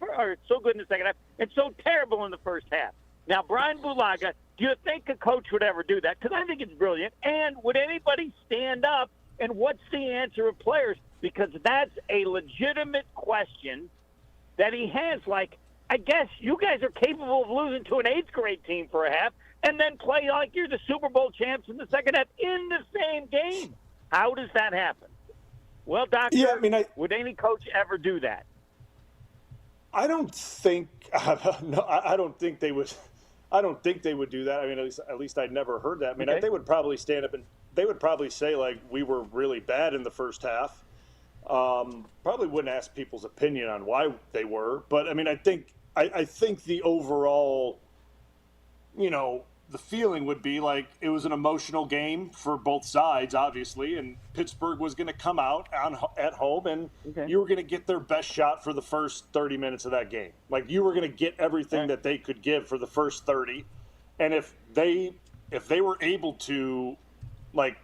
so good in the second half and so terrible in the first half. Now, Bryan Bulaga, do you think a coach would ever do that? Because I think it's brilliant. And would anybody stand up, and what's the answer of players? Because that's a legitimate question that he has. Like, I guess you guys are capable of losing to an 8th grade team for a half and then play like you're the Super Bowl champs in the second half in the same game. How does that happen? Well, Doctor, would any coach ever do that? I don't think no, I don't think they would. I don't think they would do that. I mean, at least I'd never heard that. I mean, they would probably stand up and they would probably say, like, we were really bad in the first half. Probably wouldn't ask people's opinion on why they were, but I mean, I think the overall, the feeling would be like it was an emotional game for both sides, obviously, and Pittsburgh was going to come out at home, and you were going to get their best shot for the first 30 minutes of that game. Like, you were going to get everything that they could give for the first 30, and if they were able to, like,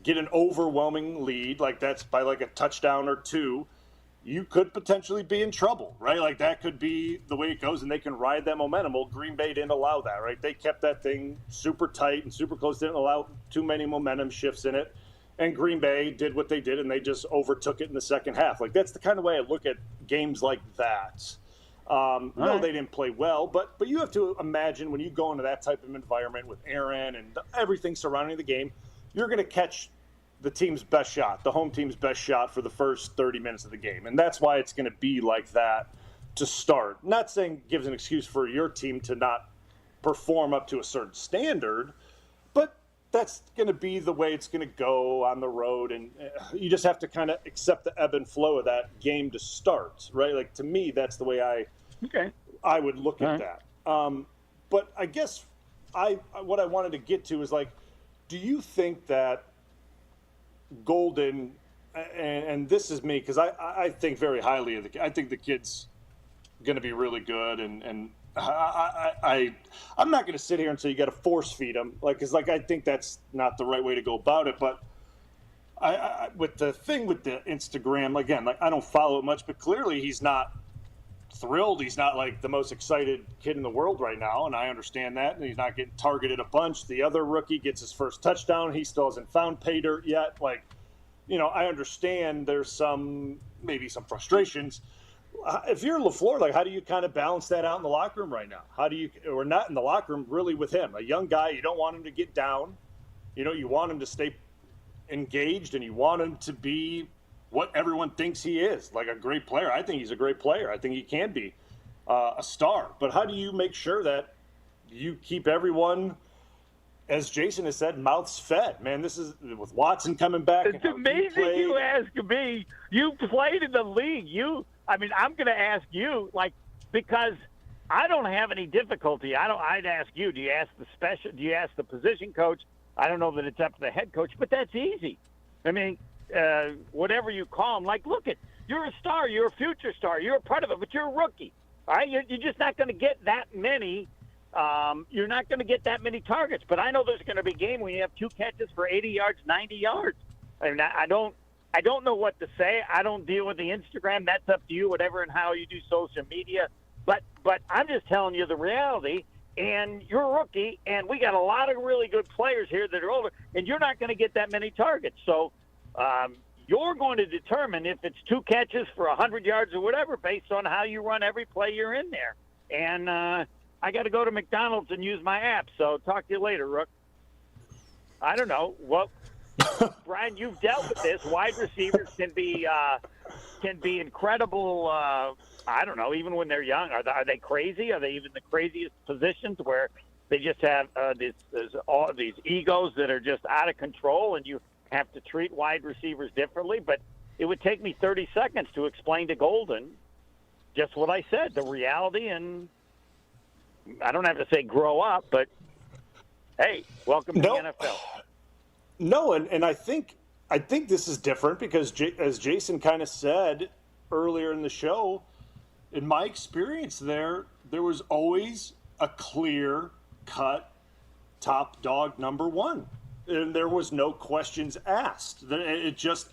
get an overwhelming lead, like that's by like a touchdown or 2, you could potentially be in trouble, right? Like, that could be the way it goes, and they can ride that momentum. Well, Green Bay didn't allow that, right? They kept that thing super tight and super close, didn't allow too many momentum shifts in it, and Green Bay did what they did, and they just overtook it in the second half. Like, that's the kind of way I look at games like that. No, they didn't play well, but you have to imagine when you go into that type of environment with Aaron and everything surrounding the game, you're going to catch the team's best shot, the home team's best shot for the first 30 minutes of the game. And that's why it's going to be like that to start. Not saying it gives an excuse for your team to not perform up to a certain standard, but that's going to be the way it's going to go on the road. And you just have to kind of accept the ebb and flow of that game to start, right? Like, to me, that's the way I would look at that. But I guess what I wanted to get to is, like, do you think that Golden, and this is me, because I think very highly of I think the kid's going to be really good, and I'm not going to sit here and say you got to force feed him, because I think that's not the right way to go about it. But I with the thing with the Instagram, again, like, I don't follow it much, but clearly he's not thrilled. He's not like the most excited kid in the world right now, and I understand that. And he's not getting targeted a bunch. The other rookie gets his first touchdown. He still hasn't found pay dirt yet. Like, I understand there's maybe some frustrations. If you're LaFleur, like, how do you kind of balance that out in the locker room right now? Or not in the locker room, really, with him, a young guy? You don't want him to get down. You want him to stay engaged, and you want him to be what everyone thinks he is, like a great player. I think he's a great player. I think he can be a star. But how do you make sure that you keep everyone, as Jason has said, mouths fed? Man, this is with Watson coming back. It's amazing you ask me. You played in the league. I'm going to ask you, because I don't have any difficulty. I'd ask you. Do you ask the position coach? I don't know that it's up to the head coach, but that's easy. I mean, whatever you call him, look, you're a star, you're a future star, you're a part of it, but you're a rookie. All right, you're just not going to get that many. You're not going to get that many targets. But I know there's going to be a game when you have 2 catches for 80 yards, 90 yards. I mean, I don't know what to say. I don't deal with the Instagram. That's up to you, whatever and how you do social media. But I'm just telling you the reality. And you're a rookie, and we got a lot of really good players here that are older, and you're not going to get that many targets. So you're going to determine if it's 2 catches for 100 yards or whatever based on how you run every play you're in there. And I got to go to McDonald's and use my app, so talk to you later, Rook. I don't know. Well, Brian, you've dealt with this. Wide receivers can be incredible. I don't know, even when they're young. Are they crazy? Are they even the craziest positions where They just have all these egos that are just out of control, and you have to treat wide receivers differently. But it would take me 30 seconds to explain to Golden just what I said, the reality, and I don't have to say grow up, but hey, welcome to the NFL. No, and I think this is different because, as Jason kind of said earlier in the show, in my experience there was always a clear-cut top dog number one, and there was no questions asked. It just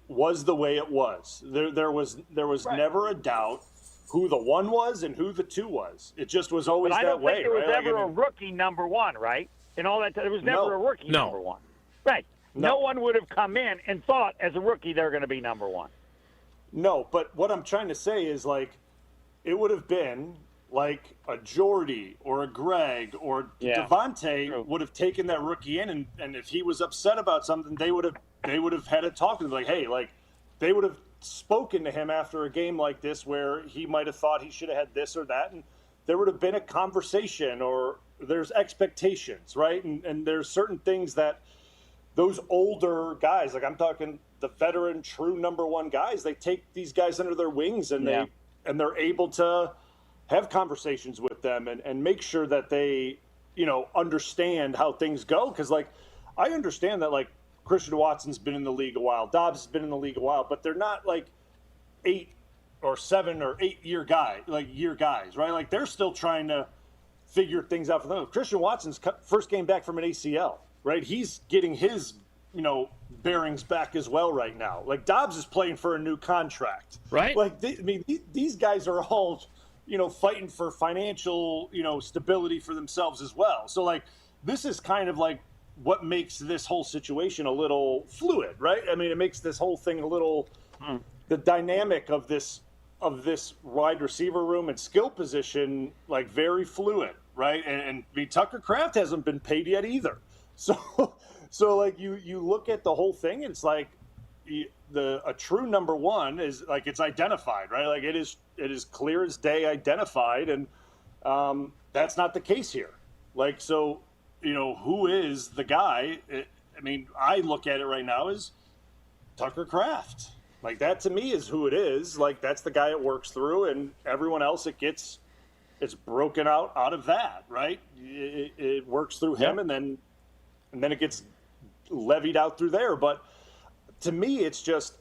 was the way it was. There was never a doubt who the one was and who the two was. It just was always that way. I don't think there was ever a rookie number one, right? And all that. There was never a rookie number one. Right. No one would have come in and thought as a rookie they're going to be number one. No, but what I'm trying to say is, like, it would have been like a Jordy or a Greg or Devontae would have taken that rookie in, and if he was upset about something, they would have had a talk to him, like, hey, like, they would have spoken to him after a game like this where he might have thought he should have had this or that, and there would have been a conversation, or there's expectations, right? And there's certain things that those older guys, like I'm talking the veteran, true number one guys, they take these guys under their wings, and they're able to have conversations with them and make sure that they, understand how things go. Because, like, I understand that, like, Christian Watson's been in the league a while, Dobbs has been in the league a while, but they're not like 8 or 7 or 8 year guys, right? Like, they're still trying to figure things out for them. Christian Watson's first game back from an ACL, right? He's getting his, bearings back as well right now. Like, Dobbs is playing for a new contract, right? Like, these guys are all, fighting for financial, stability for themselves as well. So, like, this is kind of like what makes this whole situation a little fluid, right? I mean, it makes this whole thing a little, the dynamic of this wide receiver room and skill position, like, very fluid, right? And Tucker Kraft hasn't been paid yet either. So like, you look at the whole thing, it's like a true number one is, like, it's identified, right? Like, it is clear as day identified, and that's not the case here. Like, so, who is the guy? I look at it right now as Tucker Kraft. Like, that to me is who it is. Like, that's the guy it works through, and everyone else it's broken out of that, right? It works through him, and then it gets levied out through there. But to me, it's just,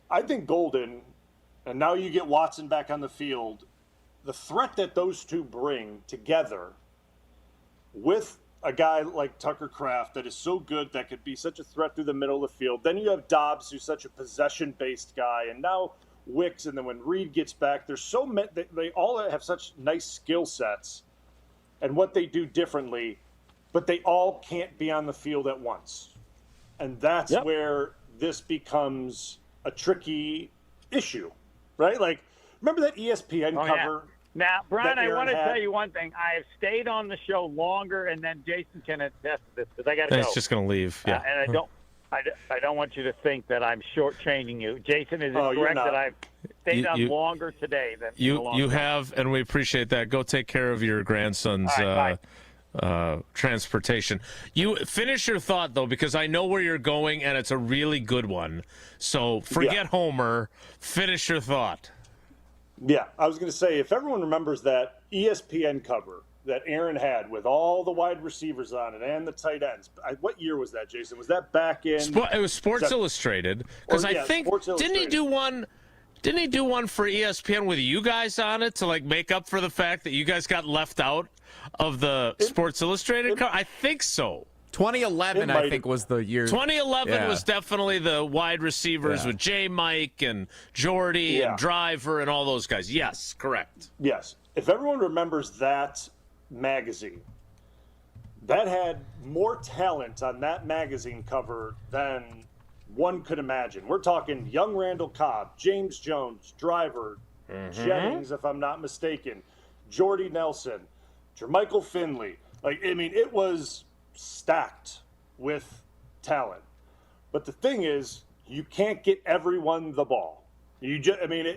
I think Golden, and now you get Watson back on the field, the threat that those two bring together with a guy like Tucker Kraft that is so good, that could be such a threat through the middle of the field. Then you have Dobbs, who's such a possession-based guy, and now Wicks, and then when Reed gets back, there's so many, they all have such nice skill sets and what they do differently, but they all can't be on the field at once. And that's where this becomes a tricky issue, right? Like, remember that ESPN cover? Yeah. Now, Brian, I want to tell you one thing. I have stayed on the show longer, and then Jason can attest to this, because I got to go. He's just going to leave. Yeah. And I don't want you to think that I'm shortchanging you. Jason, is it correct that I've stayed on longer today than you have, and we appreciate that. Go take care of your grandson's transportation. You finish your thought, though, because I know where you're going, and it's a really good one. So forget Homer. Finish your thought. Yeah, I was going to say, if everyone remembers that ESPN cover that Aaron had with all the wide receivers on it and the tight ends, what year was that, Jason? Was that back in? It was Sports Illustrated, because I think didn't he do one for ESPN with you guys on it to, like, make up for the fact that you guys got left out of the Sports Illustrated cover? I think so. 2011, I think, was the year. 2011 was definitely the wide receivers with J. Mike and Jordy and Driver and all those guys. Yes, correct. Yes. If everyone remembers that magazine, that had more talent on that magazine cover than one could imagine. We're talking young Randall Cobb, James Jones, Driver, Jennings, if I'm not mistaken, Jordy Nelson, Jermichael Finley. Like, I mean, it was stacked with talent. But the thing is, you can't get everyone the ball. You just, I mean,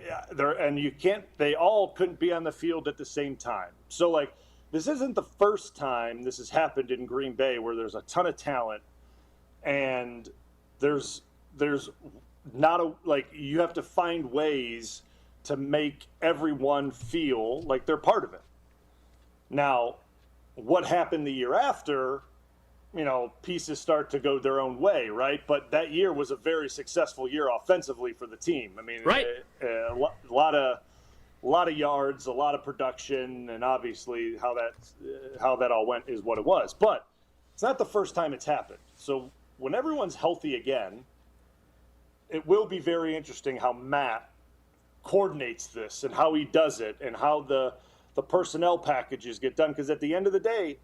they all couldn't be on the field at the same time. So, like, this isn't the first time this has happened in Green Bay where there's a ton of talent and there's not you have to find ways to make everyone feel like they're part of it. Now, what happened the year after, pieces start to go their own way, right? But that year was a very successful year offensively for the team. I mean, right. A lot of yards, a lot of production, and obviously how that all went is what it was. But it's not the first time it's happened. So when everyone's healthy again, it will be very interesting how Matt coordinates this and how he does it and how the personnel packages get done. Because at the end of the day,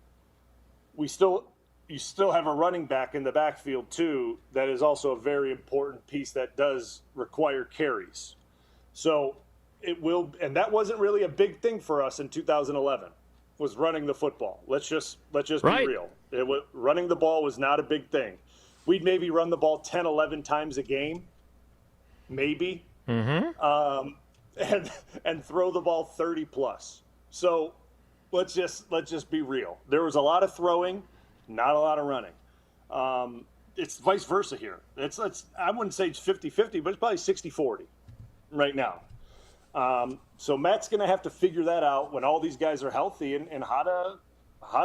you still have a running back in the backfield too that is also a very important piece that does require carries. So it will, and that wasn't really a big thing for us in 2011, was running the football. Let's just right. be real. Running the ball was not a big thing. We'd maybe run the ball 10, 11 times a game, maybe, and throw the ball 30 plus. So let's just be real. There was a lot of throwing, not a lot of running. It's vice versa here. I wouldn't say it's 50-50, but it's probably 60-40 right now. So Matt's going to have to figure that out when all these guys are healthy and how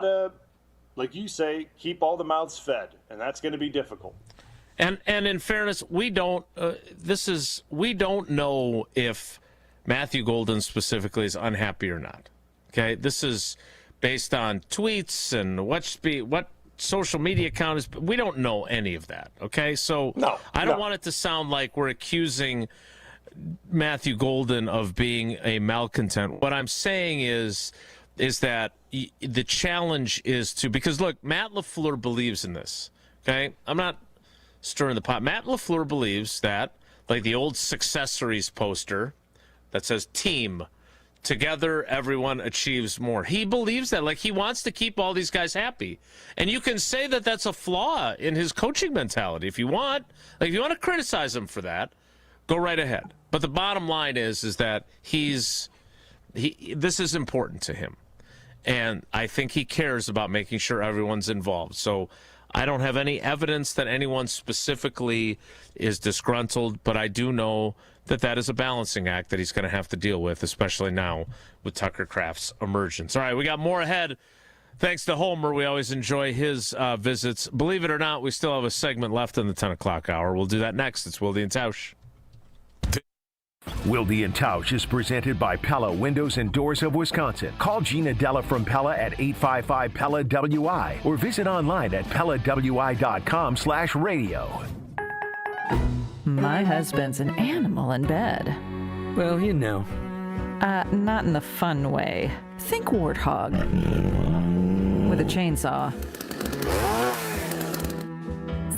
to, like you say, keep all the mouths fed, and that's going to be difficult. And in fairness, we don't know if Matthew Golden specifically is unhappy or not. Okay, this is based on tweets and what social media account is. We don't know any of that. Okay, so I don't want it to sound like we're accusing Matthew Golden of being a malcontent. What I'm saying is that the challenge is because look, Matt LaFleur believes in this. Okay, I'm not stirring the pot. Matt LaFleur believes that, like the old Successories poster that says team, together everyone achieves more. He believes that. Like, he wants to keep all these guys happy. And you can say that that's a flaw in his coaching mentality if you want. Like, if you want to criticize him for that, go right ahead. But the bottom line is that this is important to him. And I think he cares about making sure everyone's involved. So I don't have any evidence that anyone specifically is disgruntled, but I do know that is a balancing act that he's going to have to deal with, especially now with Tucker Kraft's emergence. All right, we got more ahead. Thanks to Homer. We always enjoy his visits. Believe it or not, we still have a segment left in the 10 o'clock hour. We'll do that next. It's Wilde and Tausch. Wilde and Tausch is presented by Pella Windows and Doors of Wisconsin. Call Gina Della from Pella at 855-PELLA-WI or visit online at PellaWI.com/radio. My husband's an animal in bed. Well, you know. Not in the fun way. Think warthog. With a chainsaw.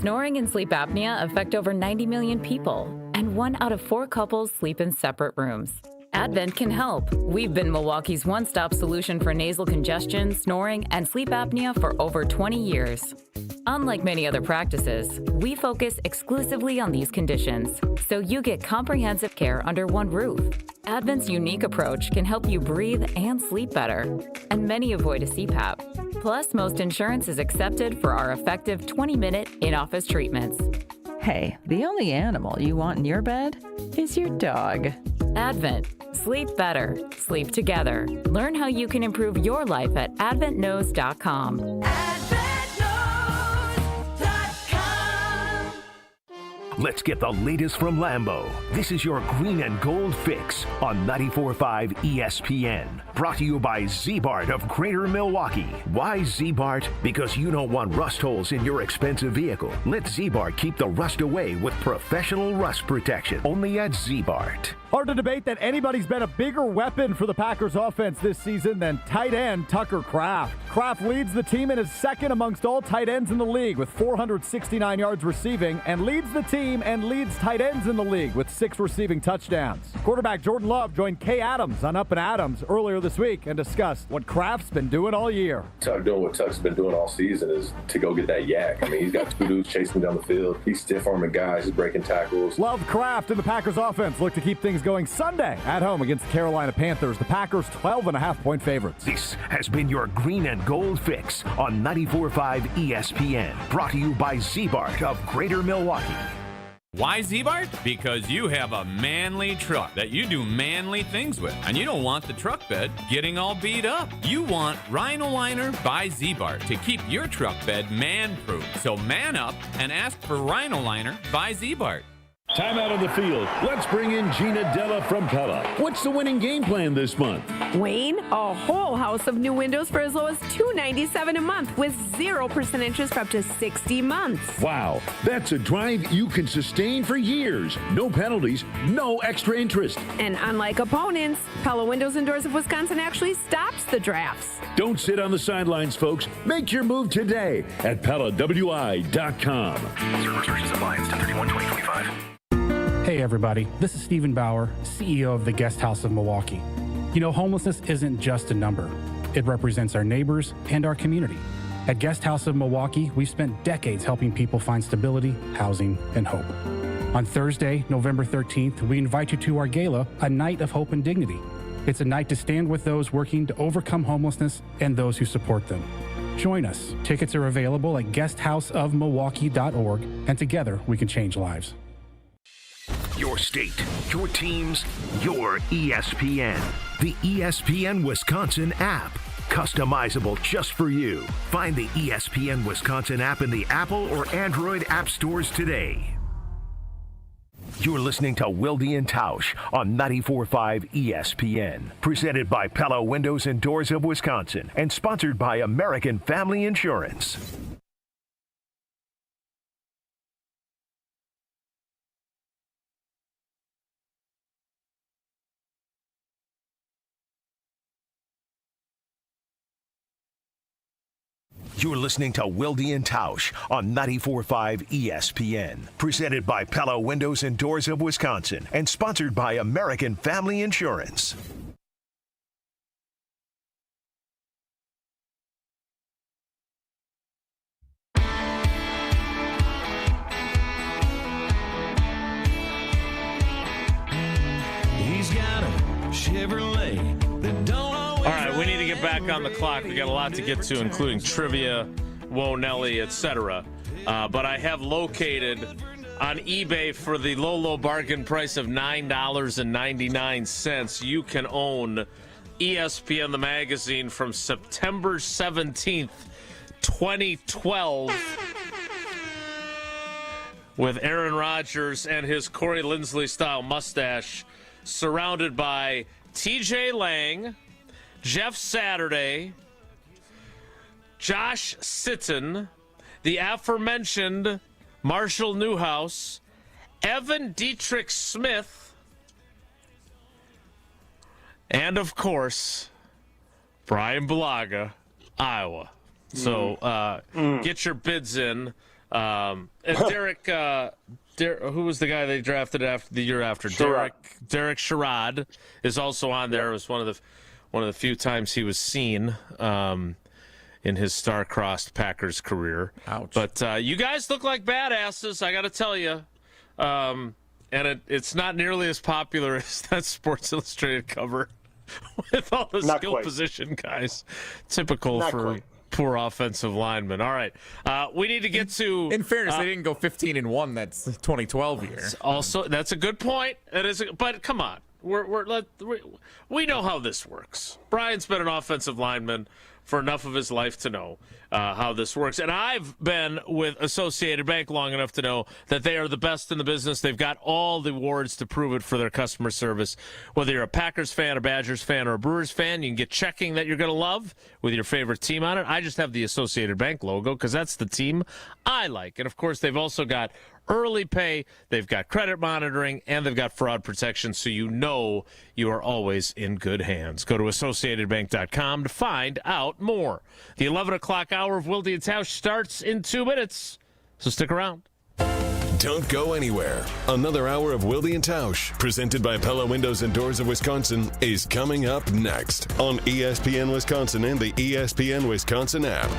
Snoring and sleep apnea affect over 90 million people, and 1 out of 4 couples sleep in separate rooms. Advent can help. We've been Milwaukee's one-stop solution for nasal congestion, snoring, and sleep apnea for over 20 years. Unlike many other practices, we focus exclusively on these conditions, so you get comprehensive care under one roof. Advent's unique approach can help you breathe and sleep better, and many avoid a CPAP. Plus, most insurance is accepted for our effective 20-minute in-office treatments. Hey, the only animal you want in your bed is your dog. Advent. Sleep better. Sleep together. Learn how you can improve your life at adventknows.com. Let's get the latest from Lambeau. This is your Green and Gold Fix on 94.5 ESPN. Brought to you by Z-Bart of Greater Milwaukee. Why Z-Bart? Because you don't want rust holes in your expensive vehicle. Let Z-Bart keep the rust away with professional rust protection. Only at Z-Bart. Hard to debate that anybody's been a bigger weapon for the Packers offense this season than tight end Tucker Kraft. Kraft leads the team and is second amongst all tight ends in the league with 469 yards receiving, and leads the team and leads tight ends in the league with 6 receiving touchdowns. Quarterback Jordan Love joined Kay Adams on Up and Adams earlier this week and discussed what Kraft's been doing all year. Tuck doing what Tuck's been doing all season is to go get that yak. I mean, he's got 2 dudes chasing down the field. He's stiff-arming guys. He's breaking tackles. Love, Kraft, and the Packers offense look to keep things going Sunday at home against the Carolina Panthers. The Packers 12.5-point favorites. This has been your Green and Gold Fix on 94.5 ESPN. Brought to you by Z-Bart of Greater Milwaukee. Why Z-Bart? Because you have a manly truck that you do manly things with. And you don't want the truck bed getting all beat up. You want Rhino Liner by Z-Bart to keep your truck bed man-proof. So man up and ask for Rhino Liner by Z-Bart. Time out on the field. Let's bring in Gina Della from Pella. What's the winning game plan this month? Wayne, a whole house of new windows for as low as $297 a month with 0% interest for up to 60 months. Wow, that's a drive you can sustain for years. No penalties, no extra interest. And unlike opponents, Pella Windows and Doors of Wisconsin actually stops the drafts. Don't sit on the sidelines, folks. Make your move today at PellaWI.com. Zero restrictions apply. It's 10/31/2025. Hey everybody, this is Stephen Bauer, CEO of the Guest House of Milwaukee. You know, homelessness isn't just a number. It represents our neighbors and our community. At Guest House of Milwaukee, we've spent decades helping people find stability, housing, and hope. On Thursday, November 13th, we invite you to our gala, A Night of Hope and Dignity. It's a night to stand with those working to overcome homelessness and those who support them. Join us. Tickets are available at guesthouseofmilwaukee.org, and together we can change lives. Your state, your teams, your ESPN. The ESPN Wisconsin app. Customizable just for you. Find the ESPN Wisconsin app in the Apple or Android app stores today. You're listening to Wilde and Tausch on 94.5 ESPN. Presented by Pella Windows and Doors of Wisconsin and sponsored by American Family Insurance. You're listening to Wilde and Tausch on 94.5 ESPN. Presented by Pella Windows and Doors of Wisconsin and sponsored by American Family Insurance. He's got a Chevrolet that don't always. All right, we need to get back on the clock. We got a lot to get to, including trivia, Whoa Nelly, etc. But I have located on eBay for the low bargain price of $9.99. You can own ESPN the magazine from September 17th, 2012, with Aaron Rodgers and his Corey Linsley style mustache, surrounded by TJ Lang, Jeff Saturday, Josh Sitton, the aforementioned Marshall Newhouse, Evan Dietrich Smith, and of course, Bryan Bulaga, Iowa. So get your bids in. And Derek, who was the guy they drafted after the year after? Derek Sherrod is also on there. It was one of the few times he was seen in his star-crossed Packers career. Ouch. But you guys look like badasses, I got to tell you. And it's not nearly as popular as that Sports Illustrated cover with all the skill position guys. Typical for poor offensive linemen. All right. We need to get to... In fairness, they didn't go 15-1. That's 2012 year. Also, that's a good point. But come on. We know how this works. Brian's been an offensive lineman for enough of his life to know how this works. And I've been with Associated Bank long enough to know that they are the best in the business. They've got all the awards to prove it for their customer service. Whether you're a Packers fan, a Badgers fan, or a Brewers fan, you can get checking that you're going to love with your favorite team on it. I just have the Associated Bank logo because that's the team I like. And, of course, they've also got early pay, they've got credit monitoring, and they've got fraud protection, so you know you are always in good hands. Go to AssociatedBank.com to find out more. The 11 o'clock hour of Wilde and Tausch starts in 2 minutes, so stick around. Don't go anywhere. Another hour of Wilde and Tausch, presented by Pella Windows and Doors of Wisconsin, is coming up next on ESPN Wisconsin and the ESPN Wisconsin app.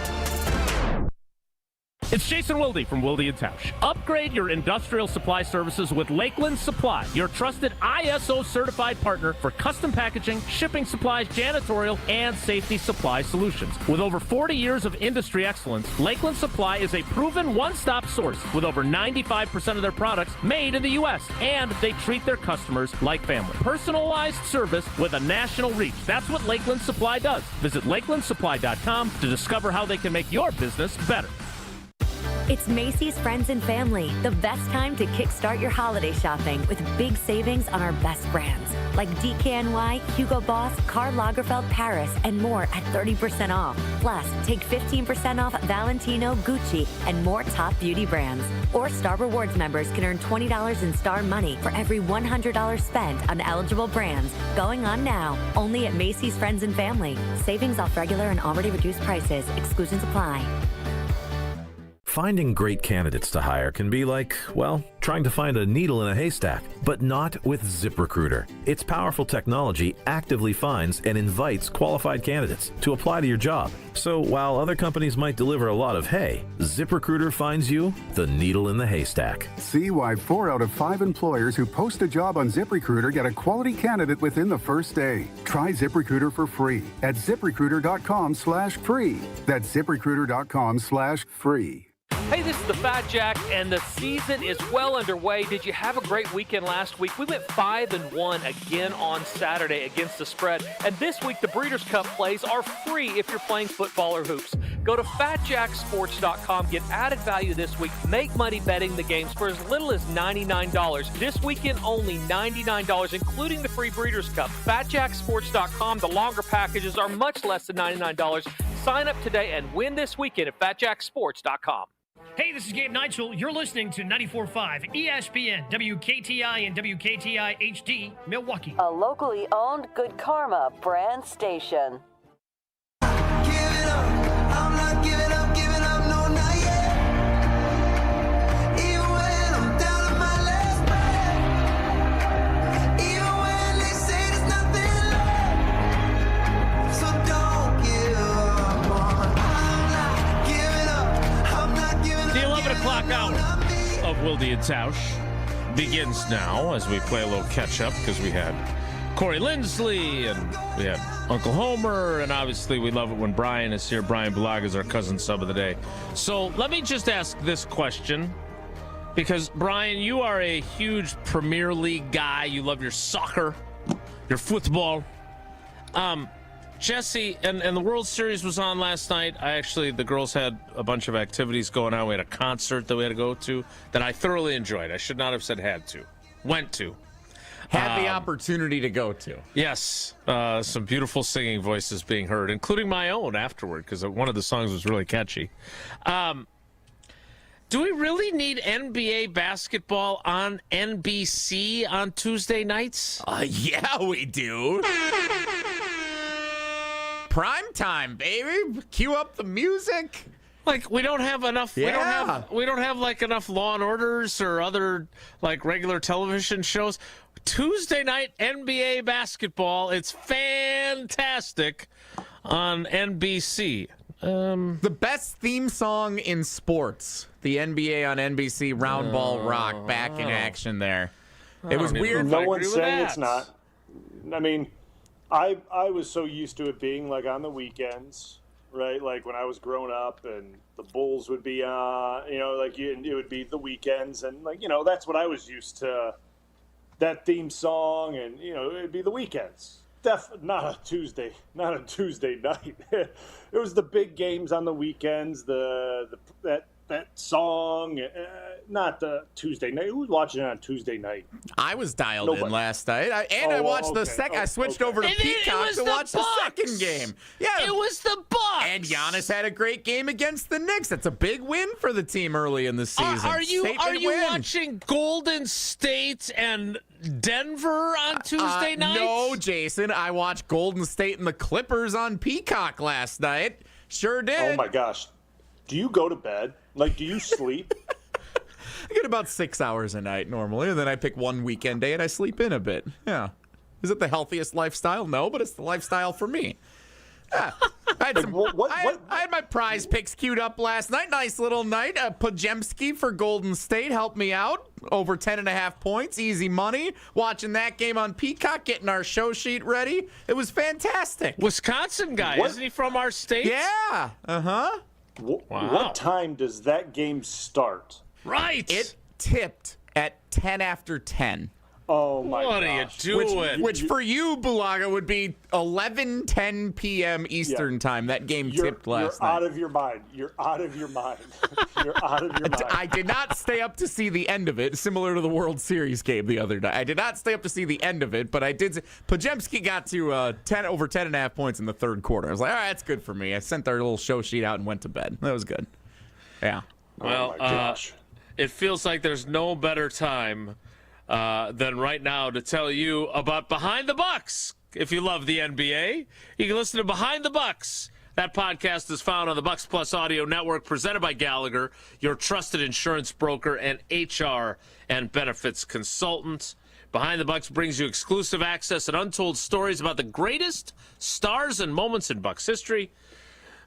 It's Jason Wilde from Wilde and Tausch. Upgrade your industrial supply services with Lakeland Supply, your trusted ISO-certified partner for custom packaging, shipping supplies, janitorial, and safety supply solutions. With over 40 years of industry excellence, Lakeland Supply is a proven one-stop source with over 95% of their products made in the U.S., and they treat their customers like family. Personalized service with a national reach. That's what Lakeland Supply does. Visit LakelandSupply.com to discover how they can make your business better. It's Macy's Friends and Family, the best time to kickstart your holiday shopping with big savings on our best brands like DKNY, Hugo Boss, Karl Lagerfeld Paris, and more at 30% off. Plus, take 15% off Valentino, Gucci, and more top beauty brands. Or Star Rewards members can earn $20 in Star Money for every $100 spent on eligible brands. Going on now, only at Macy's Friends and Family. Savings off regular and already reduced prices. Exclusions apply. Finding great candidates to hire can be like, well, trying to find a needle in a haystack, but not with ZipRecruiter. Its powerful technology actively finds and invites qualified candidates to apply to your job. So while other companies might deliver a lot of hay, ZipRecruiter finds you the needle in the haystack. See why 4 out of 5 employers who post a job on ZipRecruiter get a quality candidate within the first day. Try ZipRecruiter for free at ZipRecruiter.com/free. That's ZipRecruiter.com/free. Hey, this is the Fat Jack, and the season is well underway. Did you have a great weekend last week? We went 5-1 again on Saturday against the spread. And this week, the Breeders' Cup plays are free if you're playing football or hoops. Go to FatJackSports.com. Get added value this week. Make money betting the games for as little as $99. This weekend, only $99, including the free Breeders' Cup. FatJackSports.com. The longer packages are much less than $99. Sign up today and win this weekend at FatJackSports.com. Hey, this is Gabe Neitzel. You're listening to 94.5 ESPN, WKTI and WKTI HD, Milwaukee. A locally owned Good Karma brand station. O'clock hour of Wilde and Tausch begins now as we play a little catch-up because we had Corey Linsley and we had Uncle Homer, and obviously we love it when Bryan is here. Bryan Bulaga is our cousin sub of the day. So let me just ask this question, because Bryan, you are a huge Premier League guy. You love your soccer, your football. Jesse, and the World Series was on last night. The girls had a bunch of activities going on. We had a concert that we had to go to that I thoroughly enjoyed. I should not have said had to. Went to. Had the opportunity to go to. Yes. Some beautiful singing voices being heard, including my own afterward, because one of the songs was really catchy. Do we really need NBA basketball on NBC on Tuesday nights? Yeah, we do. Prime time, baby. Cue up the music. Like, we don't have enough. Yeah. We don't have like enough Law and Orders or other like regular television shows. Tuesday night NBA basketball. It's fantastic on NBC. The best theme song in sports. The NBA on NBC. Round Ball Rock. Back in action there. It was weird. No one's saying it's not. I mean, I was so used to it being like on the weekends, right? Like when I was growing up, and the Bulls would be, it would be the weekends, and that's what I was used to. That theme song, and it'd be the weekends. Not a Tuesday night. It was the big games on the weekends. That that song, not the Tuesday night. Who was watching it on Tuesday night? I was dialed in last night. I watched the second. I switched over to Peacock to watch the second game. Yeah, it was the Bucks. And Giannis had a great game against the Knicks. That's a big win for the team early in the season. Are you watching Golden State and Denver on Tuesday night? No, Jason. I watched Golden State and the Clippers on Peacock last night. Sure did. Oh my gosh. Do you go to bed? Like, do you sleep? I get about 6 hours a night normally, and then I pick one weekend day and I sleep in a bit. Yeah. Is it the healthiest lifestyle? No, but it's the lifestyle for me. Yeah. I had my prize picks queued up last night. Nice little night. Pajemski for Golden State helped me out. Over 10.5 points. Easy money. Watching that game on Peacock, getting our show sheet ready. It was fantastic. Wisconsin guy, isn't he from our state? Yeah. Uh-huh. Wow. What time does that game start? Right. It tipped at 10 after 10. Oh, my gosh. What are you doing? Which for you, Bulaga, would be 11:10 p.m. Eastern time. That game tipped last night. You're out of your mind. You're out of your mind. You're out of your mind. I did not stay up to see the end of it, similar to the World Series game the other night. I did not stay up to see the end of it, but I did. Pajemski got to over 10.5 points in the third quarter. I was like, all right, that's good for me. I sent our little show sheet out and went to bed. That was good. Yeah. Well, it feels like there's no better time than right now to tell you about Behind the Bucks. If you love the NBA, you can listen to Behind the Bucks. That podcast is found on the Bucks Plus Audio Network, presented by Gallagher, your trusted insurance broker and HR and benefits consultant. Behind the Bucks brings you exclusive access and untold stories about the greatest stars and moments in Bucks history.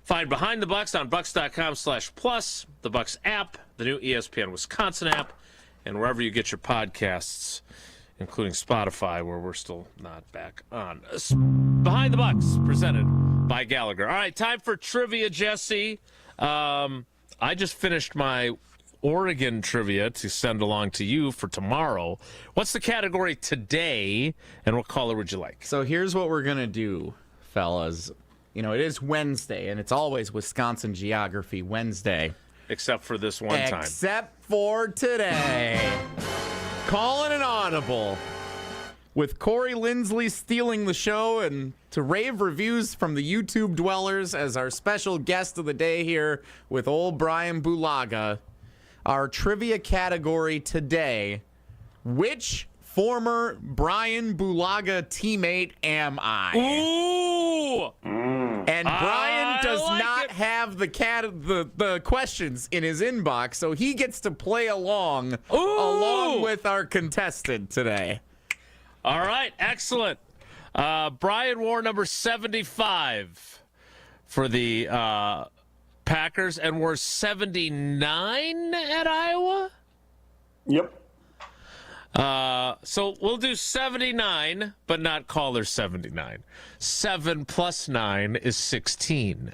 Find Behind the Bucks on bucks.com/plus, the Bucks app, the new ESPN Wisconsin app, and wherever you get your podcasts, including Spotify, where we're still not back on. Behind the Bucks, presented by Gallagher. All right, time for trivia, Jesse. I just finished my Oregon trivia to send along to you for tomorrow. What's the category today, and what caller would you like? So here's what we're going to do, fellas. You know, it is Wednesday, and it's always Wisconsin Geography Wednesday. Except for this one time. Except for today. Calling an audible. With Corey Linsley stealing the show and to rave reviews from the YouTube dwellers as our special guest of the day here with old Bryan Bulaga. Our trivia category today, which former Bryan Bulaga teammate am I? Ooh! And Bryan does not have the questions in his inbox, so he gets to play along with our contestant today. All right, excellent. Bryan wore number 75 for the Packers and wore 79 at Iowa? Yep. So we'll do 79, but not caller 79. 7 plus 9 is 16.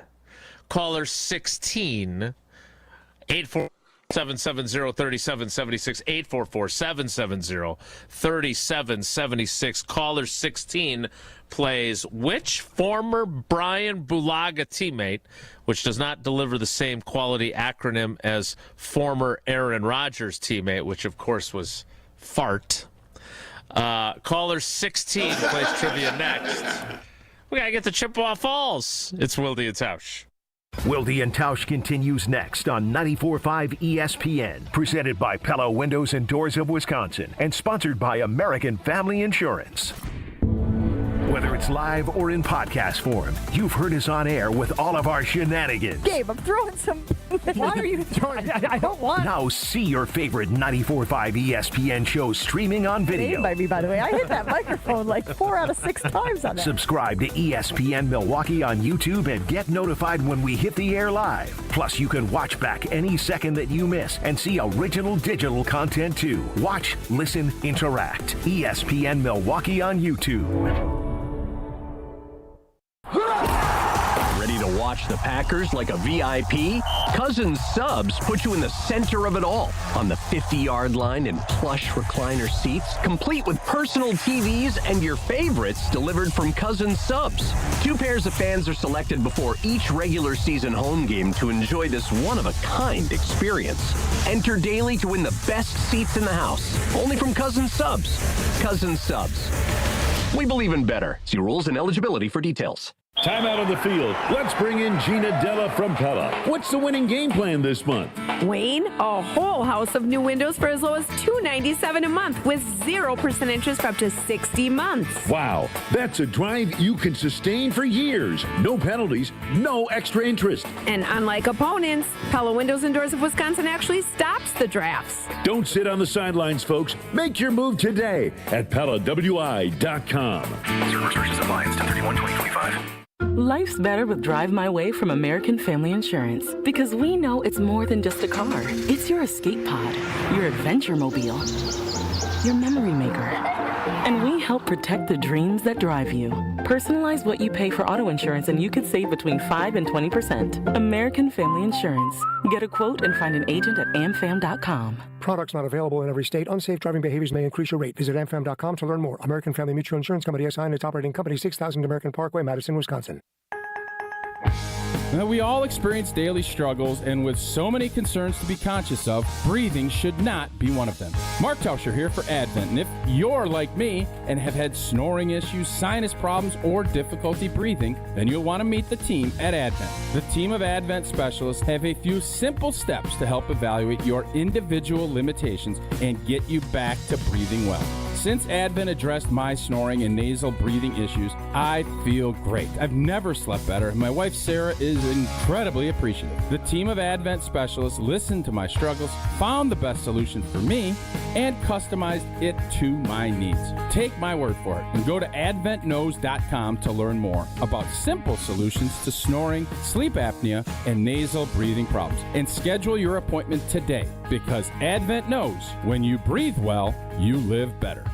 Caller 16, 84770-3776, 844-770-3776. Caller 16 plays which former Bryan Bulaga teammate, which does not deliver the same quality acronym as former Aaron Rodgers teammate, which of course was fart. Caller 16 plays trivia next. We gotta get the Chippewa Falls. It's Wilde and Tausch. Wilde and Tausch continues next on 94.5 ESPN, presented by Pella Windows and Doors of Wisconsin, and sponsored by American Family Insurance. Whether it's live or in podcast form, you've heard us on air with all of our shenanigans. Gabe, I'm throwing some. Why are you throwing? I don't want. Now see your favorite 94.5 ESPN shows streaming on video. By me, by the way. I hit that microphone like 4 out of 6 times on that. Subscribe to ESPN Milwaukee on YouTube and get notified when we hit the air live. Plus, you can watch back any second that you miss and see original digital content too. Watch, listen, interact. ESPN Milwaukee on YouTube. Ready to watch watch the Packers like a VIP? Cousins Subs put you in the center of it all, on the 50-yard line in plush recliner seats, complete with personal TVs and your favorites delivered from Cousins Subs. 2 pairs of fans are selected before each regular season home game to enjoy this one-of-a-kind experience. Enter daily to win the best seats in the house, only from Cousins Subs. Cousins Subs. We believe in better. See rules and eligibility for details. Time out on the field. Let's bring in Gina Della from Pella. What's the winning game plan this month? Wayne, a whole house of new windows for as low as $297 a month with 0% interest for up to 60 months. Wow, that's a drive you can sustain for years. No penalties, no extra interest. And unlike opponents, Pella Windows and Doors of Wisconsin actually stops the drafts. Don't sit on the sidelines, folks. Make your move today at PellaWI.com. Zero restrictions apply. It's 10/31/2025. Life's better with Drive My Way from American Family Insurance because we know it's more than just a car. It's your escape pod, your adventure mobile, your memory maker. And we help protect the dreams that drive you. Personalize what you pay for auto insurance and you could save between 5 and 20%. American Family Insurance. Get a quote and find an agent at amfam.com. Products not available in every state. Unsafe driving behaviors may increase your rate. Visit amfam.com to learn more. American Family Mutual Insurance Company SI and its operating company, 6000 American Parkway, Madison, Wisconsin. Now, we all experience daily struggles, and with so many concerns to be conscious of, breathing should not be one of them. Mark Tauscher here for Advent, and if you're like me and have had snoring issues, sinus problems, or difficulty breathing, then you'll want to meet the team at Advent. The team of Advent specialists have a few simple steps to help evaluate your individual limitations and get you back to breathing well. Since Advent addressed my snoring and nasal breathing issues, I feel great. I've never slept better, and my wife Sarah is incredibly appreciative. The team of Advent specialists listened to my struggles, found the best solution for me, and customized it to my needs. Take my word for it and go to adventknows.com to learn more about simple solutions to snoring, sleep apnea, and nasal breathing problems. And schedule your appointment today because Advent knows when you breathe well, you live better.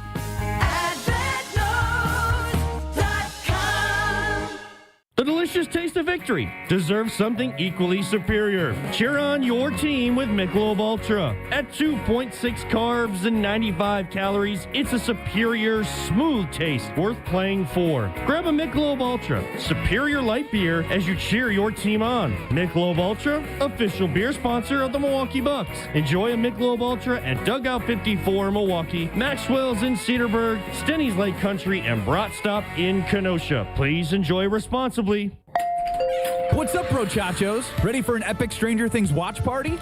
The delicious taste of victory deserves something equally superior. Cheer on your team with Michelob Ultra. At 2.6 carbs and 95 calories, it's a superior, smooth taste worth playing for. Grab a Michelob Ultra, superior light beer as you cheer your team on. Michelob Ultra, official beer sponsor of the Milwaukee Bucks. Enjoy a Michelob Ultra at Dugout 54 Milwaukee, Maxwell's in Cedarburg, Steny Lake Country, and Brat Stop in Kenosha. Please enjoy responsibly. What's up, Pro Chachos? Ready for an epic Stranger Things watch party?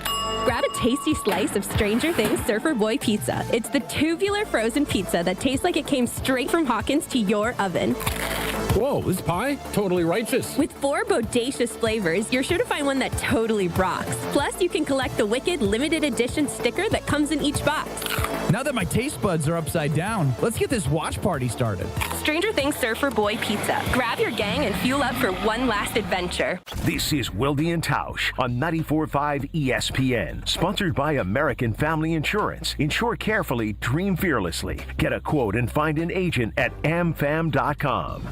Grab a tasty slice of Stranger Things Surfer Boy pizza. It's the tubular frozen pizza that tastes like it came straight from Hawkins to your oven. Whoa, this pie? Totally righteous. With 4 bodacious flavors, you're sure to find one that totally rocks. Plus, you can collect the wicked limited edition sticker that comes in each box. Now that my taste buds are upside down, let's get this watch party started. Stranger Things Surfer Boy Pizza. Grab your gang and fuel up for one last adventure. This is Wilde and Tausch on 94.5 ESPN. Sponsored by American Family Insurance. Insure carefully, dream fearlessly. Get a quote and find an agent at amfam.com.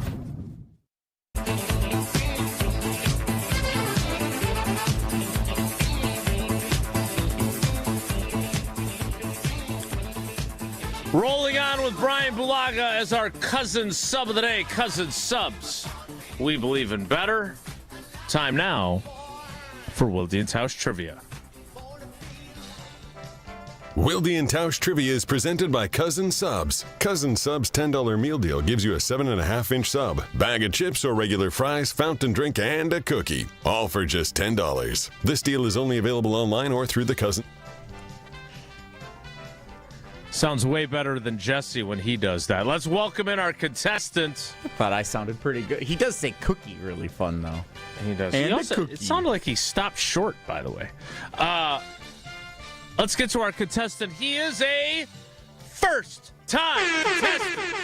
Rolling on with Bryan Bulaga as our cousin sub of the day. Cousin subs. We believe in better. Time now for Wilde and Tausch Trivia. Wilde and Tausch Trivia is presented by Cousin Subs. Cousin Subs $10 meal deal gives you a 7.5-inch sub, bag of chips or regular fries, fountain drink, and a cookie. All for just $10. This deal is only available online or through the Cousin. Sounds way better than Jesse when he does that. Let's welcome in our contestant. I thought I sounded pretty good. He does say cookie really fun, though. He does. And He also, cookie. it sounded like he stopped short, by the way. Let's get to our contestant. He is a first-time contestant.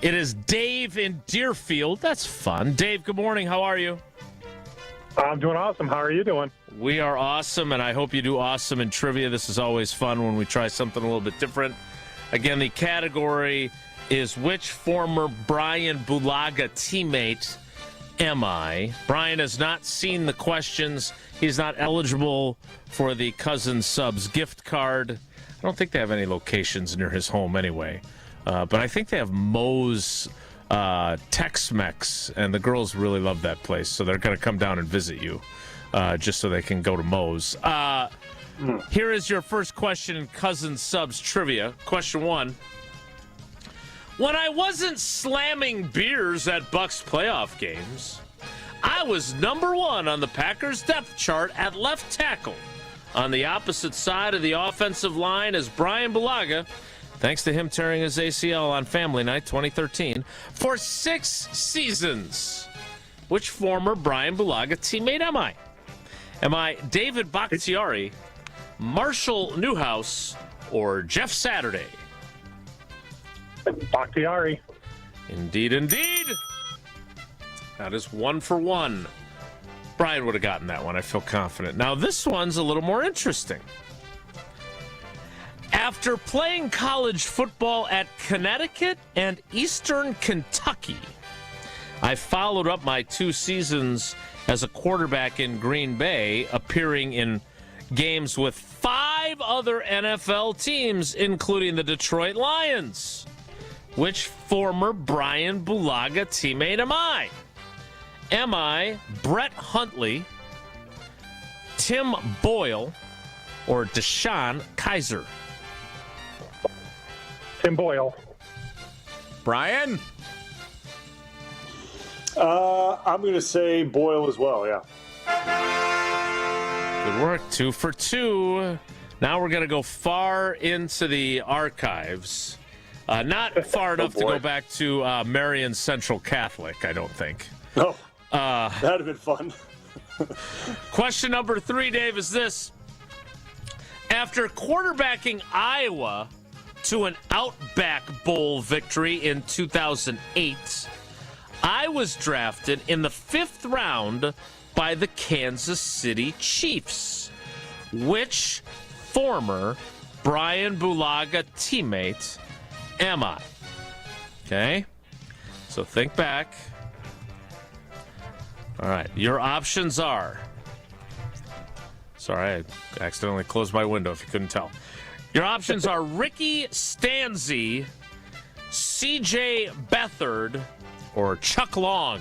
It is Dave in Deerfield. That's fun. Dave, good morning. How are you? I'm doing awesome. How are you doing? We are awesome, and I hope you do awesome in trivia. This is always fun when we try something a little bit different. Again, the category is which former Bryan Bulaga teammate am I? Brian has not seen the questions. He's not eligible for the Cousin Subs gift card. I don't think they have any locations near his home anyway. But I think they have Moe's Tex-Mex, and the girls really love that place, so they're going to come down and visit you just so they can go to Moe's. Here is your first question in Cousin Subs trivia. Question 1. When I wasn't slamming beers at Bucks playoff games, I was number 1 on the Packers depth chart at left tackle on the opposite side of the offensive line as Bryan Bulaga, thanks to him tearing his ACL on Family Night 2013, for 6 seasons. Which former Bryan Bulaga teammate am I? Am I David Bakhtiari, Marshall Newhouse, or Jeff Saturday? Bakhtiari. Indeed, indeed. That is 1 for 1. Brian would have gotten that one, I feel confident. Now, this one's a little more interesting. After playing college football at Connecticut and Eastern Kentucky, I followed up my 2 seasons as a quarterback in Green Bay, appearing in games with 5 other NFL teams, including the Detroit Lions. Which former Bryan Bulaga teammate am I? Am I Brett Huntley, Tim Boyle, or Deshaun Kaiser? Tim Boyle. Brian? I'm going to say Boyle as well, yeah. Good work. 2 for 2. Now we're going to go far into the archives. Not far enough to go back to Marion Central Catholic, I don't think. No. That'd have been fun. Question number 3, Dave, is this. After quarterbacking Iowa to an Outback Bowl victory in 2008, I was drafted in the 5th round by the Kansas City Chiefs. Which former Bryan Bulaga teammate am I? Okay, so think back. All right, your options are... Sorry, I accidentally closed my window if you couldn't tell. Your options are Ricky Stanzi, C.J. Beathard, or Chuck Long.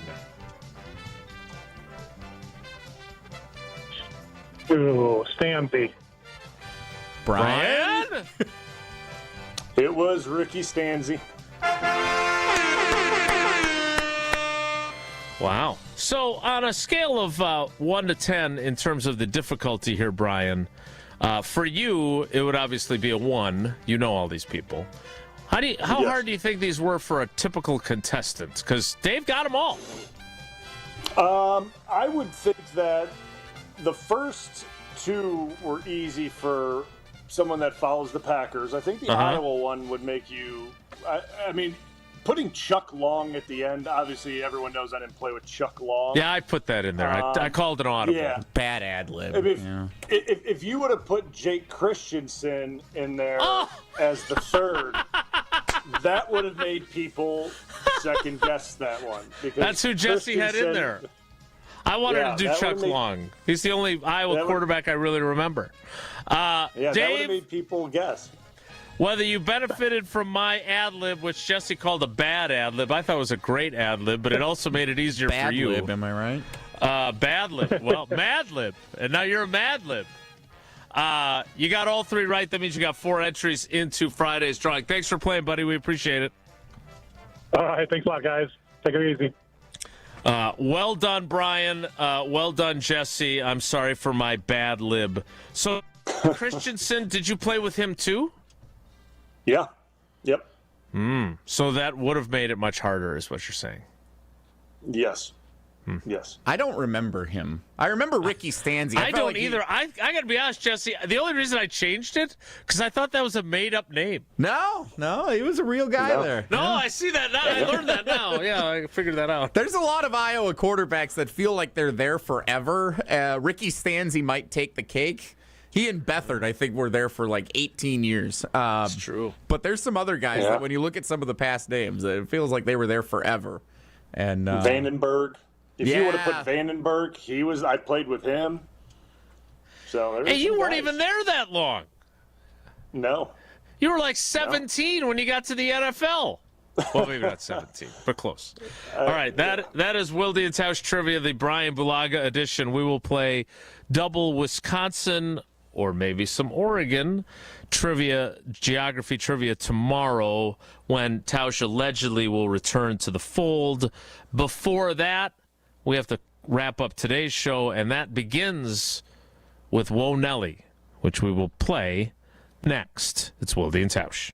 Ooh, Stanzi. Brian? It was Ricky Stanzi. Wow. So on a scale of 1 to 10 in terms of the difficulty here, Brian, for you, it would obviously be a 1. You know all these people. How hard do you think these were for a typical contestant? Because Dave got them all. I would think that the first 2 were easy for someone that follows the Packers. I think the Iowa one would make you... I mean, putting Chuck Long at the end, obviously everyone knows I didn't play with Chuck Long. Yeah, I put that in there. I called it audible. Yeah. Bad ad-lib. If you would have put Jake Christensen in there as the 3rd, that would have made people second-guess that one. That's who Jesse had in there. I wanted to do Chuck Long. He's the only Iowa quarterback I really remember. Dave, that would have made people guess. Whether you benefited from my ad-lib, which Jesse called a bad ad-lib, I thought it was a great ad-lib, but it also made it easier for you. Bad-lib, am I right? Bad-lib. Well, mad-lib. And now you're a mad-lib. You got all 3 right. That means you got 4 entries into Friday's drawing. Thanks for playing, buddy. We appreciate it. All right. Thanks a lot, guys. Take it easy. Well done, Brian. Well done, Jesse. I'm sorry for my bad lib. So, Christensen, did you play with him too? Yeah. Yep. So that would have made it much harder, is what you're saying. Yes. Yes. I don't remember him. I remember Ricky Stanzi. I don't either. I got to be honest, Jesse. The only reason I changed it because I thought that was a made-up name. No, he was a real guy there. No, I see that now. I learned that now. Yeah, I figured that out. There's a lot of Iowa quarterbacks that feel like they're there forever. Ricky Stanzi might take the cake. He and Beathard, I think, were there for like 18 years. That's true. But there's some other guys that when you look at some of the past names, it feels like they were there forever. And Vandenberg. If you would have put Vandenberg, I played with him. So hey, you weren't even there that long. No. You were like 17 when you got to the NFL. Well, maybe not 17, but close. All right, that is Wilde and Tausch Trivia, the Bryan Bulaga edition. We will play double Wisconsin or maybe some Oregon trivia, geography trivia tomorrow when Tausch allegedly will return to the fold. Before that, we have to wrap up today's show, and that begins with Whoa Nelly, which we will play next. It's Wilde and Tausch.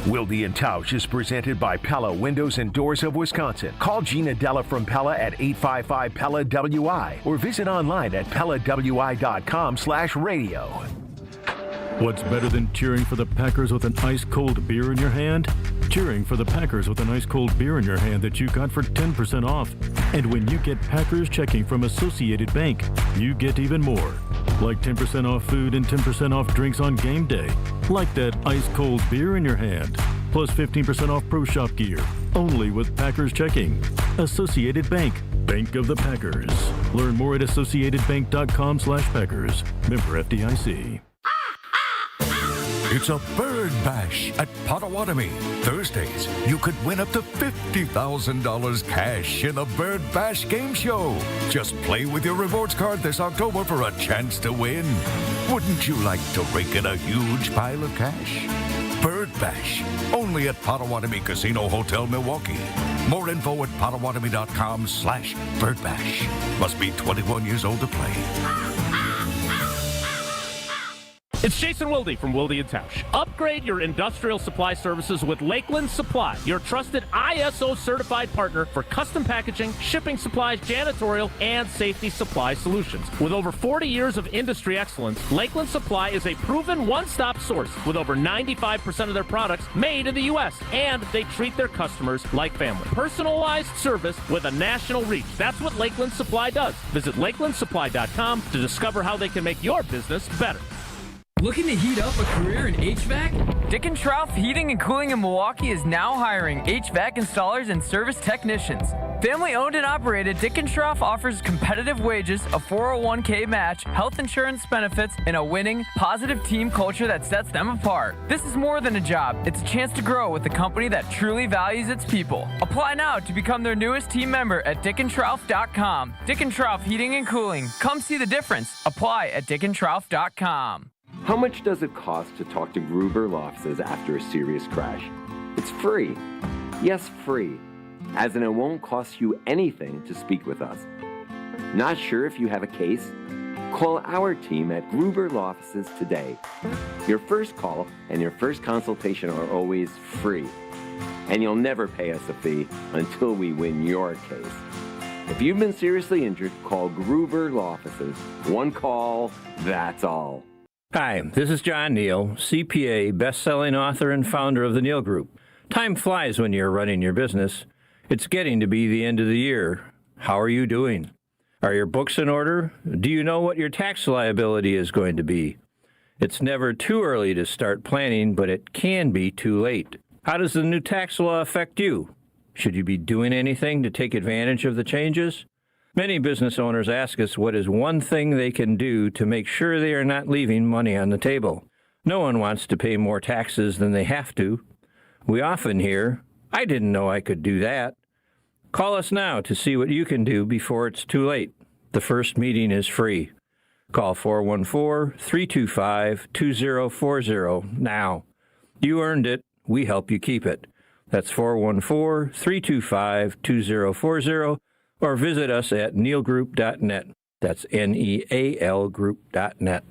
Wilde and Tausch is presented by Pella Windows and Doors of Wisconsin. Call Gina Della from Pella at 855-PELLA-WI or visit online at PellaWI.com/radio. What's better than cheering for the Packers with an ice-cold beer in your hand? Cheering for the Packers with an ice-cold beer in your hand that you got for 10% off. And when you get Packers checking from Associated Bank, you get even more. Like 10% off food and 10% off drinks on game day. Like that ice-cold beer in your hand. Plus 15% off Pro Shop gear. Only with Packers checking. Associated Bank. Bank of the Packers. Learn more at associatedbank.com/Packers. Member FDIC. It's a bird bash at Potawatomi. Thursdays, you could win up to $50,000 cash in a bird bash game show. Just play with your rewards card this October for a chance to win. Wouldn't you like to rake in a huge pile of cash? Bird Bash, only at Potawatomi Casino Hotel, Milwaukee. More info at potawatomi.com/birdbash. Must be 21 years old to play. It's Jason Wilde from Wilde and Tausch. Upgrade your industrial supply services with Lakeland Supply, your trusted ISO-certified partner for custom packaging, shipping supplies, janitorial, and safety supply solutions. With over 40 years of industry excellence, Lakeland Supply is a proven one-stop source with over 95% of their products made in the U.S., and they treat their customers like family. Personalized service with a national reach. That's what Lakeland Supply does. Visit LakelandSupply.com to discover how they can make your business better. Looking to heat up a career in HVAC? Dick & Trough Heating and Cooling in Milwaukee is now hiring HVAC installers and service technicians. Family owned and operated, Dick & Trough offers competitive wages, a 401k match, health insurance benefits, and a winning, positive team culture that sets them apart. This is more than a job. It's a chance to grow with a company that truly values its people. Apply now to become their newest team member at dickandtrough.com. Dick & Trough Heating and Cooling. Come see the difference. Apply at dickandtrough.com. How much does it cost to talk to Gruber Law Offices after a serious crash? It's free. Yes, free. As in, it won't cost you anything to speak with us. Not sure if you have a case? Call our team at Gruber Law Offices today. Your first call and your first consultation are always free. And you'll never pay us a fee until we win your case. If you've been seriously injured, call Gruber Law Offices. One call, that's all. Hi, this is John Neal, CPA, best-selling author and founder of the Neal Group. Time flies when you're running your business. It's getting to be the end of the year. How are you doing? Are your books in order? Do you know what your tax liability is going to be? It's never too early to start planning, but it can be too late. How does the new tax law affect you? Should you be doing anything to take advantage of the changes? Many business owners ask us what is one thing they can do to make sure they are not leaving money on the table. No one wants to pay more taxes than they have to. We often hear, "I didn't know I could do that." Call us now to see what you can do before it's too late. The first meeting is free. Call 414-325-2040 now. You earned it. We help you keep it. That's 414-325-2040. Or visit us at nealgroup.net. That's NEAL group.net.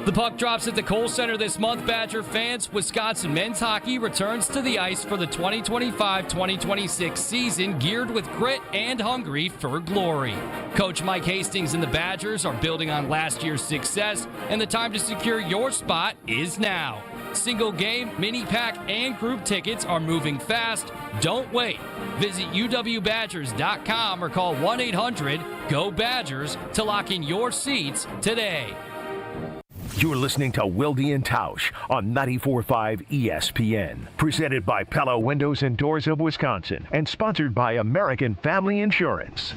The puck drops at the Kohl Center this month, Badger fans. Wisconsin men's hockey returns to the ice for the 2025-2026 season, geared with grit and hungry for glory. Coach Mike Hastings and the Badgers are building on last year's success, and the time to secure your spot is now. Single game, mini pack, and group tickets are moving fast. Don't wait. Visit uwbadgers.com or call 1-800-GO-BADGERS to lock in your seats today. You're listening to Wilde and Tausch on 94.5 ESPN. Presented by Pella Windows and Doors of Wisconsin and sponsored by American Family Insurance.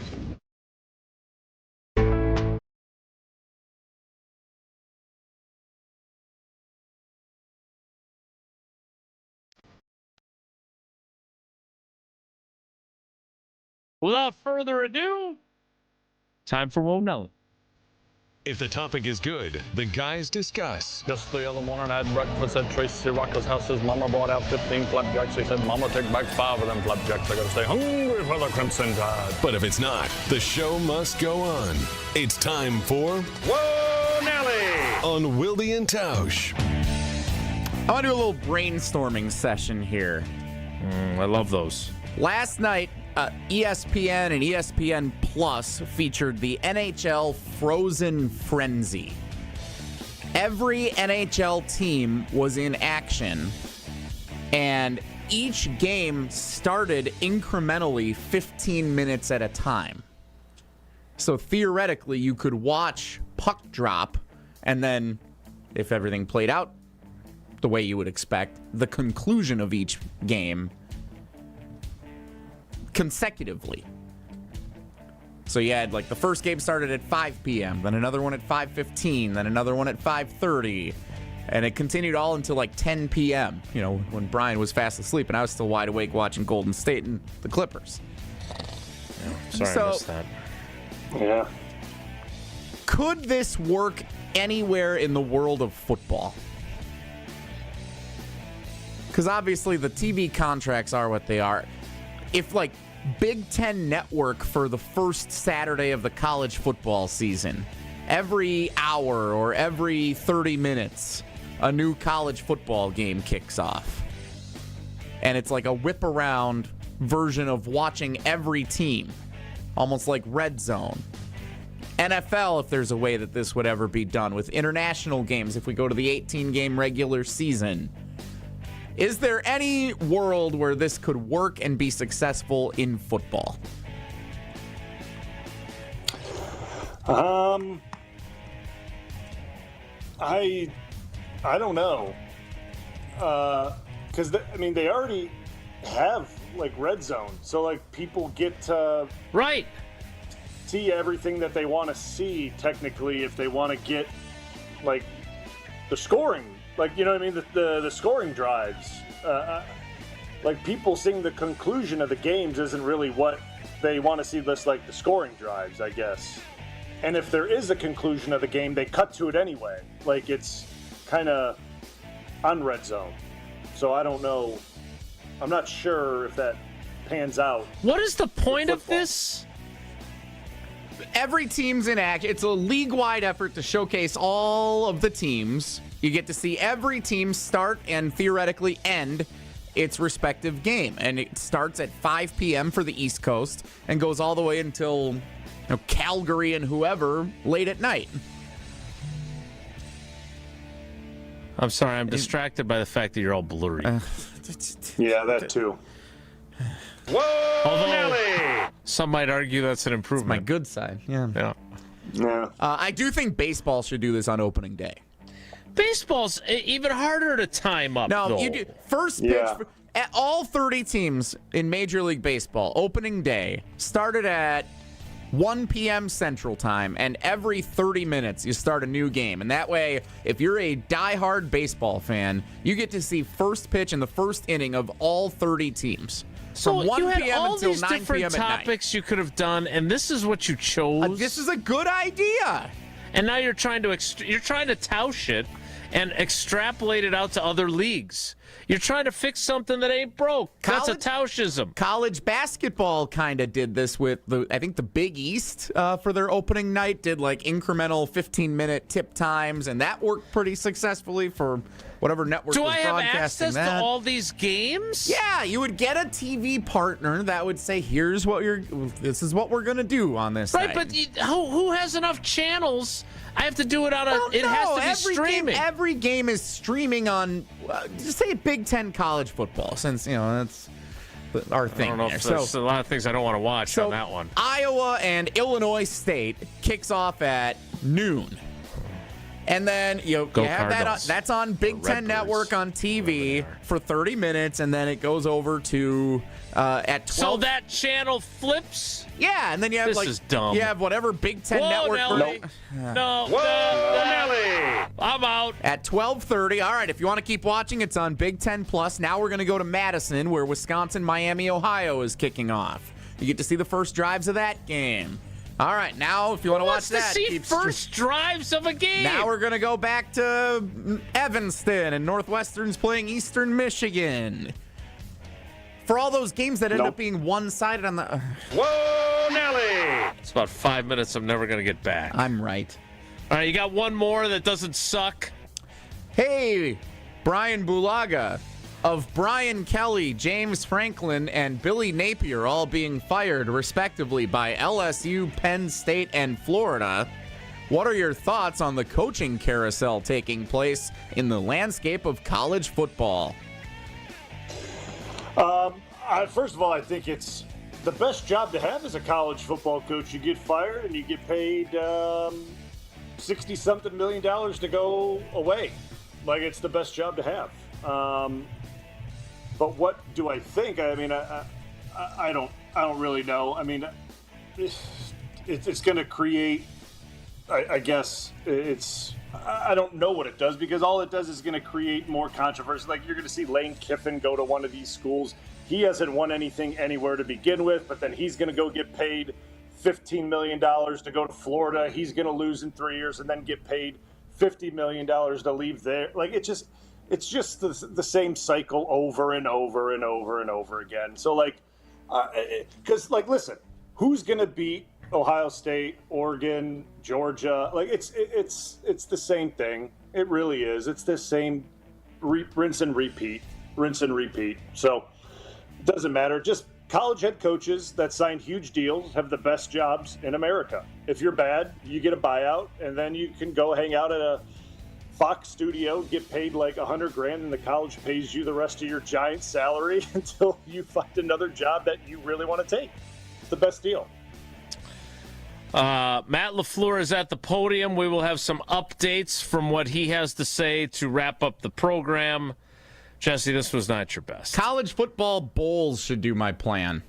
Without further ado, time for Won't Know. If the topic is good, the guys discuss. Just the other morning I had breakfast at Tracy Rocker's house. His mama bought out 15 flapjacks. He said, Mama, take back 5 of them flapjacks. I gotta stay hungry for the Crimson Tide. But if it's not, the show must go on. It's time for Whoa, Nelly! On Wilde and Tausch. I want to do a little brainstorming session here. I love those. Last night, ESPN and ESPN Plus featured the NHL Frozen Frenzy. Every NHL team was in action, and each game started incrementally 15 minutes at a time. So theoretically, you could watch puck drop, and then, if everything played out the way you would expect, the conclusion of each game consecutively. So you had like the first game started at 5 p.m., then another one at 5:15, then another one at 5:30, and it continued all until like 10 p.m., you know, when Brian was fast asleep and I was still wide awake watching Golden State and the Clippers. Sorry, I missed that. Yeah. Could this work anywhere in the world of football? Because obviously the TV contracts are what they are. If like Big Ten Network for the first Saturday of the college football season, every hour or every 30 minutes, a new college football game kicks off. And it's like a whip around version of watching every team, almost like Red Zone. NFL, if there's a way that this would ever be done, with international games, if we go to the 18-game regular season. Is there any world where this could work and be successful in football? I don't know. Because I mean, they already have like Red Zone, so like people get to see everything that they want to see. Technically, if they want to get like the scoring. Like, you know what I mean? The scoring drives. Like, people seeing the conclusion of the games isn't really what they want to see, just like the scoring drives, I guess. And if there is a conclusion of the game, they cut to it anyway. Like, it's kind of on Red Zone. So I don't know. I'm not sure if that pans out. What is the point of this? Every team's in action. It's a league-wide effort to showcase all of the teams. You get to see every team start and theoretically end its respective game. And it starts at 5 p.m. for the East Coast and goes all the way until Calgary and whoever late at night. I'm sorry, I'm distracted by the fact that you're all blurry. Yeah, that too. Whoa, Nelly! Some might argue that's an improvement. My good side, yeah. Yeah. I do think baseball should do this on opening day. Baseball's even harder to time up, No, though. you do first pitch for all 30 teams in Major League Baseball. Opening day started at 1 p.m. Central Time, and every 30 minutes you start a new game. And that way, if you're a diehard baseball fan, you get to see first pitch in the first inning of all 30 teams. So From 1 you had p.m. all until these 9 different p.m. at night. topics you could have done, and this is what you chose. This is a good idea. And now you're trying to Tausch it and extrapolate it out to other leagues. You're trying to fix something that ain't broke. That's a Tauschism. College basketball kind of did this with I think the Big East for their opening night did like incremental 15-minute tip times, and that worked pretty successfully for whatever network Do was I have broadcasting access that. to all these games? Yeah, you would get a TV partner that would say, "Here's what this is what we're gonna do on this Right, night." but who has enough channels? I have to do it on it has to be streaming. Every game is streaming on, just say Big Ten college football, since that's our thing. I don't know there. if there's a lot of things I don't want to watch on that one. Iowa and Illinois State kicks off at noon. And then you have Cardinals. that's on Big Ten Network on TV for 30 minutes, and then it goes over to at 12. So that channel flips? Yeah, and then you have This is dumb. you have whatever Big Ten Network. Nelly. No. Nelly. I'm out. At 12:30. All right, if you want to keep watching, it's on Big Ten Plus. Now we're going to go to Madison, where Wisconsin, Miami, Ohio is kicking off. You get to see the first drives of that game. All right, now if you want to watch that, see first drives of a game. Now we're going to go back to Evanston, and Northwestern's playing Eastern Michigan. For all those games that end up being one-sided on the... Whoa, Nelly! It's about 5 minutes I'm never going to get back. I'm right. All right, you got one more that doesn't suck? Hey, Bryan Bulaga of Brian Kelly, James Franklin, and Billy Napier all being fired, respectively, by LSU, Penn State, and Florida. What are your thoughts on the coaching carousel taking place in the landscape of college football? First of all, I think it's the best job to have as a college football coach. You get fired and you get paid $60-something million to go away. Like, it's the best job to have. But what do I think? I mean, I don't really know. I mean, it's going to create. I guess it's. I don't know what it does, because all it does is going to create more controversy. Like, you're going to see Lane Kiffin go to one of these schools. He hasn't won anything anywhere to begin with, but then he's going to go get paid $15 million to go to Florida. He's going to lose in 3 years and then get paid $50 million to leave there. Like, it's just the same cycle over and over and over and over again. So, like, because, like, listen, who's going to beat Ohio State, Oregon, Georgia? Like, it's the same thing. It really is. It's the same rinse and repeat. So it doesn't matter. Just college head coaches that signed huge deals have the best jobs in America. If you're bad, you get a buyout, and then you can go hang out at a Fox studio, get paid like $100,000, and the college pays you the rest of your giant salary until you find another job that you really want to take. It's the best deal. Matt LaFleur is at the podium. We will have some updates from what he has to say to wrap up the program. Jesse, this was not your best. College football bowls should do my plan.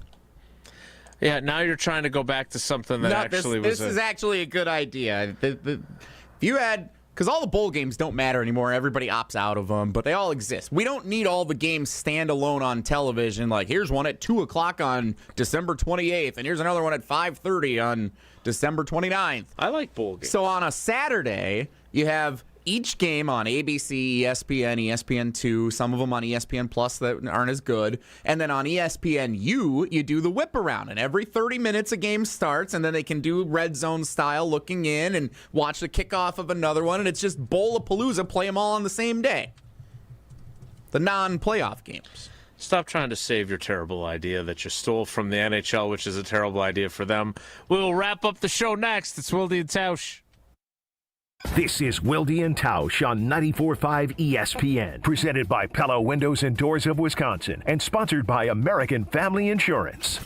Yeah, now you're trying to go back to something that was. This is actually a good idea. If you had, because all the bowl games don't matter anymore. Everybody opts out of them, but they all exist. We don't need all the games standalone on television. Like, here's one at 2 o'clock on December 28th, and here's another one at 5:30 on December 29th. I like bowl games. So on a Saturday, you have each game on ABC, ESPN, ESPN2, some of them on ESPN Plus that aren't as good. And then on ESPNU, you do the whip around. And every 30 minutes a game starts, and then they can do red zone style, looking in and watch the kickoff of another one. And it's just Bowl-a-palooza, play them all on the same day. The non-playoff games. Stop trying to save your terrible idea that you stole from the NHL, which is a terrible idea for them. We'll wrap up the show next. It's Wilde and Tausch. This is Wilde and Tausch on 94.5 ESPN, presented by Pella Windows and Doors of Wisconsin, and sponsored by American Family Insurance.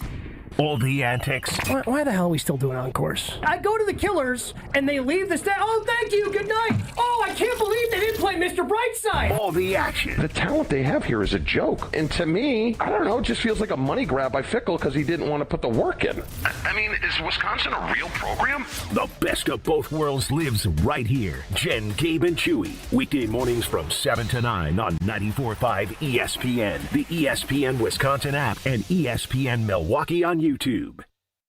All the antics. Why the hell are we still doing encores? I go to the Killers, and they leave the stage. Oh, thank you. Good night. Oh, I can't believe they didn't play Mr. Brightside. All the action. The talent they have here is a joke. And to me, I don't know, it just feels like a money grab by Fickle because he didn't want to put the work in. I mean, is Wisconsin a real program? The best of both worlds lives right here. Jen, Gabe, and Chewy. Weekday mornings from 7 to 9 on 94.5 ESPN, the ESPN Wisconsin app, and ESPN Milwaukee on YouTube.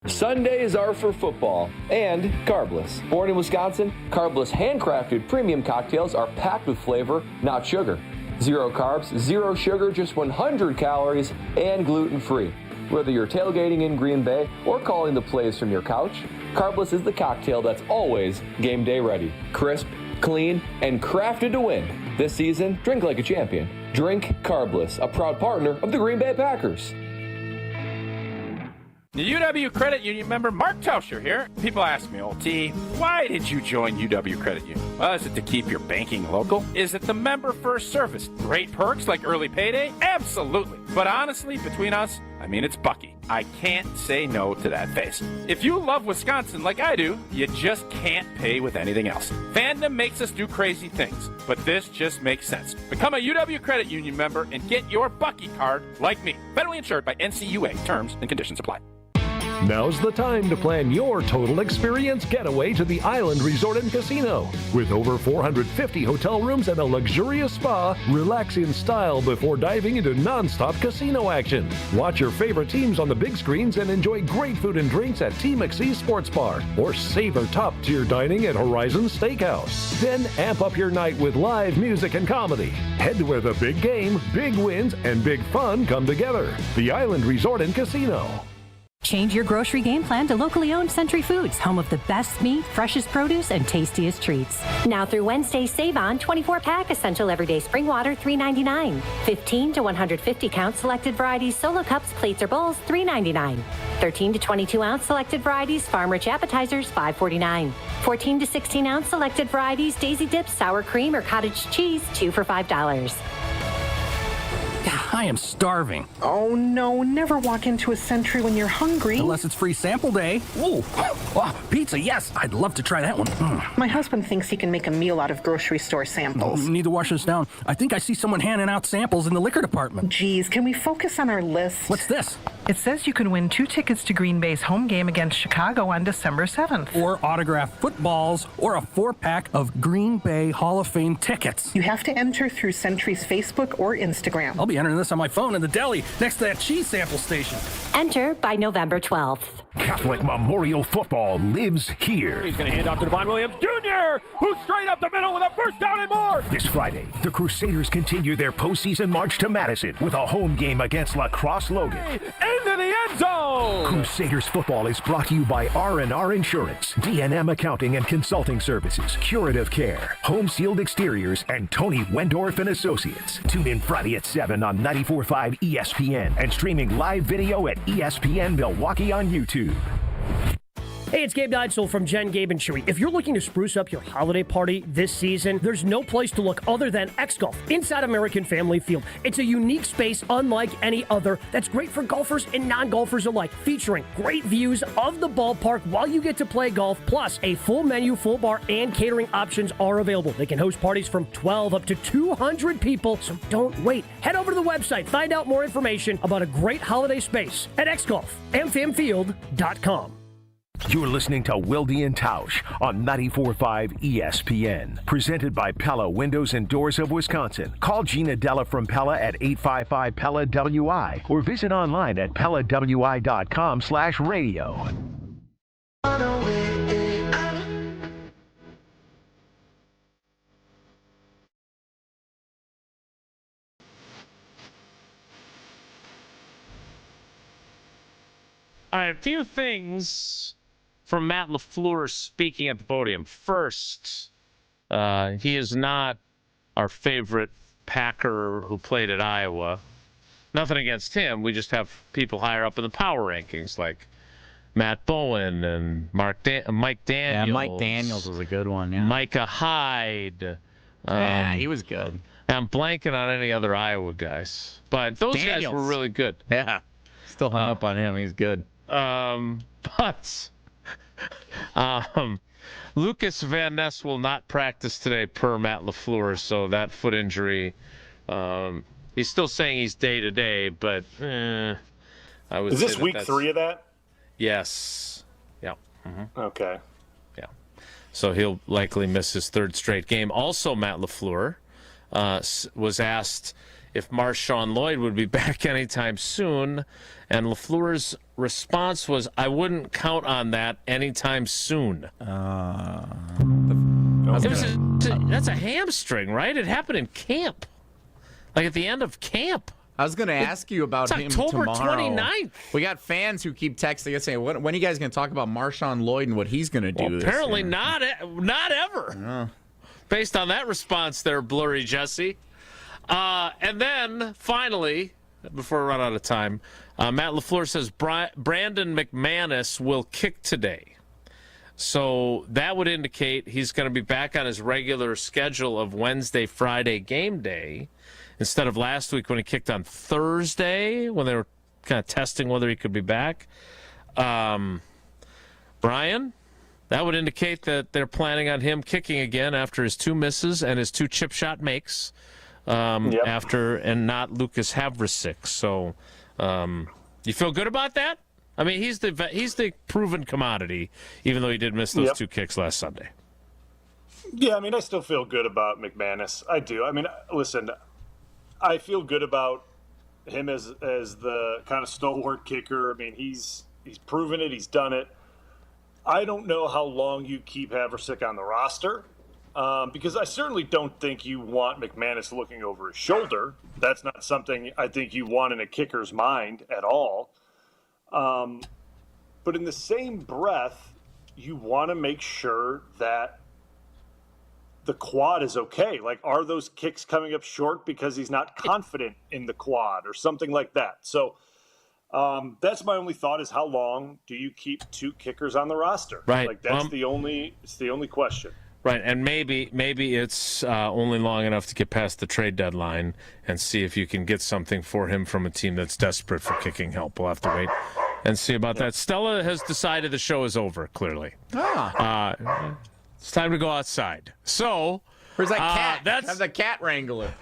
Sundays are for football and carbless. Born in Wisconsin, carbless handcrafted premium cocktails are packed with flavor, not sugar. 0 carbs, 0 sugar, just 100 calories, and gluten-free. Whether you're tailgating in Green Bay or calling the plays from your couch, carbless is the cocktail that's always game day ready. Crisp, clean, and crafted to win. This season, drink like a champion. Drink carbless, a proud partner of the Green Bay Packers. The UW Credit Union member Mark Tauscher here. People ask me, old T, why did you join UW Credit Union? Well, is it to keep your banking local? Is it the member first service? Great perks like early payday? Absolutely. But honestly, between us, I mean, it's Bucky. I can't say no to that face. If you love Wisconsin like I do, you just can't pay with anything else. Fandom makes us do crazy things, but this just makes sense. Become a UW Credit Union member and get your Bucky card like me. Federally insured by NCUA. Terms and conditions apply. Now's the time to plan your total experience getaway to the Island Resort and Casino. With over 450 hotel rooms and a luxurious spa, relax in style before diving into non-stop casino action. Watch your favorite teams on the big screens and enjoy great food and drinks at T. McSee Sports Bar, or savor top-tier dining at Horizon Steakhouse. Then amp up your night with live music and comedy. Head to where the big game, big wins, and big fun come together. The Island Resort and Casino. Change your grocery game plan to locally owned Century Foods, home of the best meat, freshest produce, and tastiest treats. Now through Wednesday, save on 24-pack Essential Everyday Spring Water, $3.99. 15 to 150 count selected varieties solo cups, plates, or bowls, $3.99. 13 to 22 ounce selected varieties Farm Rich appetizers, $5.49. 14 to 16 ounce selected varieties Daisy Dips, sour cream, or cottage cheese, 2 for $5. I am starving. Oh, no. Never walk into a Century when you're hungry. Unless it's free sample day. Ooh, wow, pizza, yes. I'd love to try that one. My husband thinks he can make a meal out of grocery store samples. Need to wash this down. I think I see someone handing out samples in the liquor department. Geez, can we focus on our list? What's this? It says you can win 2 tickets to Green Bay's home game against Chicago on December 7th. Or autographed footballs, or a 4-pack of Green Bay Hall of Fame tickets. You have to enter through Century's Facebook or Instagram. I'll be entering this on my phone in the deli next to that cheese sample station. Enter by November 12th. Catholic Memorial Football lives here. He's going to hand off to Devon Williams Jr., who's straight up the middle with a first down and more. This Friday, the Crusaders continue their postseason march to Madison with a home game against La Crosse Logan. Into the end zone. Crusaders football is brought to you by R&R Insurance, D&M Accounting and Consulting Services, Curative Care, Home Sealed Exteriors, and Tony Wendorf and Associates. Tune in Friday at 7 on 94.5 ESPN and streaming live video at ESPN Milwaukee on YouTube. Hey, it's Gabe Neitzel from Jen, Gabe, and Chewy. If you're looking to spruce up your holiday party this season, there's no place to look other than X-Golf inside American Family Field. It's a unique space unlike any other that's great for golfers and non-golfers alike, featuring great views of the ballpark while you get to play golf, plus a full menu, full bar, and catering options are available. They can host parties from 12 up to 200 people, so don't wait. Head over to the website, find out more information about a great holiday space at xgolfamfamfield.com. You're listening to Wilde and Tausch on 94.5 ESPN. Presented by Pella Windows and Doors of Wisconsin. Call Gina Della from Pella at 855-PELLA-WI or visit online at PellaWI.com/radio. All right, a few things from Matt LaFleur speaking at the podium. First, he is not our favorite Packer who played at Iowa. Nothing against him. We just have people higher up in the power rankings like Matt Bowen and Mike Daniels. Yeah, Mike Daniels was a good one. Yeah. Micah Hyde. Yeah, he was good. I'm blanking on any other Iowa guys. But those guys were really good. Yeah. Still hung up on him. He's good. But Lucas Van Ness will not practice today per Matt LaFleur, so that foot injury, he's still saying he's day-to-day, but I would Is say this week 3 of that? Yes. Yeah. Okay. Yeah. So he'll likely miss his 3rd straight game. Also, Matt LaFleur was asked if Marshawn Lloyd would be back anytime soon, and LaFleur's response was, "I wouldn't count on that anytime soon." That's a hamstring, right? It happened in camp, like at the end of camp. I was going to ask you about him October tomorrow. 29th. We got fans who keep texting us saying, when are you guys going to talk about Marshawn Lloyd and what he's going to do this Apparently year? not ever. Based on that response there, Blurry Jesse. And then, finally, before we run out of time, Matt LaFleur says Brandon McManus will kick today. So that would indicate he's going to be back on his regular schedule of Wednesday, Friday game day, instead of last week when he kicked on Thursday when they were kind of testing whether he could be back. Brian, that would indicate that they're planning on him kicking again after his 2 misses and his 2 chip shot makes after, and not Lucas Havrisik. So you feel good about that? I mean, he's the proven commodity, even though he did miss those 2 kicks last Sunday. Yeah, I mean, I still feel good about McManus. I do. I mean, listen, I feel good about him as the kind of stalwart kicker. I mean, he's proven it. He's done it. I don't know how long you keep Havrisik on the roster because I certainly don't think you want McManus looking over his shoulder. That's not something I think you want in a kicker's mind at all. But in the same breath, you want to make sure that the quad is okay. Like, are those kicks coming up short because he's not confident in the quad or something like that? So that's my only thought, is how long do you keep 2 kickers on the roster? Right. Like, that's it's the only question. Right, and maybe it's only long enough to get past the trade deadline and see if you can get something for him from a team that's desperate for kicking help. We'll have to wait and see about that. Stella has decided the show is over, clearly. It's time to go outside. So, where's that cat? Have the cat wrangler.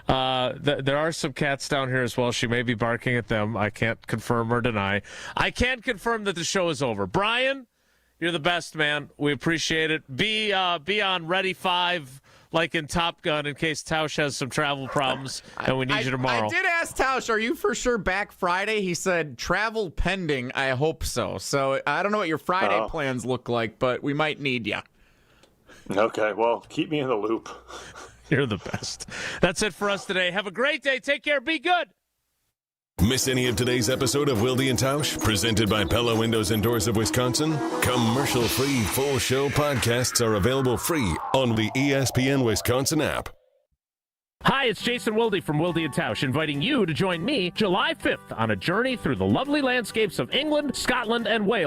There are some cats down here as well. She may be barking at them. I can't confirm or deny. I can confirm that the show is over. Brian, you're the best, man. We appreciate it. Be on Ready 5 like in Top Gun in case Tausch has some travel problems and we need you tomorrow. I did ask Tausch, are you for sure back Friday? He said, travel pending. I hope so. So I don't know what your Friday plans look like, but we might need you. Okay, well, keep me in the loop. You're the best. That's it for us today. Have a great day. Take care. Be good. Miss any of today's episode of Wilde and Tausch, presented by Pella Windows and Doors of Wisconsin? Commercial-free full show podcasts are available free on the ESPN Wisconsin app. Hi, it's Jason Wilde from Wilde and Tausch, inviting you to join me July 5th on a journey through the lovely landscapes of England, Scotland, and Wales.